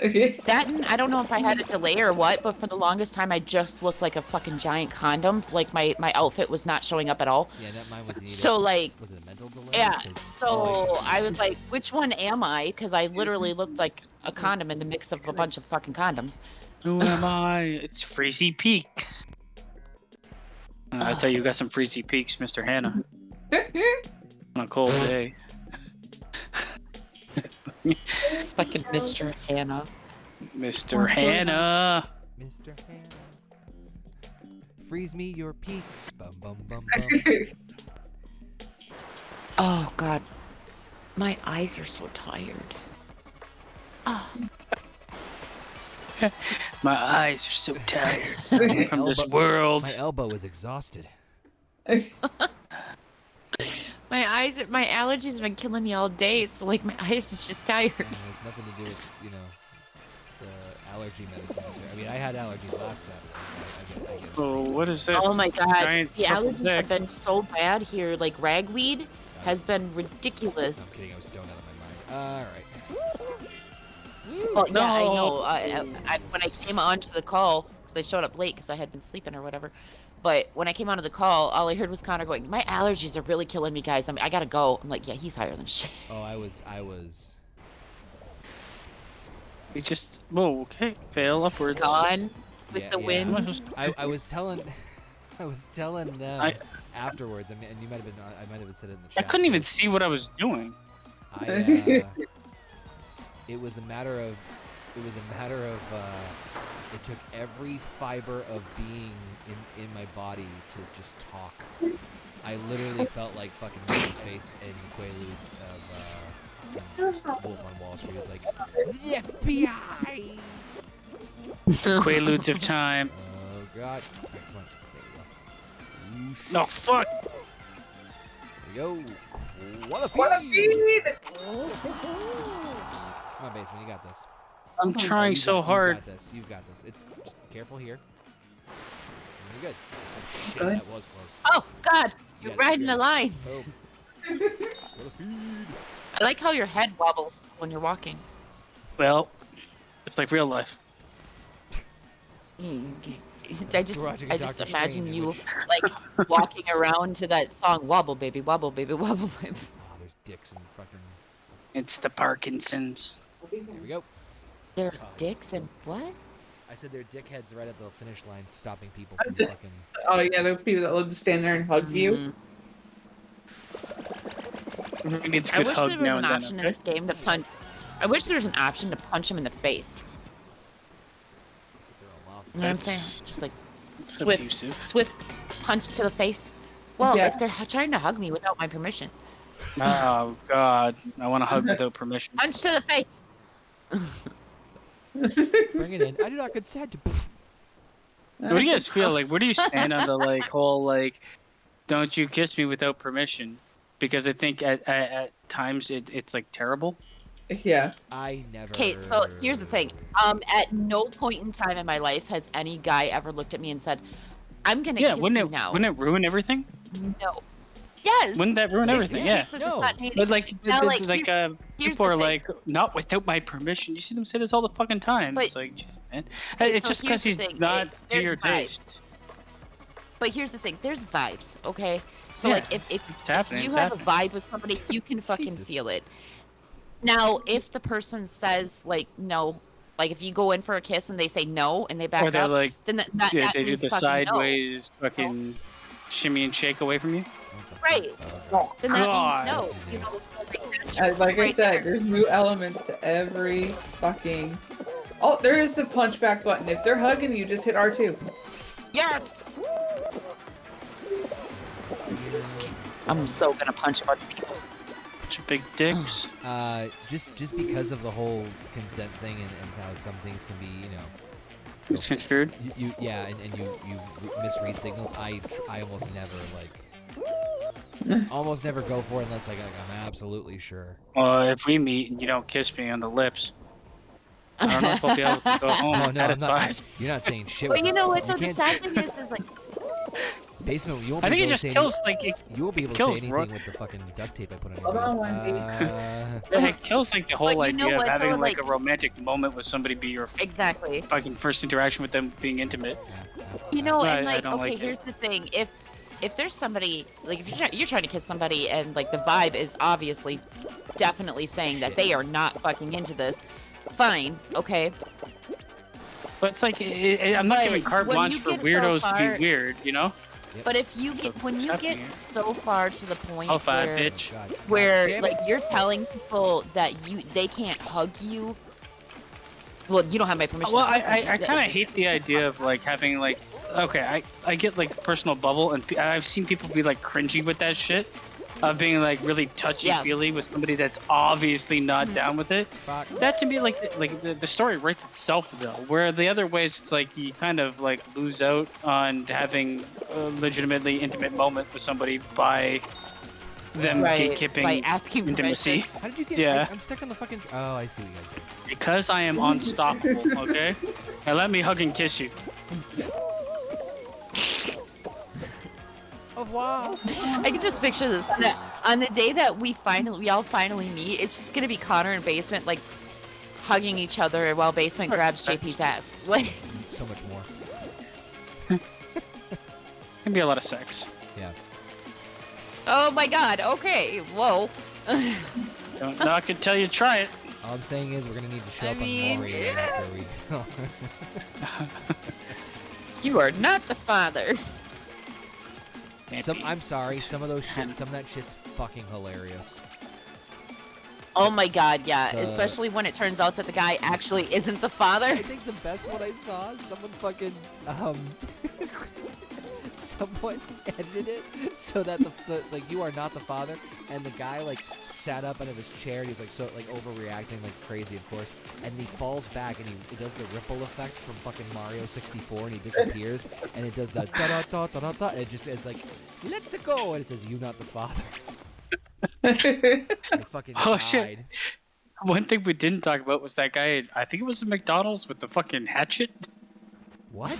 That and I don't know if I had a delay or what, but for the longest time I just looked like a fucking giant condom. Like my outfit was not showing up at all. Yeah, that mine was needed. So like was it a mental delay? yeah, 'Cause- so I was like, which one am I? Because I literally looked like a condom in the mix of a bunch of fucking condoms. Who am I? It's Freezy Peaks. I tell you, you got some Freezy Peaks, Mr. Hannah. On a cold day. Fucking Mr. Hannah. Mr. Hannah. Mr. Hannah, freeze me your peaks. Bum bum bum bum. Oh god. My eyes are so tired. Oh. My eyes are so tired My from this elbow- world. My elbow is exhausted. My allergies have been killing me all day, so like my eyes are just tired. It has nothing to do with, you know, the allergy medicine. I mean, I had allergies last Saturday. So I get it. Oh, what is this? Oh my god, Giant the purple allergies dick. have been so bad here. Like ragweed has been No, ridiculous. I'm kidding. I was stoned out of my mind. All right. Well, yeah, I No. know. When I came onto the call, because I showed up late because I had been sleeping or whatever. But when I came onto the call, all I heard was Connor going, "My allergies are really killing me, guys. I gotta go." I'm like, "Yeah, he's higher than shit." Oh, I was. He just. Whoa, okay. Fail upwards. Gone with Yeah, the yeah. wind. I was telling. I was telling them I- afterwards. I mean, and you might have been. I might have said it in the I chat. couldn't even too. see what I was doing. It was a matter of. It took every fiber of being in my body to just talk. I literally felt like fucking Mrs. Face and Quaaludes of Wolf on Wall Street. It's like the FBI. Quaaludes of time. Oh god! Alright, come on. There we go. No, fuck. Here we go. What What a feed! Come on, Basement, you got this. I'm trying so hard. You got this. You've got this. It's just careful here. You're good. Oh shit, Really? that was close. Oh God, you're Yes, riding you're the line. Oh. What a feed. I like how your head wobbles when you're walking. Well, it's like real life. I just watching a Doctor imagine Strange you image. like walking around to that song, wobble baby, wobble baby, wobble baby. Oh, there's dicks and fucking. It's the Parkinson's. Here we go. There's dicks and what? I said they're dickheads right at the finish line, stopping people from fucking. Oh yeah, the people that love to stand there and hug you. Mhm. It needs a I good wish hug there was now an and then. option in this game to punch. I wish there was an option to punch him in the face. They're all off. You know what I'm That's- saying? Just like It's Swift. abusive. swift punch to the face. Well, Yeah. if they're trying to hug me without my permission, Oh God, I want to hug without permission. punch to the face. Bring it in. I do not consent to. What do you guys feel like? Where do you stand on the like whole like, don't you kiss me without permission? Because I think at times it's like terrible. Yeah. I never. Okay, so here's the thing. At no point in time in my life has any guy ever looked at me and said, "I'm gonna Yeah, kiss wouldn't you it now." wouldn't it ruin everything? No. Yes. Wouldn't that ruin everything? Yeah. Just No. spontaneous. But like, Now, like, like here's people the are thing. like, not without my permission. You see them say this all the fucking time. But- It's like, jeez, man. Okay, It's so just because here's the he's thing. not to There's your vibes. taste. But here's the thing. There's vibes, okay? So Yeah, like if happening, you it's have happening. a vibe with somebody, you can fucking Jesus. feel it. Now, if the person says like no, like if you go in for a kiss and they say no and they back Or they're up, like, then that yeah, they do means the fucking no. sideways fucking shimmy and shake away from you. Right. Oh, Then that God. means no. You know, so like, As like I right said, there. there's new elements to every fucking. Oh, there is the punchback button. If they're hugging you, just hit R2. Yes. I'm so gonna punch a bunch of people. Bunch of big dicks. Just because of the whole consent thing and how some things can be, you know, Misconstrued. you yeah, and you misread signals. I almost never go for it unless like I'm absolutely sure. If we meet and you don't kiss me on the lips, I don't know if I'll be able to go home Oh no, I'm satisfied. not. You're not saying shit. But with you this. know what? Though the can't- sad thing is like Basement. You won't I be think it able to just say kills like You won't be able to kills say anything ro- with the fucking duct tape I put on your Hold on, mouth. Wendy. it kills like the whole But you know idea of what, having though, like a like- romantic moment with somebody be your exactly. fucking first interaction with them being intimate. You know, I- and I like, don't okay, like it. here's the thing: if there's somebody like if you're trying to kiss somebody and like the vibe is obviously, definitely saying that they are not fucking into this, fine, okay. But it's like I'm not But giving carte when blanche you for get so weirdos to far- be weird, you know? But if you get when you What's get happening? so far to the point Oh, fat where bitch. God. where Damn it. like you're telling people that they can't hug you. Well, you don't have my permission. Well, to hug me. I kind of hate the idea of like having like, okay, I get like personal bubble, and I've seen people be like cringy with that shit, of being like really touchy-feely with somebody that's obviously not down with it. Fuck. That to me, like the story writes itself though. Where the other ways, it's like you kind of like lose out on having a legitimately intimate moment with somebody by them right, gatekeeping by asking intimacy. permission. How did you get? Yeah. I'm stuck on the fucking. Oh, I see what you guys did. Because I am unstoppable, okay? Now let me hug and kiss you. Oh wow. I can just picture this on the day that we all finally meet. It's just gonna be Connor and Basement like hugging each other while Basement grabs JP's ass. Like, So much more. Can be a lot of sex. Yeah. oh my God. Okay. Whoa. Don't knock it till you try it. All I'm saying is we're gonna need to show I up mean, on Mario yeah. after we. You are not the father. I'm sorry. Some of that shit's fucking hilarious. Oh my God. Yeah. The- Especially when it turns out that the guy actually isn't the father. I think the best one I saw, someone fucking someone edited it so that the like you are not the father, and the guy like sat up out of his chair and he's like so like overreacting like crazy, of course, and he falls back and he does the ripple effect from fucking Mario 64 and he disappears and it does the da da da da da da and it just is like let's go and it says you not the father. They fucking Oh, died. shit. One thing we didn't talk about was that guy. I think it was at McDonald's with the fucking hatchet. What?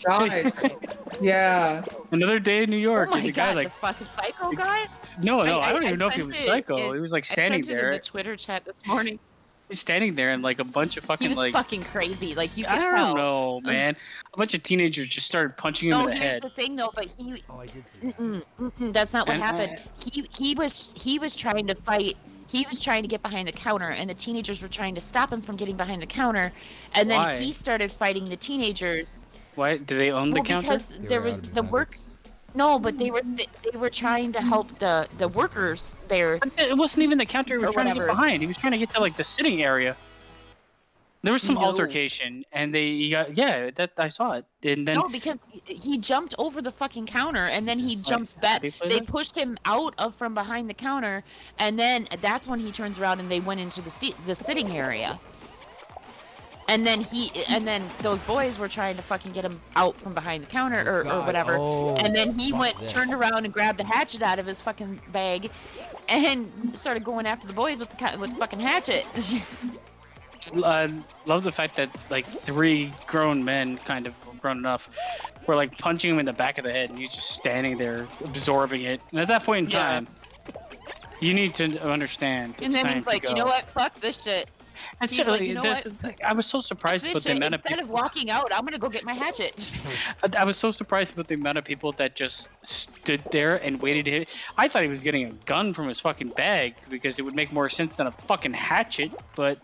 God. Yeah. Another day in New York, Oh my and the god, guy like, the fucking psycho guy? no, I don't even know if he sent was it psycho. in- He was like I standing sent it in there. the Twitter chat this morning. He's standing there, and like a bunch of He fucking was like. fucking crazy. Like you could I don't tell. know, man. A bunch of teenagers just started punching him No, in the here's head. the thing though, but he Oh, I did see that. that's not what And happened. He was trying to fight. He was trying to get behind the counter, and the teenagers were trying to stop him from getting behind the counter. And then Why? he started fighting the teenagers. Why do they own the Well, counter? because They there were was out of the work. McNuggets. No, but they were trying to help the workers there. But it wasn't even the counter he was Or trying to get whatever. behind. He was trying to get to like the sitting area. There was some No. altercation, and he got that I saw it, and then No, because he jumped over the fucking counter, and then he Jesus. jumps back. Did he play They that? pushed him out of from behind the counter, and then that's when he turns around and they went into the sitting area. And then those boys were trying to fucking get him out from behind the counter Oh, or God. whatever. Oh, And then he fuck this. turned around and grabbed a hatchet out of his fucking bag, and started going after the boys with the fucking hatchet. love the fact that like 3 grown men, kind of grown enough, were like punching him in the back of the head, and he's just standing there absorbing it. And at that point in Yeah. time, you need to understand. And it's then time he's to like, go. you know what? Fuck this shit. And He's so, like, you know what? I was so surprised This with the shit. amount of Instead people. of walking out, I'm gonna go get my hatchet. I was so surprised with the amount of people that just stood there and waited to hit. I thought he was getting a gun from his fucking bag because it would make more sense than a fucking hatchet, but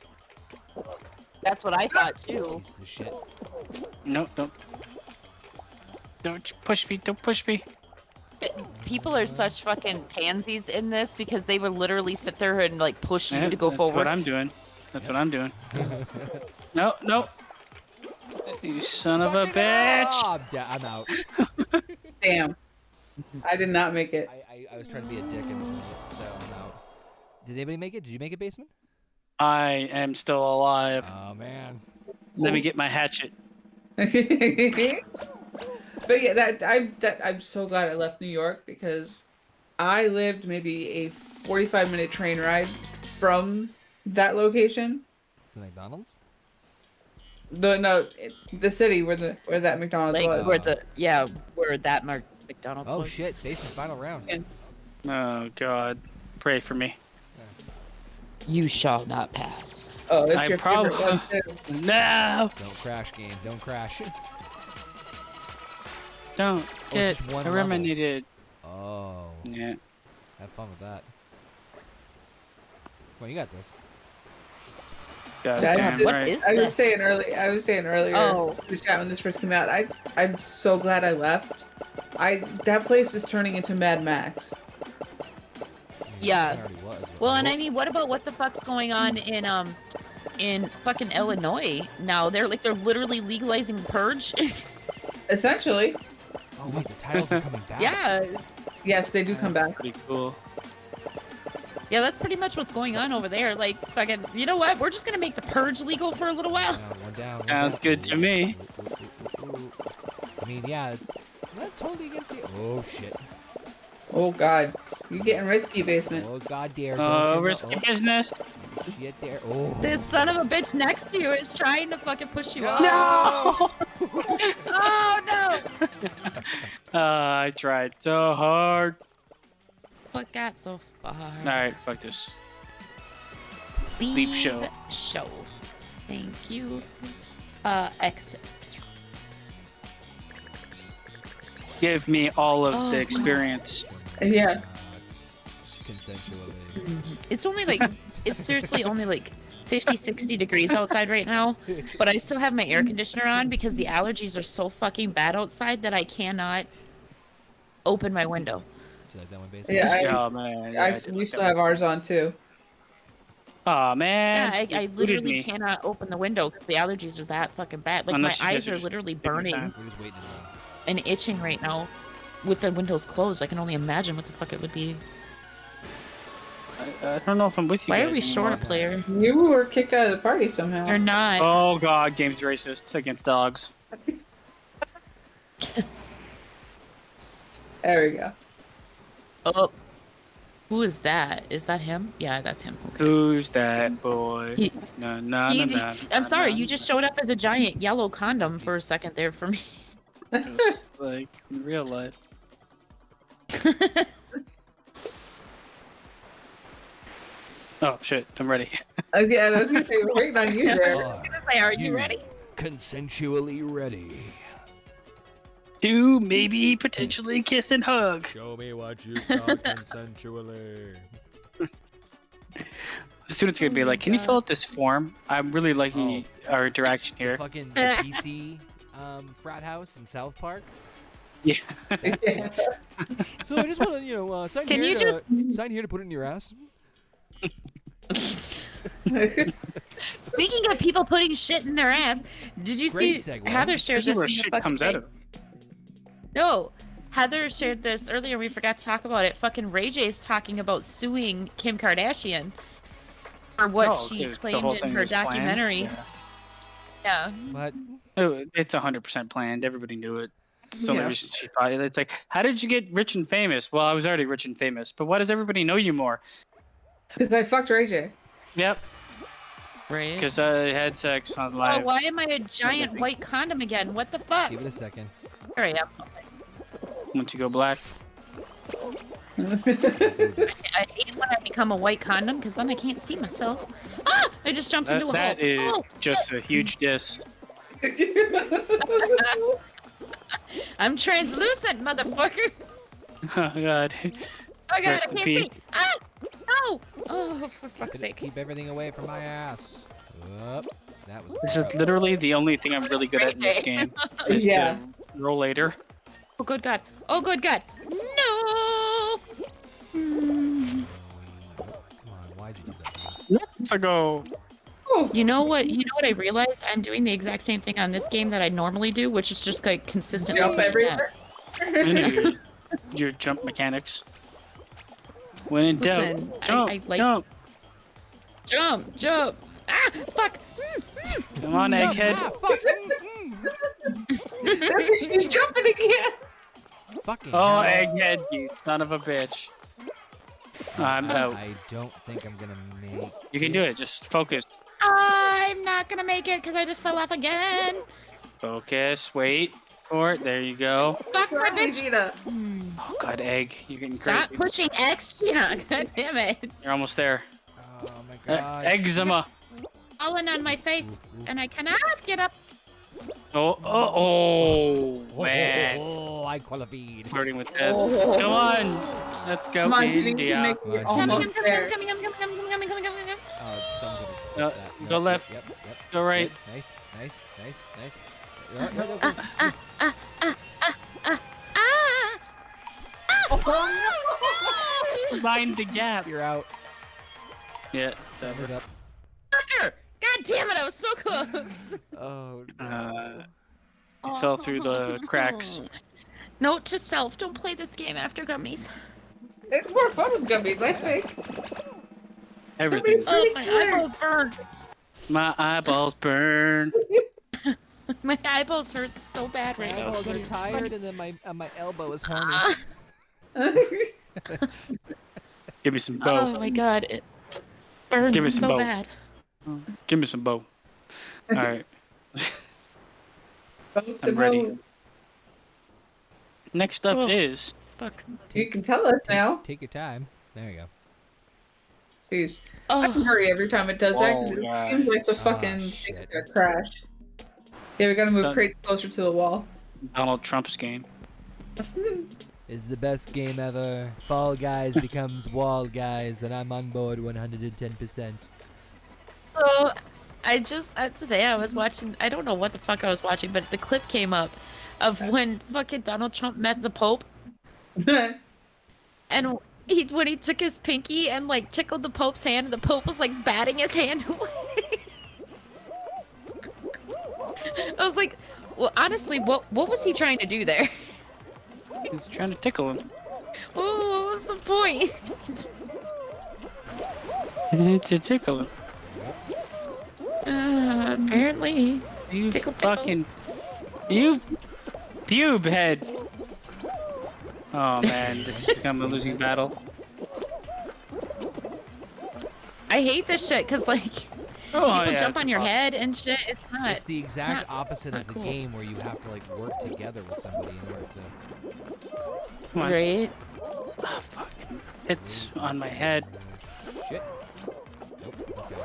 That's what I thought too. Piece of shit. no, don't push me, don't push me. People are such fucking pansies in this because they would literally sit there and like push you Yeah, to go that's forward. what I'm doing. That's what I'm doing. No, you son of a bitch. Oh, I'm out. Damn. I did not make it. I was trying to be a dick and so I'm out. Did anybody make it? Did you make it, basement? I am still alive. Oh man. Let me get my hatchet. But yeah, I'm so glad I left New York because I lived maybe a 45-minute train ride from that location. The McDonald's? The city where that McDonald's Like was. where that McDonald's Oh was. shit! Basement final round. Yeah. Oh God, pray for me. You shall not pass. Oh, that's I your favorite one too. No, Don't crash, game. Don't crash. don't it's get just one level. eliminated. Oh. Yeah. Have fun with that. Well, you got this. God Yeah, damn what right. is I was this? saying earlier Oh. in the chat when this first came out. I'm so glad I left. That place is turning into Mad Max. Yeah. It already was, but- Well, and I mean, what about what the fuck's going on in fucking Illinois now? They're literally legalizing purge. Essentially, Oh wait, the titles are coming back. Yeah. yes, they do come back. Pretty cool. Yeah, that's pretty much what's going on over there. Like, fucking, you know what? We're just gonna make the purge legal for a little while. One down. One Sounds down. good to me. Ooh. I mean, yeah, it's not totally against the. Oh shit. Oh God, you're getting risky, basement. Oh god, dare. Oh, risky business. Get there. Oh. This son of a bitch next to you is trying to fucking push you off. No. Oh no! I tried so hard. What got so far? All right, fuck this. Leave show. Show. Thank you. Exit. Give me all of Oh, the God. experience. Yeah. Consensually. It's only like, it's seriously only like 50, 60 degrees outside right now, but I still have my air conditioner on because the allergies are so fucking bad outside that I cannot open my window. Do you like that one, basement? Yeah, Oh man. we still have ours on too. Oh man. Yeah, I You booted literally me. cannot open the window because the allergies are that fucking bad. Like, Unless my you eyes guys are are just literally taking your burning time. We're just waiting. and itching right now with the windows closed. I can only imagine what the fuck it would be. I don't know if I'm with you. Why are guys we short a anymore. player? You were kicked out of the party somehow. You're not. Oh god, game's racist against dogs. There we go. Oh, Who is that? Is that him? Yeah, that's him. Okay. Who's that boy? He- No, no, He- no, no. I'm sorry, you just showed up as a giant yellow condom for a second there for me. Just like in real life. Oh shit! I'm ready. Yeah, I was gonna say, we're waiting on you there. Are Are you ready? consensually ready? You maybe potentially kiss and hug. Show me what you got consensually. The student's gonna be like, "Can you fill out this form? I'm really liking our interaction here." Fucking the PC frat house in South Park. Yeah. Yeah. So I just want to, sign Can here you to sign here to put it in your ass. Speaking of people putting shit in their ass, did you Great see segue. Heather shared This is this? where in the shit fucking comes out of. No, Heather shared this earlier. We forgot to talk about it. Fucking Ray J's talking about suing Kim Kardashian for what she 'cause the claimed whole in thing her was planned. documentary. Yeah. But Oh, it's 100% planned. Everybody knew it. It's the only Yeah. reason she fought. It's like, how did you get rich and famous? Well, I was already rich and famous, but why does everybody know you more? Because I fucked Ray J. Yep, Right. because I had sex on Oh, live. why am I a giant white condom again? What the fuck? give it a second. Here I am. Once you go black. I hate it when I become a white condom because then I can't see myself. Ah! I just jumped into a That hole. is Oh, just a huge diss. I'm translucent, motherfucker. Oh god. Oh god, Rest I in can't peace. see. Ah! Oh! Oh, for fuck's Gonna sake. keep everything away from my ass. That was. This is literally the only thing I'm really good at in this game. Is Yeah. the roll later. Oh, good God. Oh, good God. No! Mm. Come on, why'd you do that? Let's go. You know what? You know what I realized? I'm doing the exact same thing on this game that I normally do, which is just like consistently Jump pushing everywhere. F. I knew your jump mechanics. When in doubt, Listen, jump, I like- jump. Jump! Ah! Fuck! Come on, egghead. Ah, fuck. She's jumping again. Fucking Oh, hell. egghead, you son of a bitch. I'm out. I don't think I'm gonna make. You can do it. Just focus. I'm not gonna make it because I just fell off again. Focus. Wait for it. There you go. Fuck my bitch! Vegeta. Oh god, egg. You're getting Stop crazy. pushing X. Yeah, god damn it. You're almost there. Oh my god. Eczema. Falling on my face, and I cannot get up. Oh, man. Oh, I qualified. Flirting with death. Come on. Let's go, Come on, you think you India. make Come it on, Coming, almost I'm there. coming. Someone's gonna No, that. go No, left. Yep. Go right. Nice. No, Mind the gap. You're out. Yeah. Cover it up. Fucker! God damn it, I was so close. Oh, You fell through the cracks. Note to self, don't play this game after gummies. It's more fun with gummies, I think. Everything. Oh, my eyeballs burn. My eyeballs burn. My eyeballs hurt so bad right now. eyeballs are tired, and then my elbow is horny. Ah, Give me some oh bow. my god, it burns Give me some so bow. bad. Give me some bow. Alright. Vote to I'm ready. vote. Next up Oh. is Fuck. You can tell us now. Take your time. There you go. Jeez. I can Oh, hurry every time it does that because Oh, it God. seems like the Oh, fucking shit. thing's gonna crash. Yeah, we gotta move Done. crates closer to the wall. Donald Trump's game. Is the best game ever. Fall Guys becomes Wall Guys, and I'm on board 110%. so today I was watching, I don't know what the fuck I was watching, but the clip came up of when fucking Donald Trump met the Pope, and when he took his pinky and like tickled the Pope's hand, and the Pope was like batting his hand away. I was like, well, honestly, what was he trying to do there? He's trying to tickle him. What was the point? To tickle him. Apparently. You Tickle, tickle. fucking... You... Pube head. Oh man, this has become a losing battle. I hate this shit because like Oh, people yeah, jump it's on your awesome. head and shit. It's not. It's the exact not- opposite not of the cool. game where you have to like work together with somebody in order to. Come on. Right? Oh, fuck. It's on my head. Shit. Nope. Okay.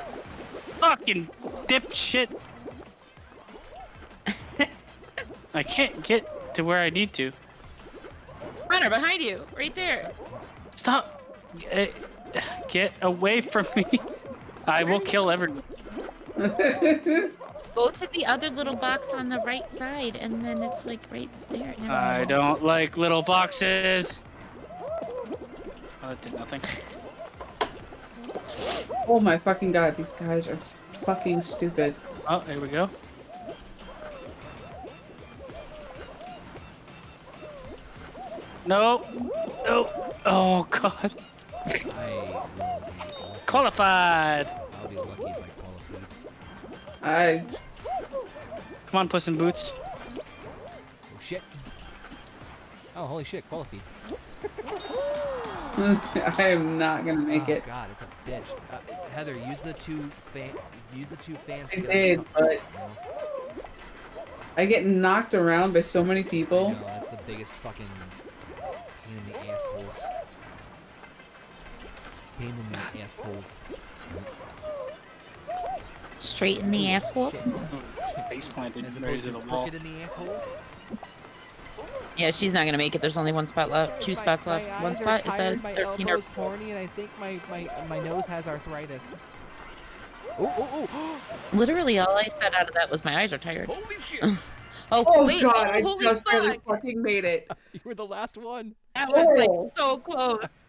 Fucking dipshit. I can't get to where I need to. Hunter, behind you, right there. Stop. Get away from me. I will kill everyone. Go to the other little box on the right side, and then it's like right there. I don't like little boxes. Oh, that did nothing. Oh my fucking god, these guys are fucking stupid. Oh, there we go. No. No. Oh, God. I will be Qualified. I'll be lucky if I qualify. I Come on, Puss in Boots. Oh shit. Oh holy shit, qualified. I am not gonna make Oh it. god, it's a bitch. Heather, use the two fans. I to get did, on top. but I get knocked around by so many I people. know, that's the biggest fucking pain in the assholes. Pain in the assholes. Straight in the assholes. Face planted As right opposed to to the wall. crooked in the assholes. Yeah, she's not gonna make it. There's only one spot left. Two spots left. My One eyes are spot. Is tired, that my 13 or elbow's horny, and I think my nose has arthritis. Oh. literally all I said out of that was my eyes are tired. Holy shit! Oh wait, god, I holy just barely fuck! fucking made it. You were the last one. That was Oh. like so close.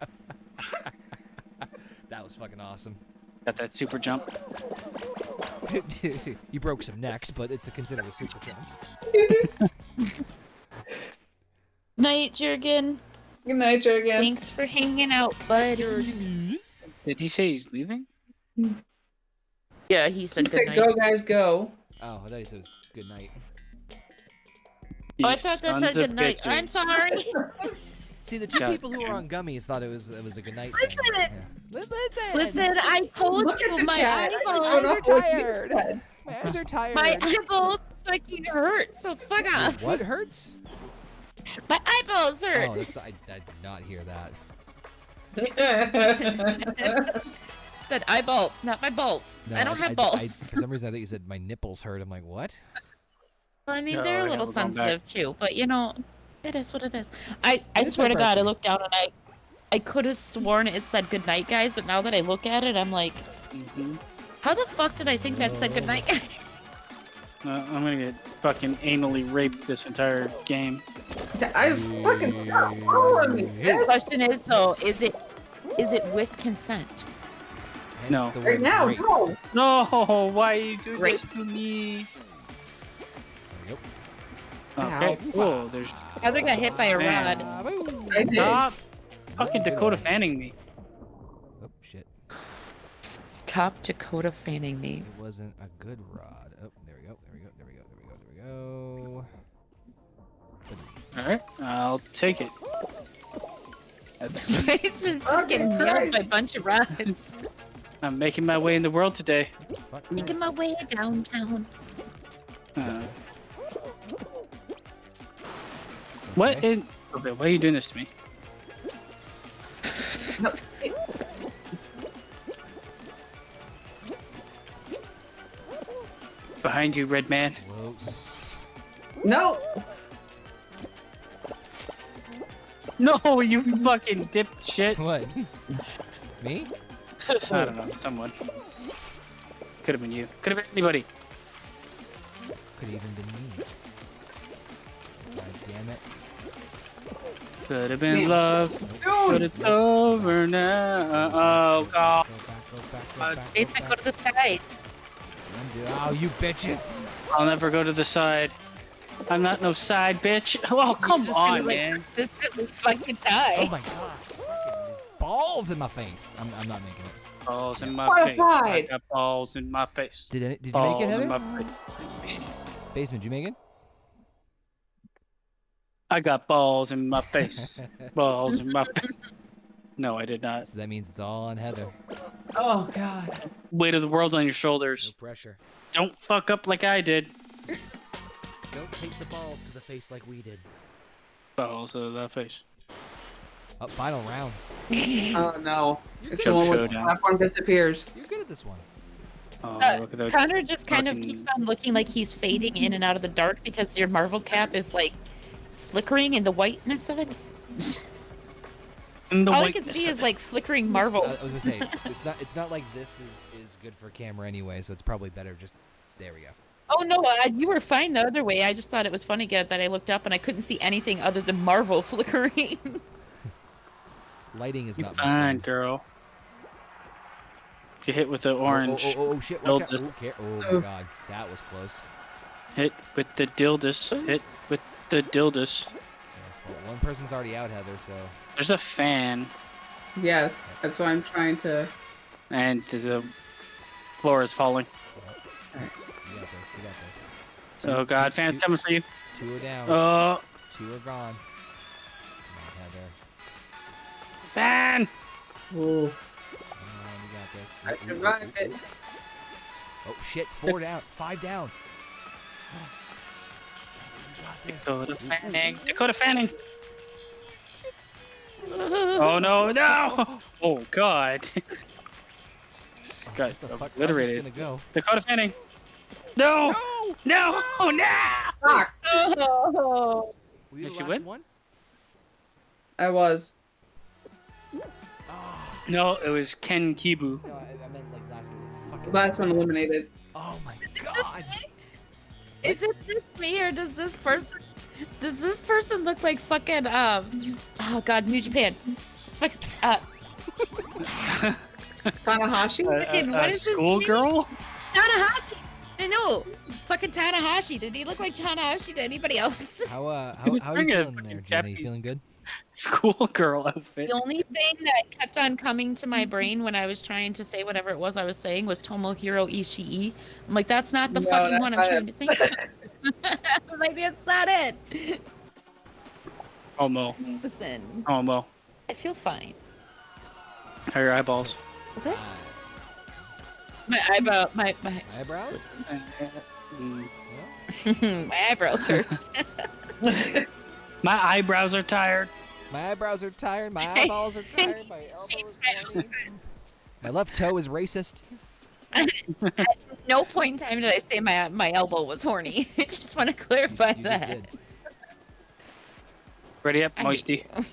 That was fucking awesome. Got that super jump. You broke some necks, but it's considered a super jump. Night, Jurgen. Good night, Jurgen. Thanks for hanging out, bud. Did he say he's leaving? Yeah, he He said said, good night. "Go guys, go." Oh, I thought he said it was good night. Oh, I You thought that sons said of good night. I'm bitches. sorry. See, the two God people who were damn. on gummies thought it was a good night. Listen. Thing. Yeah. Listen, I told Look at you the my chat. I just eyeballs. don't know what you tired. said. My eyes are tired. My eyeballs fucking hurt. So fuck Wait, off. what hurts? My eyeballs hurt. Oh, that's, I did not hear that. Said eyeballs, not my balls. No, I don't have balls. for some reason, I thought you said my nipples hurt. I'm like, what? Well, I mean, No, they're a yeah, little we're going back. sensitive too, but you know, it is what it is. I It is swear my to God, I person. looked down and I could have sworn it said good night, guys, but now that I look at it, I'm like, Mhm. how the fuck did I think that said good night, guys? I'm gonna get fucking anally raped this entire game. I fucking stop following me. The question is though, is it with consent? Hence No. the Right word now, rape. no. No, why are you doing Rape. this to me? There we Okay. Ow. Whoa, there's Heather got hit by a Man. rod. go. Boom. I did. stop fucking Dakota fanning me. Oh shit! Stop Dakota fanning me. It wasn't a good rod. Oh, there we go. There we go. There we go. There we go. There we go. All right, I'll take it. That's, Basement's just Okay, getting nailed Christ. by a bunch of rods. I'm making my way in the world today. Fuck. Making my way downtown. Uh, what Okay. in? Okay, why are you doing this to me? No. Behind you, red man. Close. No. No, you fucking dipshit. What? Me? I don't know, someone. Could have been you. Could have been anybody. Could even been me. God damn it. Could have been Damn. love, but Dude. it's over now. Oh god. Go back. Go back. Basement, go to the side. Undo. Oh, you bitches! I'll never go to the side. I'm not no side bitch. Oh, come Just gonna, on, like, man. consistently fucking die. Oh my god! Fucking these balls in my face. I'm not making it. Balls in my What a face. I pride. got balls in my face. Did you Balls make it, in Heather? my face. Basement, did you make it? I got balls in my face. Balls in my face. No, I did not. So that means it's all on Heather. Oh God. Weight of the world on your No shoulders. pressure. Don't fuck up like I did. Don't take the balls to the face like we did. Balls to the face. Oh, final round. Oh no. You're It's good, the one where the Showdown. platform disappears. You're good at this one. Oh, look at that. Connor just kind of fucking- keeps on looking like he's fading in and out of the dark because your Marvel cap is like flickering in the whiteness of it. In the All I whiteness can see of is it. like flickering Marvel. I was gonna say it's not like this is good for camera anyway, so it's probably better just there we go. Oh no, you were fine the other way. I just thought it was funny that I looked up and I couldn't see anything other than Marvel flickering. Lighting is You're not my fine, friend. girl. Get hit with the orange. Oh, shit! Watch out! Dildos. Oh Oh. my god, that was close. Hit with the dildos. Hit with the dildos. Careful. One person's already out, Heather. So There's a fan, Yes, that's why I'm trying to. and the floor is falling. you got this. You got this. Oh god, fan's coming for you. Two are down. Oh, Two are gone. Come on, Heather. fan! Oh, Come on, we got this. I Ooh, ooh, survived ooh, it. ooh. Oh shit! 4 down. 5 down. You got this. Dakota Ooh, ooh, Fanning. Dakota Fanning. Oh no, no! Oh god. Just got What the fuck? How's this obliterated. gonna go? Dakota Fanning. No! No! Oh no! Fuck! Oh. Were you Did the she last win? one? I was. Oh, No, it was Ken Kibu. no, I meant like last fucking. Last one eliminated. Oh my god. Is it just me or does this person look like fucking oh god, New Japan. It's fucking Tanahashi? Fucking, what is his schoolgirl? Tanahashi. No, fucking Tanahashi. Did he look like Tanahashi to anybody else? How was how are wearing you a feeling there, fucking Jenny? Japanese- Feeling good? Schoolgirl outfit. The only thing that kept on coming to my brain when I was trying to say whatever it was I was saying was Tomohiro Ishii. I'm like, that's not the No, fucking that's one I'm not trying it. to think of. I'm like, that's not it. Homo. Listen, Homo. I feel fine. How are your eyeballs? What? My eyebrow, my Eyebrows? Mm. my eyebrows hurt. My eyebrows are tired. My eyebrows are tired. My eyeballs are tired. My elbow is horny. My left toe is racist. At no point in time did I say my elbow was horny. I just want to clarify You that. just did. Ready up, I hate Moisty. you.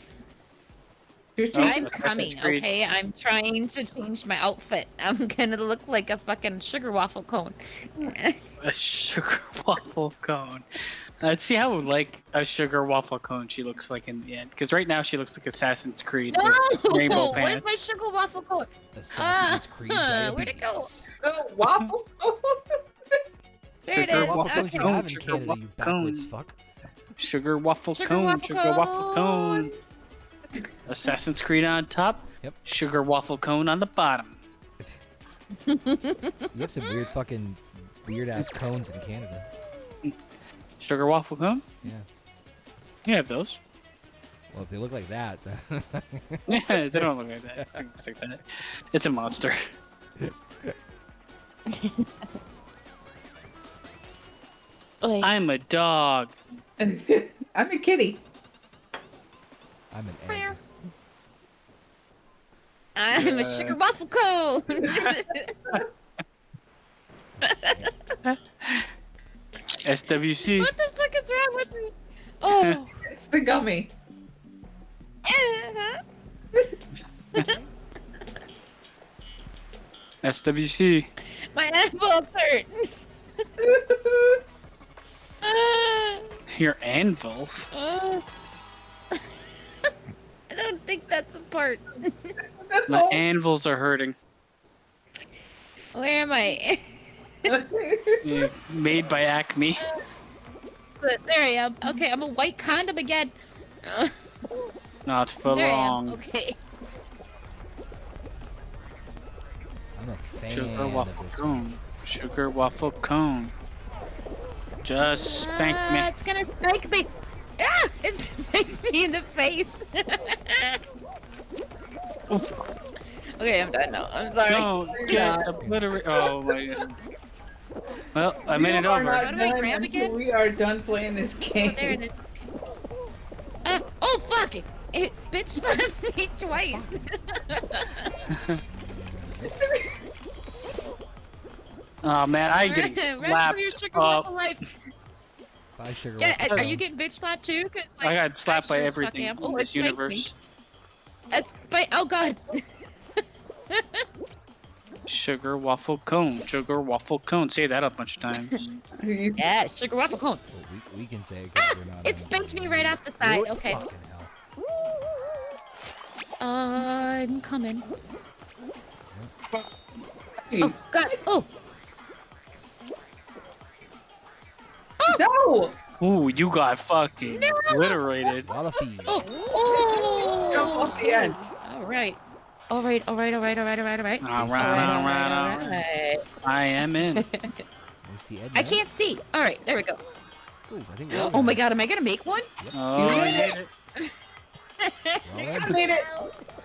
You're Oh, I'm Assassin's coming, Creed. okay? I'm trying to change my outfit. I'm gonna look like a fucking sugar waffle cone. A sugar waffle cone. Let's see how like a sugar waffle cone she looks like in the end. Because right now she looks like Assassin's Creed No! with rainbow Where's my pants. sugar waffle cone? Assassin's Creed Where'd it go? diabetes. Oh, waffle? There it Sugar is. Waffle cones Okay. you have in Sugar Canada, waffle you backwards cone. fuck. Sugar waffle Sugar cone. waffle Sugar waffle cone. Assassin's Creed on top. Yep. Sugar waffle cone on the bottom. You have some weird fucking weird ass cones in Canada. Sugar waffle cone. Yeah. You have those. Well, if they look like that, then Yeah, they don't look like that. It looks like that. It's a monster. Wait, I'm a dog. I'm a kitty. I'm an egg. I'm a sugar waffle cone. SWC. What the fuck is wrong with me? Oh. It's the gummy. SWC. My eyeballs hurt. Your anvils. I don't think that's a part. My anvils are hurting. Where am I? Yeah, made by Acme. But there I am. Okay, I'm a white condom again. Not for There I am. long. Okay. I'm a fan Sugar of waffle this. cone. Sugar waffle cone. Just spank me. It's gonna spank me. Ah! It spanks me in the face. Okay, I'm done now. I'm sorry. No, get obliterated. Oh my god. Well, I made it We are over. not How do I done grab until again? we are done playing this Oh, game. there it is. Oh fuck! It bitch slapped me twice. Oh man, I ain't getting Run for slapped. your sugar waffle life. Bye, sugar. Yeah, waffle are cone. you getting bitch slapped too? 'Cause, like, I got slapped by sure as fuck everything am. in Oh, this it spiked me. universe. Oh god. Sugar waffle cone. Sugar waffle cone. Say that a bunch of times. Yeah, sugar waffle cone. Well, we can say it 'cause we're not It on spanked the- me right off the side. Okay. Fucking hell. I'm coming. Hey, Oh god. Oh. no! Ooh, you got fucking obliterated. Walla feed. Oh. Jump Oh. off the edge. All right. All right. All right. All right. All right. All right. All right. All right. I am in. Where's the edge I now? can't see. All right. There we go. Ooh, I think we're all Oh my in. god. Am I gonna make one? Oh, you made it. We're all in. I made it.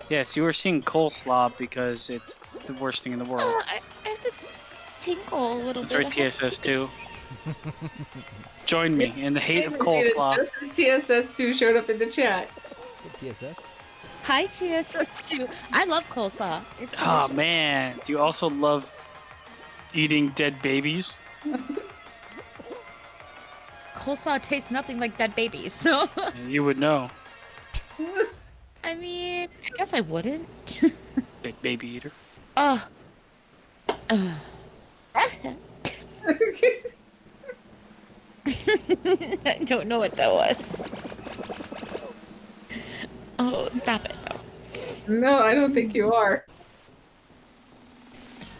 Yes, you were seeing coleslaw because it's the worst thing in the world. Oh, I have to tinkle a little That's bit. right, TSS2. Join me in the hate of Just coleslaw. as TSS2 showed up in the chat. What's up, TSS? Hi, TSS2. I love coleslaw. It's Oh delicious. man, do you also love eating dead babies? Coleslaw tastes nothing like dead babies, so You would know. I mean, I guess I wouldn't. Big baby eater. Oh. I don't know what that was. Oh, stop it. No, I don't think you are.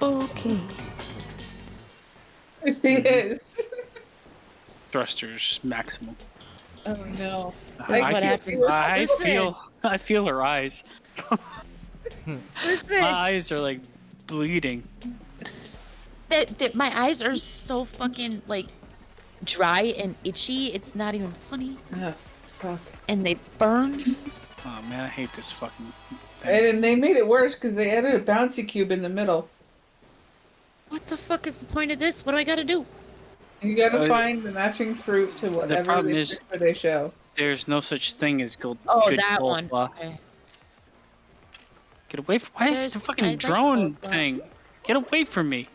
Okay. She is. Thrusters maximum. Oh no. That's I what can- happens. I feel her eyes. Listen, My eyes are like bleeding. my eyes are so fucking like dry and itchy. It's not even funny, Oh, fuck. and they burn. Oh man, I hate this fucking thing. And they made it worse because they added a bouncy cube in the middle. What the fuck is the point of this? What do I gotta do? You gotta Uh, find the matching fruit to whatever problem they, is- they show. There's no such thing as good Oh, that one. coleslaw. Okay. Get away from why is There's- the I fucking like drone coleslaw. thing? Get away from me.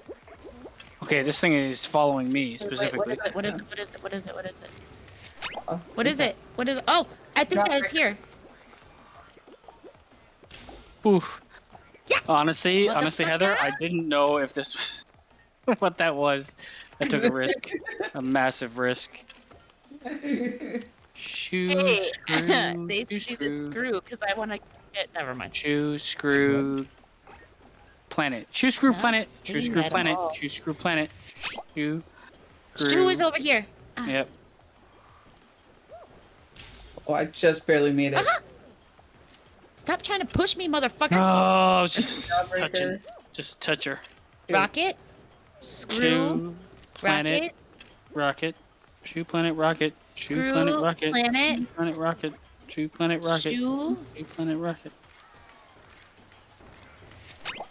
Okay, this thing is following me Wait, specifically. what is it? What is it? What is it? What is it? Oh, What is it? What is it? Oh, I think that was here. Ooh. Yes! Honestly, Heather, Motherfucker! I didn't know if this was what that was. I took a risk, a massive risk. Shoe Hey, screw, they shoe see the screw because I want to get. Never mind. shoe screw planet, shoe screw Not planet, shoe seeing screw that at planet, all. shoe screw planet, shoe. Shoe is over here. Yep. Oh, I just barely made it. Uh-huh. Stop trying to push me, motherfucker. Oh, just Jawbreaker. touching, just touch her. Rocket. Screw. Shoe planet, Rocket. rocket, shoe planet rocket, shoe Screw. planet rocket, Planet. planet rocket, shoe planet rocket, Shoe. shoe planet rocket.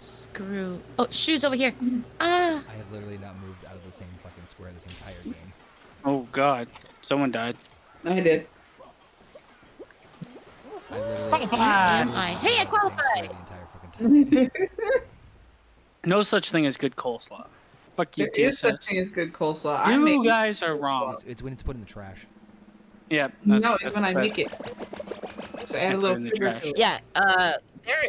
Screw. Oh, shoes over here. Ah. I have literally not moved out of the same fucking square this entire game. Oh God, someone died. I did. I literally Where am I? Hey, I the same square qualified. the entire fucking time. No such thing as good coleslaw. Fuck you, There is such TSS. thing as good coleslaw. I You make it. guys are wrong. It's when it's put in the trash. Yeah. No, it's when I make it. So add a Put it little in the sugar trash. to it. Yeah.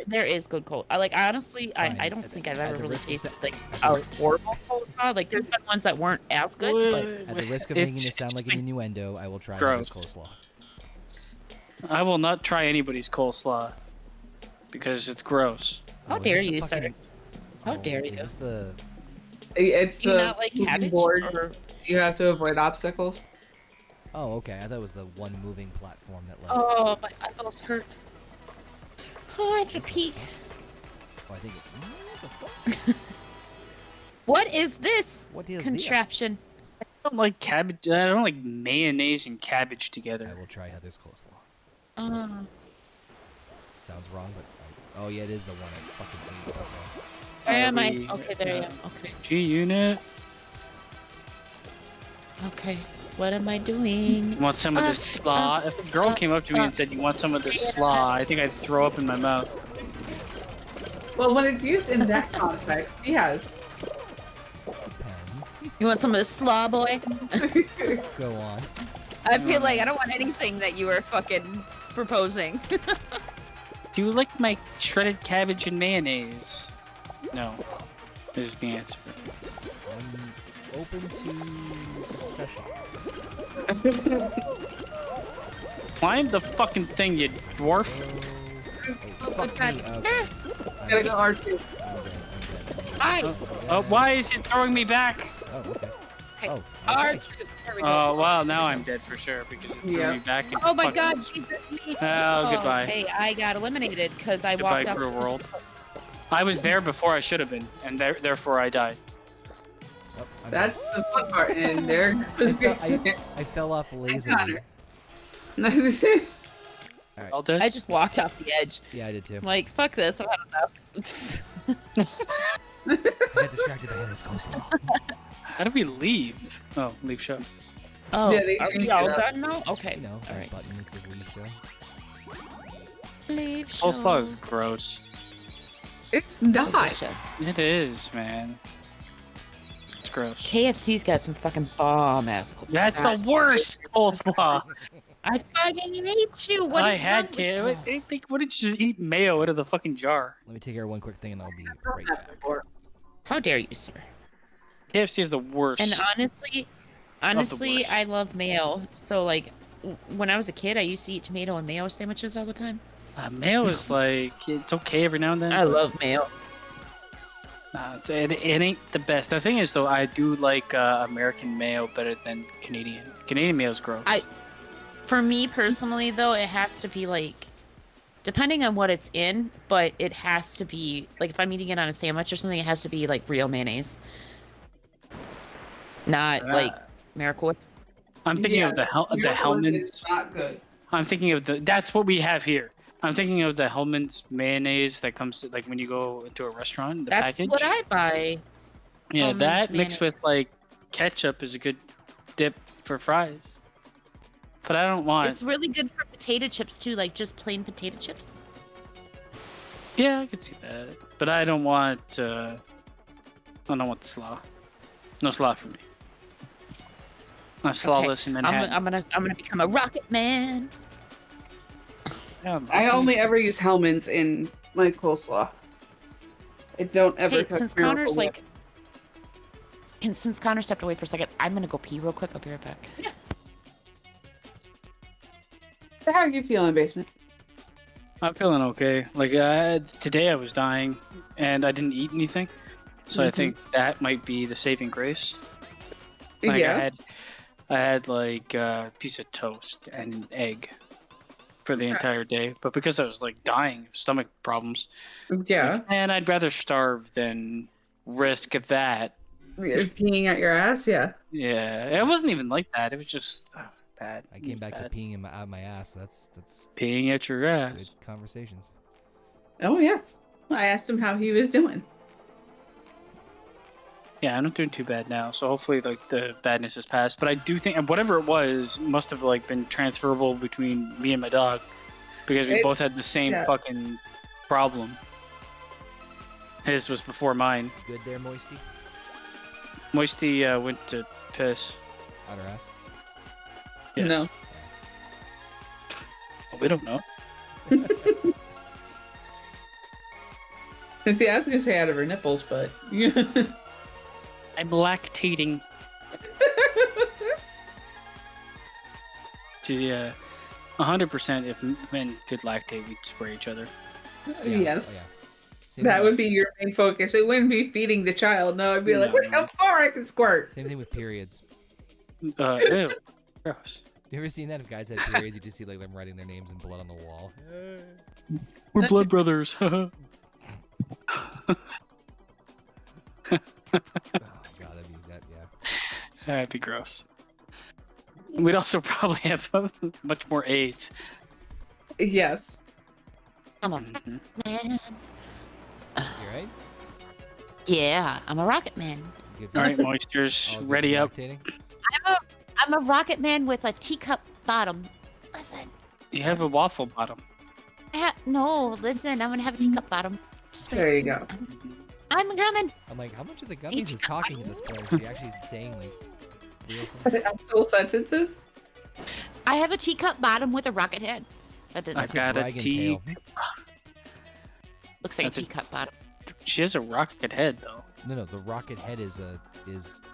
There is good cold. Like honestly, I don't think I've At ever the really risk of tasted sa- like at the a ri- horrible coleslaw. Like there's been ones that weren't as good, but At the risk of It's- making this sound like an it's innuendo, I will try gross. this coleslaw. I will not try anybody's coleslaw because it's gross. how Oh, is dare this the you, sir? fucking- How oh, dare is you? this the... It's Do you the not like moving cabbage? board. Or... You have to avoid obstacles. Oh, okay. I thought it was the one moving platform that like... Oh, my eyeballs hurt. Oh, I have to pee. Oh, I think it... What the fuck? What is this What is contraption? I don't like cabbage. I don't like mayonnaise and cabbage this? I together. will try Heather's coleslaw. Uh, Sounds wrong, but Oh yeah, it is the one I fucking hate. Okay. Where am I? we- Okay, there I am. Okay. G unit. Okay. What am I doing? You want some of this slaw? If a girl came up to me and said, "You want some of this slaw?" I think I'd throw up in my mouth. Well, when it's used in that context, yes. Depends. You want some of this slaw, boy? Go on. I feel like I don't want anything that you were fucking proposing. Do you like my shredded cabbage and mayonnaise? No, is the answer. I'm open to discussions. Climb the fucking thing, you dwarf. Fuck God. me. Okay. Gotta go R2. I'm dead. Hi. Why is it throwing me back? Oh, okay. Okay. Oh, R2. okay. There we go. Oh, well, now I'm dead for sure because it threw Yeah. me back. And Oh my fucking- God, Jesus me. Oh, goodbye. Hey, I got eliminated because I Goodbye, walked cruel up. world. I was there before I should have been, and therefore I died. Oh, I'm That's dead. the fun part, and there goes basement. I fell off lazily. Connor. All dead? I just walked off the edge. Yeah, I did too. I'm like, fuck this, I've had enough. I got distracted by this coleslaw. How do we leave? Oh, leave show. Oh, Yeah, they are changed we all it up. done now? Okay. You know, All right. button that says leave show. Leave show. Coleslaw is gross. It's It's not. delicious. It is, man. It's gross. KFC's got some fucking bomb ass coleslaw. That's the worst coleslaw. I fucking hate you. What is I had wrong with you? What did you eat mayo out of the fucking jar? Let me take care of one quick thing and I'll be right back. How dare you, sir? KFC is the worst. And honestly, worst. I love mayo. So like, when I was a kid, I used to eat tomato and mayo sandwiches all the time. Mayo is like, it's okay every now and then. I but, love mayo. it ain't the best. The thing is, though, I do like American mayo better than Canadian. Canadian mayo is gross. For me personally, though, it has to be like, depending on what it's in, but it has to be like if I'm eating it on a sandwich or something, it has to be like real mayonnaise, not like Miracle Whip. I'm thinking of the Hellman's. It's not good. I'm thinking of that's what we have here. I'm thinking of the Hellman's mayonnaise that comes like when you go into a restaurant. The That's package. what I buy. Yeah, Hellmann's that mixed with mayonnaise. like ketchup is a good dip for fries. But I don't want. It's really good for potato chips too, like just plain potato chips. Yeah, I could see that. But I don't want. I don't want the slaw. No slaw for me. I'm slawless in Manhattan. I'm gonna become a rocket man. Yeah, I only ever use Hellman's in my coleslaw. I don't ever. Hey, cook since Miracle Connor's Whip. like, since Connor stepped away for a second, I'm gonna go pee real quick. I'll be right back. Yeah. How are you feeling, basement? I'm feeling okay. Like today I was dying and I didn't eat anything, so I think that might be the saving grace. Like Yeah. I had like a piece of toast and an egg for the entire day, but because I was like dying of stomach problems, Yeah. and I'd rather starve than risk that. You're peeing out your ass. Yeah. Yeah, it wasn't even like that. It was just bad. I came back bad. to peeing out of my ass. That's Peeing at your good ass. conversations. Oh yeah. I asked him how he was doing. Yeah, I'm not doing too bad now, so hopefully like the badness has passed. But I do think and whatever it was must have like been transferable between me and my dog, because we It- both had the same yeah. fucking problem. His was before mine. Good there, Moisty? Moisty went to piss. Out her ass? Yes. No. Well, we don't know. See, I was gonna say out of her nipples, but I'm lactating. To 100%, if men could lactate, we'd spray each other. yes. Oh, yeah. Same That thing would with- be your main focus. It wouldn't be feeding the child. No, I'd be like, No. look how far I can squirt. Same thing with periods. Ew. Gross. You ever seen that? If guys had periods, you just see like them writing their names in blood on the wall. We're blood brothers. Oh god, that'd be that. Yeah. That'd be gross. We'd also probably have much more AIDS. Yes. I'm a Mhm. man. You right? Yeah, I'm a rocket man. Give All you- right, moistures, all good ready for up. lactating? I'm a rocket man with a teacup bottom. Listen. You have a waffle bottom. No, listen, I'm gonna have a teacup bottom. Just wait. There you go. I'm coming. I'm like, how much of the gummies is talking at this point? Is she actually saying like real things? Actual sentences. I have a teacup bottom with a rocket head. That didn't I That's sound- got a dragon tea. tail. looks like That's a a- teacup bottom. She has a rocket head though. No, the rocket head is a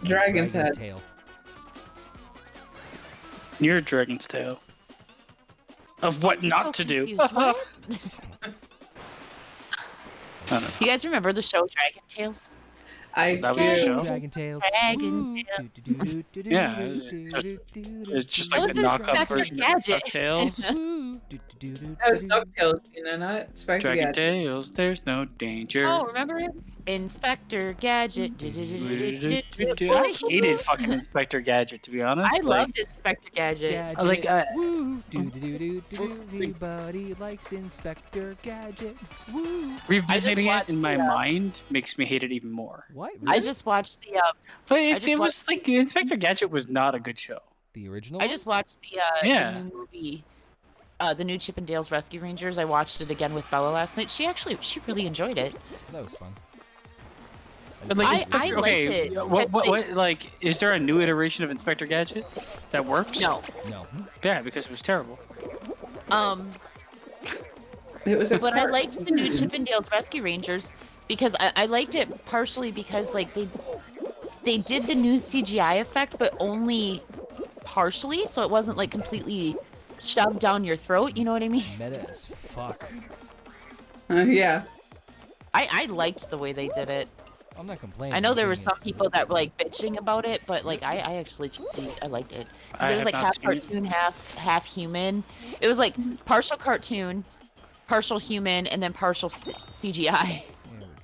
Dragon's head. tail. You're a dragon's tail. Of what I'm not so to do. confused. What? I don't know. You guys remember the show Dragon Tales? I That was do. a show? Dragon tails. Dragon Yeah, it's just That like the was knockoff Inspector version Gadget. of DuckTales. That was DuckTales, not Spectre Dragon Gadget. Tales, there's no danger. Oh, remember it? Inspector Gadget. I hated fucking Inspector Gadget, to be honest. I Like, loved Inspector Gadget. Gadget. like, Woo. Everybody likes Inspector Gadget. Woo. revisiting it watched in my the, mind makes me hate it even more. What? I Really? just watched the But just it was watched- like Inspector Gadget was not a good show. The original. I one? just watched the Yeah. new movie, the new Chip and Dale's Rescue Rangers. I watched it again with Bella last night. She really enjoyed it. That was fun. But like, I liked it. What, like, is there a new iteration of Inspector Gadget that works? No, No. Yeah, because it was terrible. It was a but I liked the new Chip and Dale's Rescue Rangers because I liked it partially because like they did the new CGI effect, but only partially, so it wasn't like completely shoved down your throat. You know what I mean? Meta as fuck. yeah. I liked the way they did it. I'm not complaining. I know I'm there were saying some it's- people that were like bitching about it, but like I actually I liked it. 'Cause I it was have like not half seen it. cartoon, half human. It was like partial cartoon, partial human, and then partial CGI.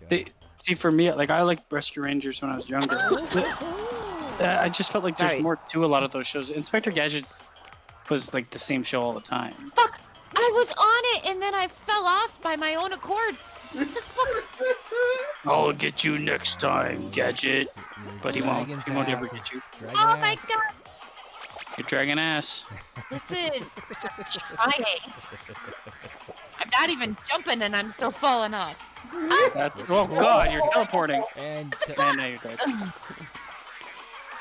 There we go. See, for me, like, I liked Rescue Rangers when I was younger. I just felt like there's Sorry. more to a lot of those shows. Inspector Gadget was like the same show all the time. Fuck! I was on it and then I fell off by my own accord. What the fuck? I'll get you next time, Gadget. But he won't. Dragon's He won't ever ass get is you. dragon Oh my ass. god! You're dragging ass. Listen, I'm trying. I'm not even jumping and I'm still falling off. Oh god, you're teleporting. And And now you're dead.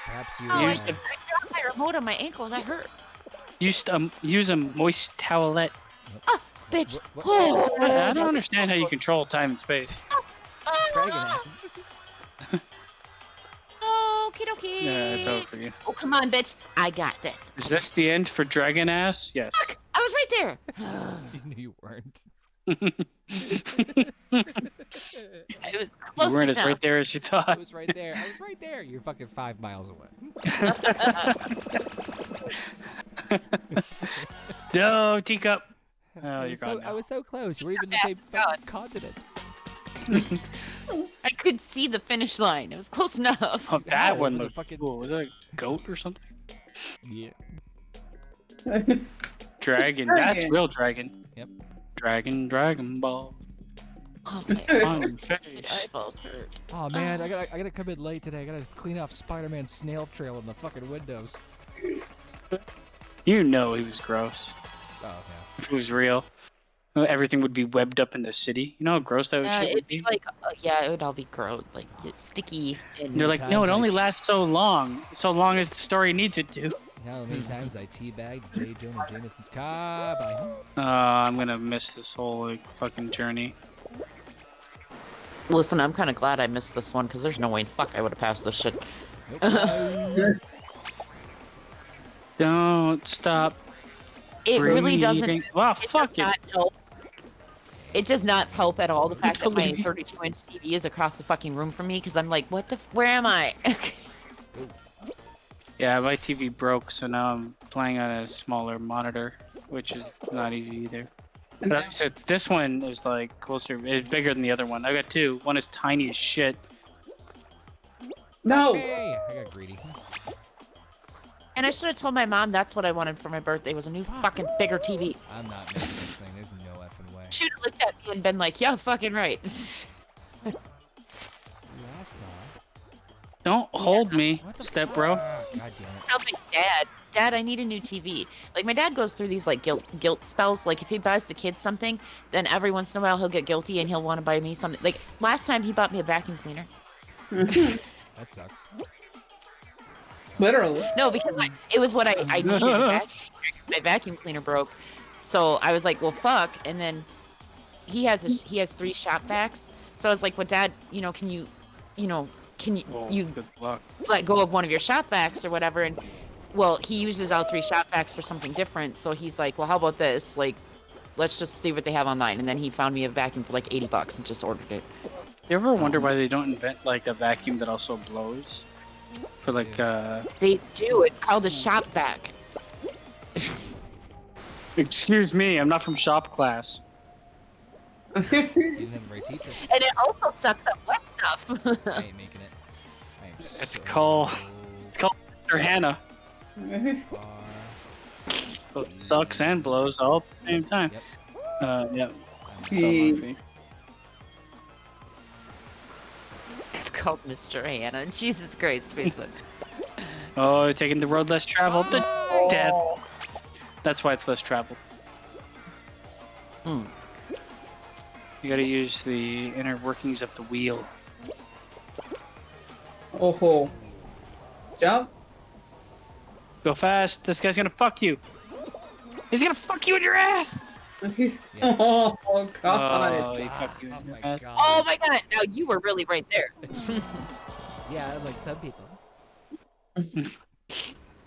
perhaps you. Oh, I Use dropped my remote on my ankle. That hurt. Use a moist towelette. Bitch. What- Oh, I don't understand how you control time and space. Dragon ass. Okie dokie. Yeah, it's over for you. Oh, come on, bitch. I got this. Is this the end for dragon ass? Yes. Fuck! I was right there. You knew you weren't. It was You close weren't as enough. right there as you I thought. was right there. I was right there. You're fucking 5 miles away. No, teacup. Oh, I you're was gone I now. was so close. You weren't even in the same Fast fucking continent. I could see the finish line. It was close enough. Oh, that Yeah, one with a looked fucking- cool. Was that a goat or something? Yeah. Dragon. That's Dragon. real dragon. Yep. Dragon ball Oh, my on your my face. eyeballs hurt. Oh man, I gotta come in late today. I gotta clean off Spider-Man's snail trail in the fucking windows. You know he was gross. Oh If it was real, everything would be webbed up in the city. You know how gross that Yeah, shit would it'd be like, yeah, it would all be gross, like it's sticky. And And they're like, no, it Times only I- lasts so long as the story needs it to. yeah. Now how many times I teabagged J. Jonah Jameson's car by. I'm gonna miss this whole like fucking journey. Listen, I'm kind of glad I missed this one because there's no way in fuck I would have passed this shit. Nope. Don't stop. It really doesn't. breathing. Wow, It fuck does it. not help. It does not help at all the fact that my Totally. 32-inch TV is across the fucking room from me because I'm like, what the? Where am I? Yeah, my TV broke, so now I'm playing on a smaller monitor, which is not easy either. But this one is like closer, it's bigger than the other one. I got two. One is tiny as shit. No. Hey, I got greedy. And I should have told my mom that's what I wanted for my birthday was a new fucking bigger TV. I'm not making this thing. There's no effing way. She would have looked at me and been like, yeah, fucking right. Don't hold me, What the step fuck? bro. God damn it. Tell my dad, I need a new TV. Like my dad goes through these like guilt spells. Like if he buys the kids something, then every once in a while he'll get guilty and he'll want to buy me something. Like last time he bought me a vacuum cleaner. That sucks. Literally. No, because it was what I needed. My vacuum cleaner broke, so I was like, well, fuck. And then he has 3 shop vacs. So I was like, well, Dad, can you Good luck. let go of one of your shop vacs or whatever? And well, he uses all 3 shop vacs for something different. So he's like, well, how about this? Like, let's just see what they have online. And then he found me a vacuum for like $80 and just ordered it. You ever wonder why they don't invent like a vacuum that also blows? For like They do. It's called a shop vac. Excuse me, I'm not from shop class. You didn't have a great teacher. And it also sucks up wet stuff. I ain't making it. I am It's so called Mr. Hannah. far. Both sucks and blows all at the same time. Yep. Yep. He- It's called Mr. Hannah. Jesus Christ, Facebook. Oh, taking the road less traveled to death. That's why it's less traveled. Hmm. You gotta use the inner workings of the wheel. Oh. Jump. Go fast. This guy's gonna fuck you. He's gonna fuck you in your ass. Oh god. Oh, he fucked you Oh in your my ass. god. Oh my god, now you were really right there. Yeah, like some people.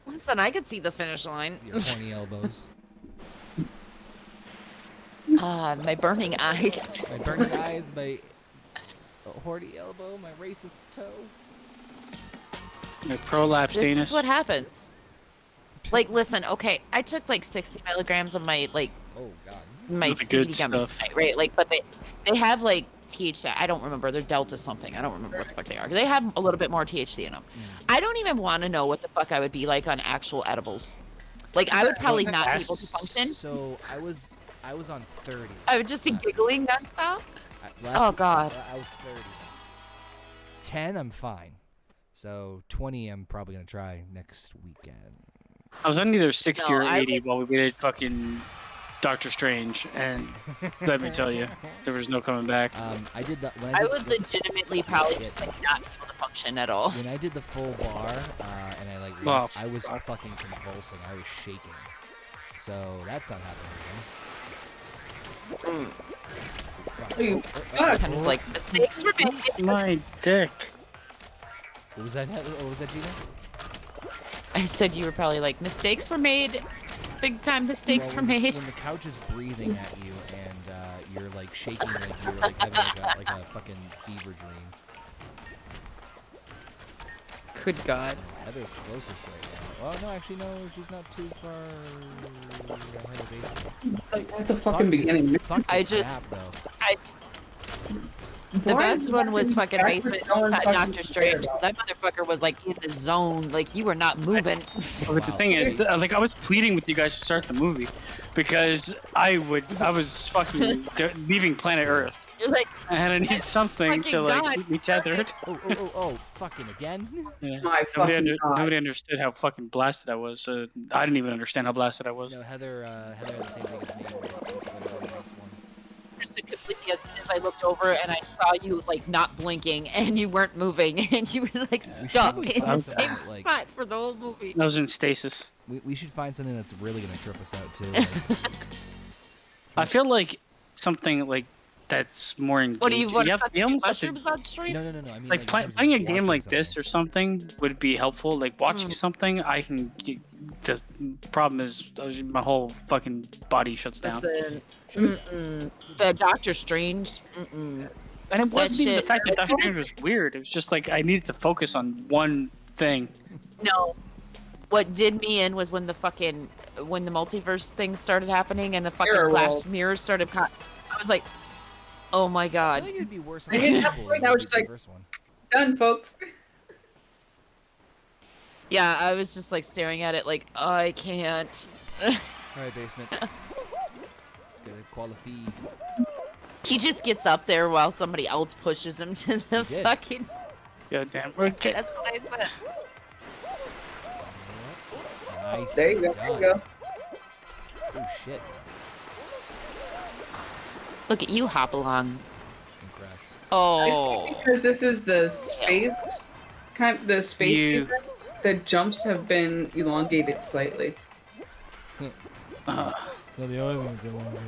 Listen, I could see the finish line. Your horny elbows. My burning eyes. My burning eyes, my horny elbow, my racist toe. Your prolapse This anus. is what happens. Like, listen, okay, I took like 60 milligrams of my Oh god. my The good CBD gummies, stuff. right? Like, but they have like THC. I don't remember. They're Delta something. I don't remember what the fuck they are. They have a little bit more THC in them. I don't even want to know what the fuck I would be like on actual edibles. Like, I would probably not be able to function. So I was on 30. I would just be giggling nonstop. Last Oh, week, God. I was 30. 10, I'm fine. So 20, I'm probably gonna try next weekend. I was on either 60 No, or I 80 while we waited fucking Doctor Strange, and let me tell you, there was no coming back. I did that when I did would the- legitimately probably just like not be able to function at all. when I did the full bar, and I like Oh, I was fucking convulsing. I was shaking. So that's not happening again. Fuck. You Kind of like mistakes were made. My dick. What was that? What was that, Gina? I said you were probably like mistakes were made. Big time mistakes were made. When the couch is breathing at you and you're like shaking like you're like having like a fucking fever dream. Good God. Heather's closest right now. Well, no, actually, no, she's not too far. At the fucking beginning. Fuck I this just- map, though. The Why best is one was fucking fucking backwards basement going fucking Doctor Strange. weird? That motherfucker was like in the zone. Like you were not moving. But the thing is, like, I was pleading with you guys to start the movie because I was fucking leaving planet Earth, You're like, and I need something to fucking like God. keep me tethered. Oh, fucking again? Yeah. My fucking God. Nobody understood how fucking blasted I was. I didn't even understand how blasted I was. No, Heather had the same thing as me. When the last one. understood completely as soon as I looked over and I saw you like not blinking and you weren't moving and you were like stuck probably in the find same something, like- spot for the whole movie. I was in stasis. We should find something that's really gonna trip us out too. Like, I feel like something like that's more engaging. What do you want have, to you almost have to, mushrooms on stream? no. I mean, like in play, terms of playing a game watching like this something. or something would be helpful. Like watching something, I can. The problem is my whole fucking body shuts down. Listen, the Doctor Strange, And it wasn't even the shit- fact that that's Doctor Strange was weird. It was just like I needed to focus on one thing. no. What did me in was when the multiverse thing started happening and the fucking Mirror glass world. mirrors started I was like, oh my I God. think it'd be worse. I mean, that's than right now, it's the like- first one. Done, folks. Yeah, I was just like staring at it like, I can't. All right, basement. Gotta qualify. He just gets up there while somebody else pushes him to the He did. fucking. Goddamn. Okay. That's what I said. Nice. There you go. There you go. Oh shit. Look at you hop along. And crash. Oh. Because this is the space the space You- sequence, the jumps have been elongated slightly. Well, the other things I want to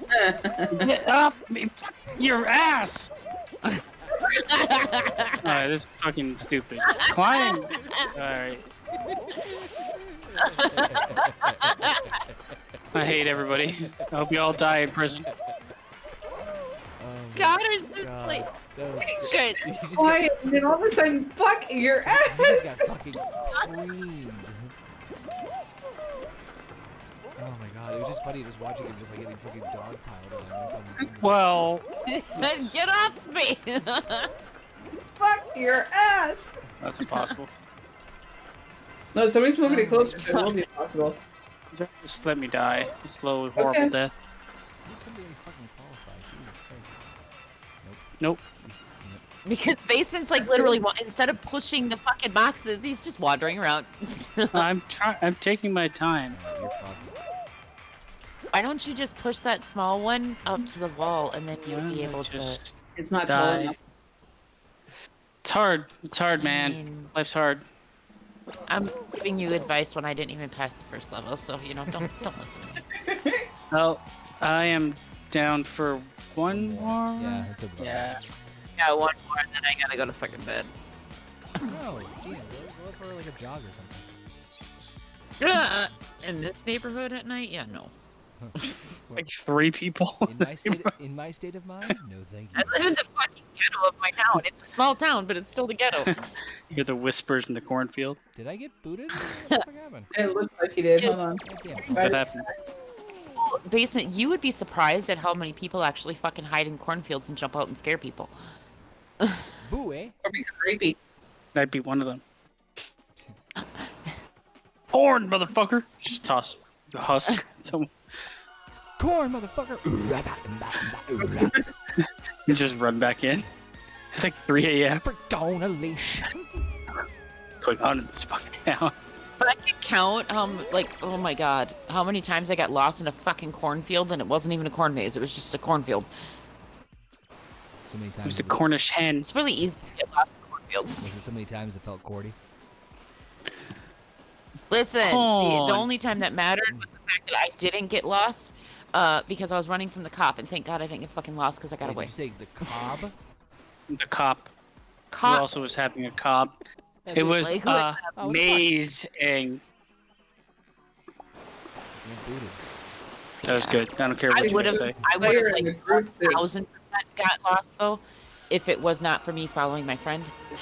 do is Get off me! Your ass! Alright, this is fucking stupid. Climb! Alright. I hate everybody. I hope you all die in prison. God, it's just God. like. That was, Good. you just got, Quiet, and then all of a sudden, fuck your you just ass! got fucking creamed. Oh my god, it was just funny just watching him just like getting fucking dog piled on. Well, Get off me! Fuck your ass! that's impossible. No, somebody's moving it closer, so it will be possible. Just let me die. A slow, horrible Okay. death. Need somebody to fucking qualify. Jesus Christ. Nope. Because Basement's like literally, instead of pushing the fucking boxes, he's just wandering around. I'm taking my time. Oh, you're fucked. Why don't you just push that small one up to the wall and then you'll be able to. Just It's not tall die. enough. It's hard. It's hard, I man. mean, Life's hard. I'm giving you advice when I didn't even pass the first level, so don't listen to me. Well, I am down for one more. Yeah, that sounds about Yeah. right. Yeah, one more, and then I gotta go to fucking bed. No, Gina, go for like a jog or something. In this neighborhood at night? Yeah, no. Like 3 people. In my state of mind, no thank I you. live in the fucking ghetto of my town. It's a small town, but it's still the ghetto. You hear the whispers in the cornfield. Did I get booted? What the fuck happened? It looks like he did. Hold on. God damn. What happened? Basement, you would be surprised at how many people actually fucking hide in cornfields and jump out and scare people. Boo, eh? That'd be creepy. I'd be one of them. Horn, motherfucker! Just toss the husk. So Corn, motherfucker! you just run back in. It's like 3 a.m. Frick on a leash. Going on in this fucking town. But I can count, oh my god, how many times I got lost in a fucking cornfield and it wasn't even a corn maze, it was just a cornfield. So many It times. was a Cornish hen. It's really easy to get lost in Was cornfields. it so many times it felt cordy? Listen, the Corn. only time that mattered was the fact that I didn't get lost, because I was running from the cop, and thank god I didn't get fucking lost because I got Wait, away. Did you say the cob? The cop. Who Cop. also was having a cob. It was Like, Oh, what the fuck? amazing. You're booted. That was good. I don't care what I you would have, say. Player in the like group that 1000% got lost though, if it was not for me following my friend. As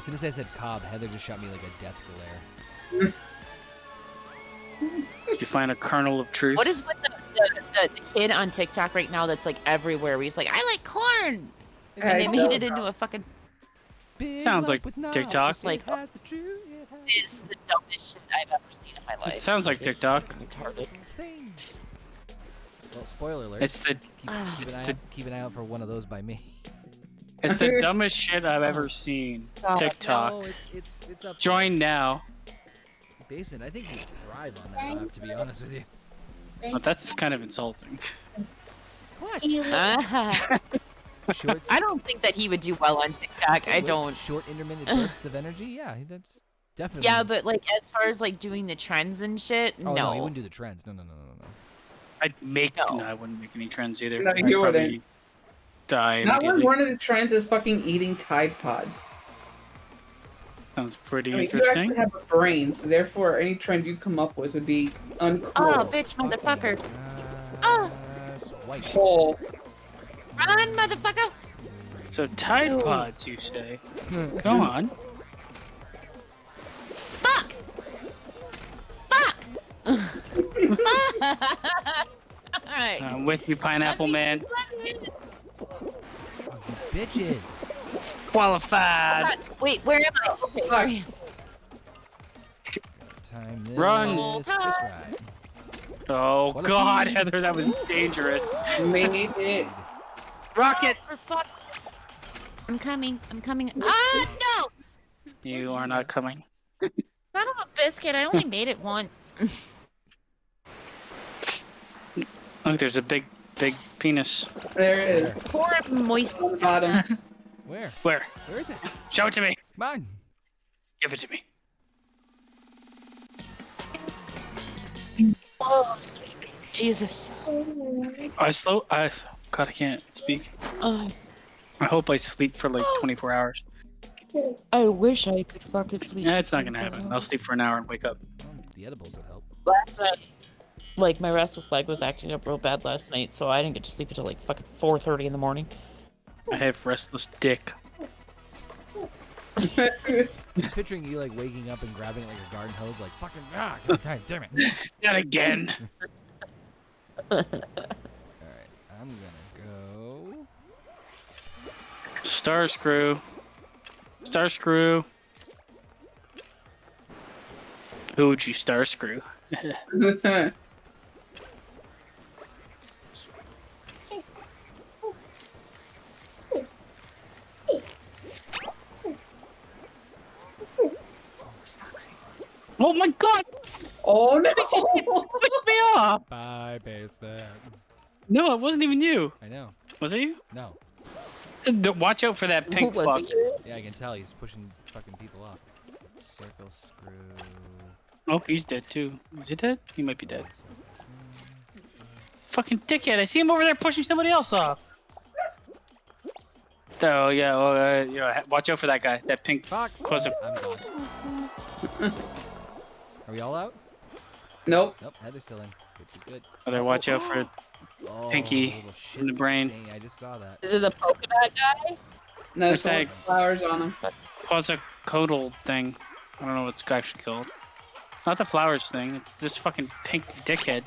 soon as I said cob, Heather just shot me like a death glare. Did you find a kernel of truth? What is with the kid on TikTok right now that's like everywhere? Where he's like, I like corn, and I they made don't it into know. a fucking. Big Sounds love like with knobs, TikTok. Just like, it has the truth, it has It's the dumbest shit I've ever seen in my life. It sounds like It's TikTok. fucking retarded. thing. Well, spoiler alert. It's the Keep an eye out for one of those by me. it's the dumbest shit I've ever seen. TikTok. No, it's up. Join now. Basement. I think you thrive on that app, to be honest with you. But that's kind of insulting. What? Short, I don't think that he would do well on TikTok. I don't. Short intermittent bursts of energy. Yeah, that's definitely. Yeah, but like as far as like doing the trends and shit, Oh no, he no. wouldn't do the trends. No. I'd make No. no, I wouldn't make any trends either. No, I'd you probably wouldn't. die Not when immediately. one of the trends is fucking eating Tide Pods. Sounds pretty I mean, you interesting. actually have a brain, so therefore any trend you come up with would be uncool. Oh, bitch, motherfucker! Oh. White. Hole. Run, motherfucker! So Tide Pods, you say? Go on. Fuck! Fuck! Alright. I'm with you, Pineapple Man. Oh, you bitches. Qualified. Wait, where am I? Okay, where am I? Time this Run. just right. Oh What a God, feed. Heather, that was dangerous. Made it. Rocket! For fuck. I'm coming. Ah, no! You are not coming. Son of a biscuit. I only made it once. Look, there's a big penis. There it is. Poor moist. On the bottom. Where? Where? Where is it? Show it to me. Come on. Give it to me. Oh, sweet baby. Jesus. God, I can't speak. Oh, I hope I sleep for like 24 hours. I wish I could fucking sleep. Yeah, it's not gonna happen. I'll sleep for an hour and wake up. Well, the edibles would help. Last night, like, my restless leg was acting up real bad last night, so I didn't get to sleep until like fucking 4:30 in the morning. I have restless dick. I'm picturing you like waking up and grabbing like a garden hose, like fucking God damn it. Not again. All right, I'm gonna go. Star screw. Star screw. Who would you star screw? Oh my God! Oh no! Pick me off! Bye, basement. No, it wasn't even you. I know. Was it you? No. Watch out for that pink Was fuck. it? Yeah, I can tell he's pushing fucking people off. Circle screw. Oh, he's dead too. Is he dead? He might be dead. Fucking dickhead! I see him over there pushing somebody else off. So yeah, well, watch out for that guy. That pink. Fuck. Close it. I'm gone. Are we all out? Nope. Nope, Heather's still in. Good, good. Other watch out for Oh, Pinky little in the shits. brain. Dang, I just saw that. Is it the polka dot guy? No, What's there's that? flowers on them. quasicodal thing. I don't know what it's actually called. Not the flowers thing. It's this fucking pink dickhead.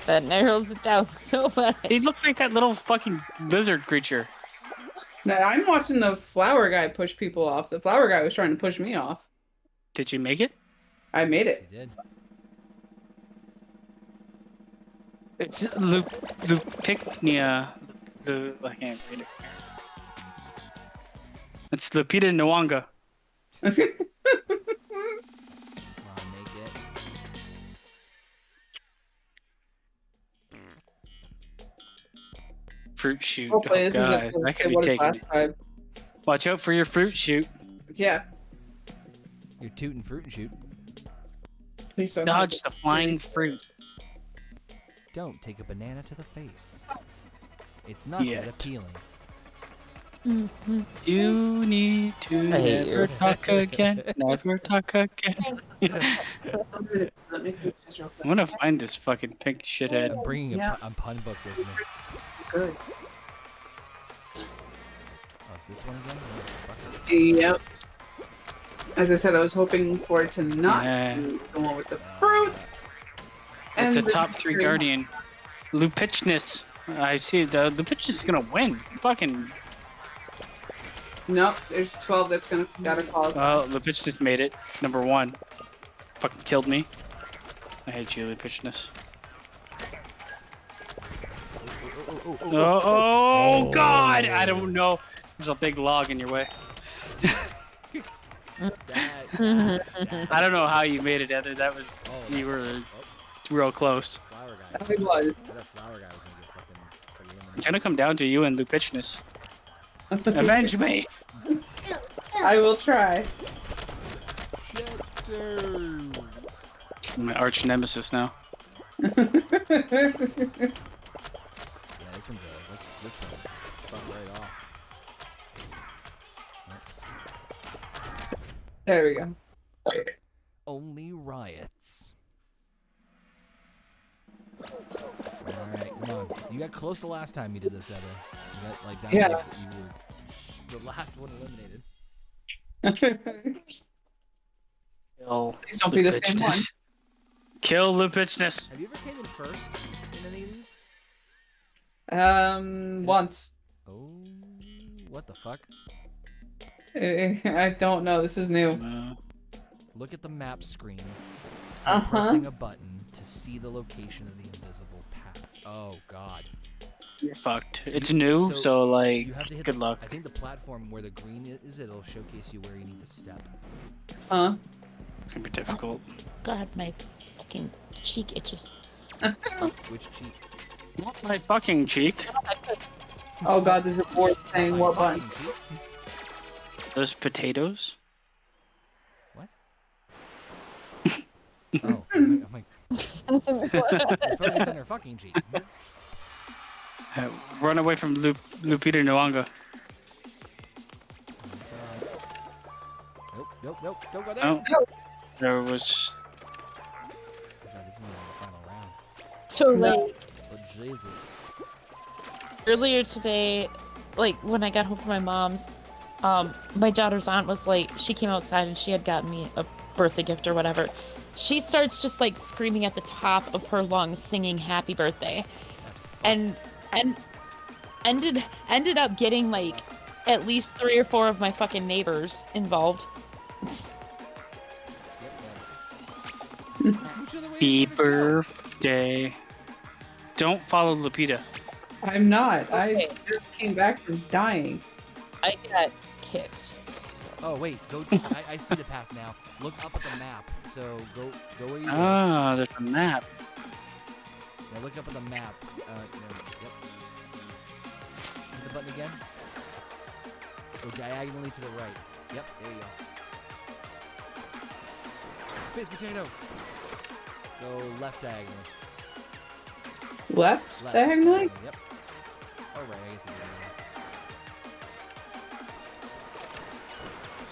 That narrows it down so much. He looks like that little fucking lizard creature. Now, I'm watching the flower guy push people off. The flower guy was trying to push me off. Did you make it? I made You it. did. It's Lupicnia. I can't read it. It's Lupita Nwanga. Come on, make it. Fruit shoot. Hopefully Oh this isn't god, that could be what it taken. last time. Watch out for your fruit shoot. Yeah. You're tooting fruit and shoot. Please don't. Dodge the flying fruit. Don't take a banana to the face. It's not Yet. that appealing. You need to I hate never you. talk again. Never talk again. Let me finish this real quick. I'm gonna find this fucking pink shithead. I'm bringing Yeah. a pun book with me. Good. Oh, it's this one again? Motherfucker. Yep. As I said, I was hoping for it to not Yeah. be the one with the fruit. It's a the top 3 screw. guardian. Lupichness. I see the Lupichness is gonna win. Fucking. Nope, there's 12 that's gonna gotta qualify. Oh, Lupichness made it. Number 1. Fucking killed me. I hate you, Lupichness. Oh, God! I don't know. There's a big log in your way. I don't know how you made it, Heather. That was you were real close. Flower guy. I was. That flower guy was gonna get fucking eliminated. It's gonna come down to you and Lupichness. Avenge me! I will try. My arch nemesis now. Yeah, this one's this one just fuck right off. There we go. Only riots. Alright, come on. You got close the last time you did this, Heather. You got like down Yeah. like, you were the last one eliminated. Kill Please don't be the same one. Lupichness. Kill Lupichness. Have you ever came in first in any of these? Once. Oh, what the fuck? I don't know. This is new. look at the map screen. Uh-huh. Pressing a button to see the location of the invisible path. Oh God. You're fucked. So It's you- new, so so like, You have to hit good luck. I think the platform where the green is, it'll showcase you where you need to step. Huh? It's gonna be difficult. God, my fucking cheek itches. Which cheek? Not my fucking cheek. Oh god, there's a board saying My what button. fucking cheek? Those potatoes. What? Oh, I'm like, focus on her fucking cheek. Run away from Lupita Nyong'o. Nope, don't go there. Oh, there was. God, this isn't even the final round. So like But Jesus. earlier today, like when I got home from my mom's, my daughter's aunt was like, she came outside and she had gotten me a birthday gift or whatever. She starts just like screaming at the top of her lungs, singing "Happy Birthday," and ended up getting like at least 3 or 4 of my fucking neighbors involved. Happy birthday. Don't follow Lupita. I'm not. Okay. I just came back from dying. I got kicked. So. Oh wait, go. I see the path now. Look up at the map. So go where you. Ah, there's a map. Yeah, look up at the map. Yep. Hit the button again. Go diagonally to the right. Yep, there you go. Space potato. Go left diagonally. Left? Left Diagonally? Yep. Oh right, I guess it's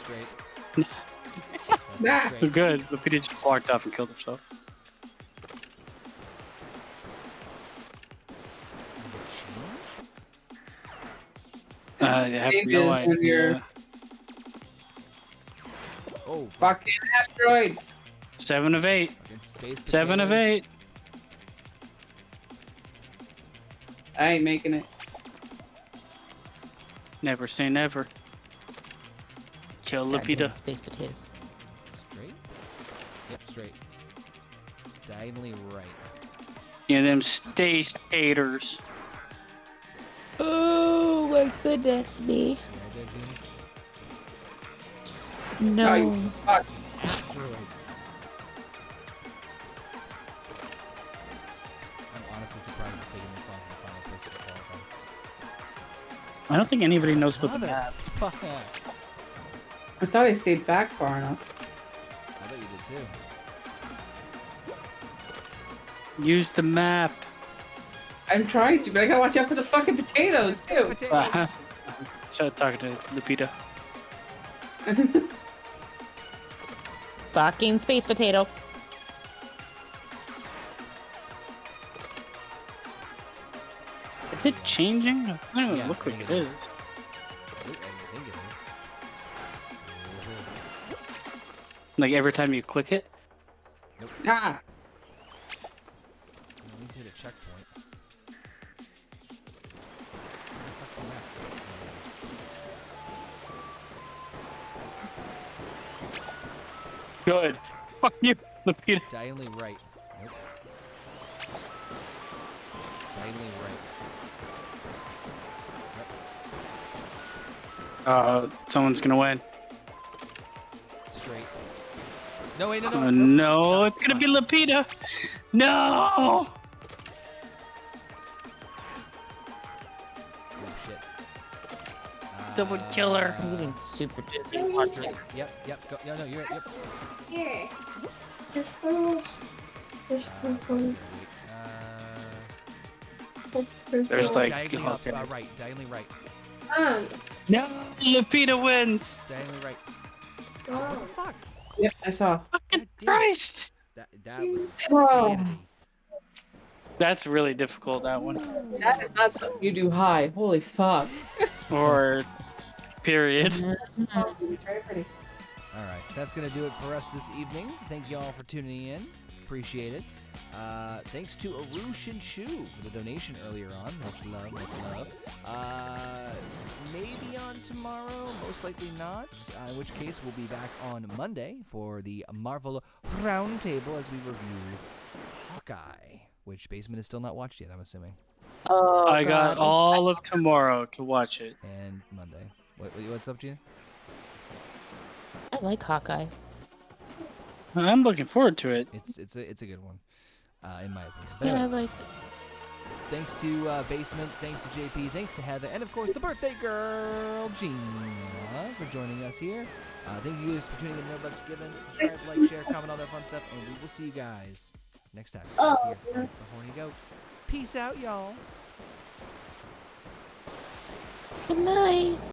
diagonally. Straight. Ah. Straight. Good. Lupita just walked off and killed herself. I have Changes no when you're- idea. Oh, Fucking asteroids. 7 of 8. fucking space 7 of potatoes. 8. I ain't making it. Never say never. Kill Goddamn Lupita. space potatoes. Straight? Yep, straight. Diagonally right. Yeah, them space haters. Oh my goodness me. You right there, Jimmy? No. Oh, you fuck. Asteroids. I'm honestly surprised it's taking this long for the final person to qualify. I don't think anybody knows what the map. Motherfucker. I thought I stayed back far enough. I bet you did too. Use the map. I'm trying to, but I gotta watch out for the fucking potatoes too. Potatoes. Start talking to Lupita. Fucking space potato. Is it changing? It doesn't even Yeah, look I like think it it is. is. I think it is. Like every time you click it. Ah, Let me hit a checkpoint. Good. Fuck you, Lupita. Diagonally right. Nope. Diagonally right. Someone's gonna win. Straight. No, wait, no. Oh no, it's gonna be Lupita. No. Oh shit. Someone kill her. I'm getting super dizzy. Straight. Yep. Go. No, you're. Yep. Here. This one. This one. There's like Diagonally up, okay. right. Diagonally right. No, Lupita wins. Diagonally right. What the fuck? yep, I saw. Fucking God damn. Christ. That was Oh. insanity. That's really difficult. That one. That is not something you do high. Holy fuck. Or period. Very pretty. All right, that's gonna do it for us this evening. Thank you all for tuning in. appreciated. Thanks to Arush and Chu for the donation earlier on. Much love, much love. Maybe on tomorrow, most likely not. In which case, we'll be back on Monday for the Marvel Roundtable as we review Hawkeye, which Basement is still not watched yet, I'm assuming. Oh, I got all of tomorrow to watch it. And Monday. What's up, Gina? I like Hawkeye. I'm looking forward to it. It's a good one, in my opinion. But Yeah, I anyway, liked it. thanks to Basement, thanks to JP, thanks to Heather, and of course the birthday girl, Gina, for joining us here. Thank you guys for tuning in to No Bucks Given. Subscribe, like, share, comment, all that fun stuff, and we will see you guys next time. Oh, Here on the Horny Goat. Peace out, y'all. Good night.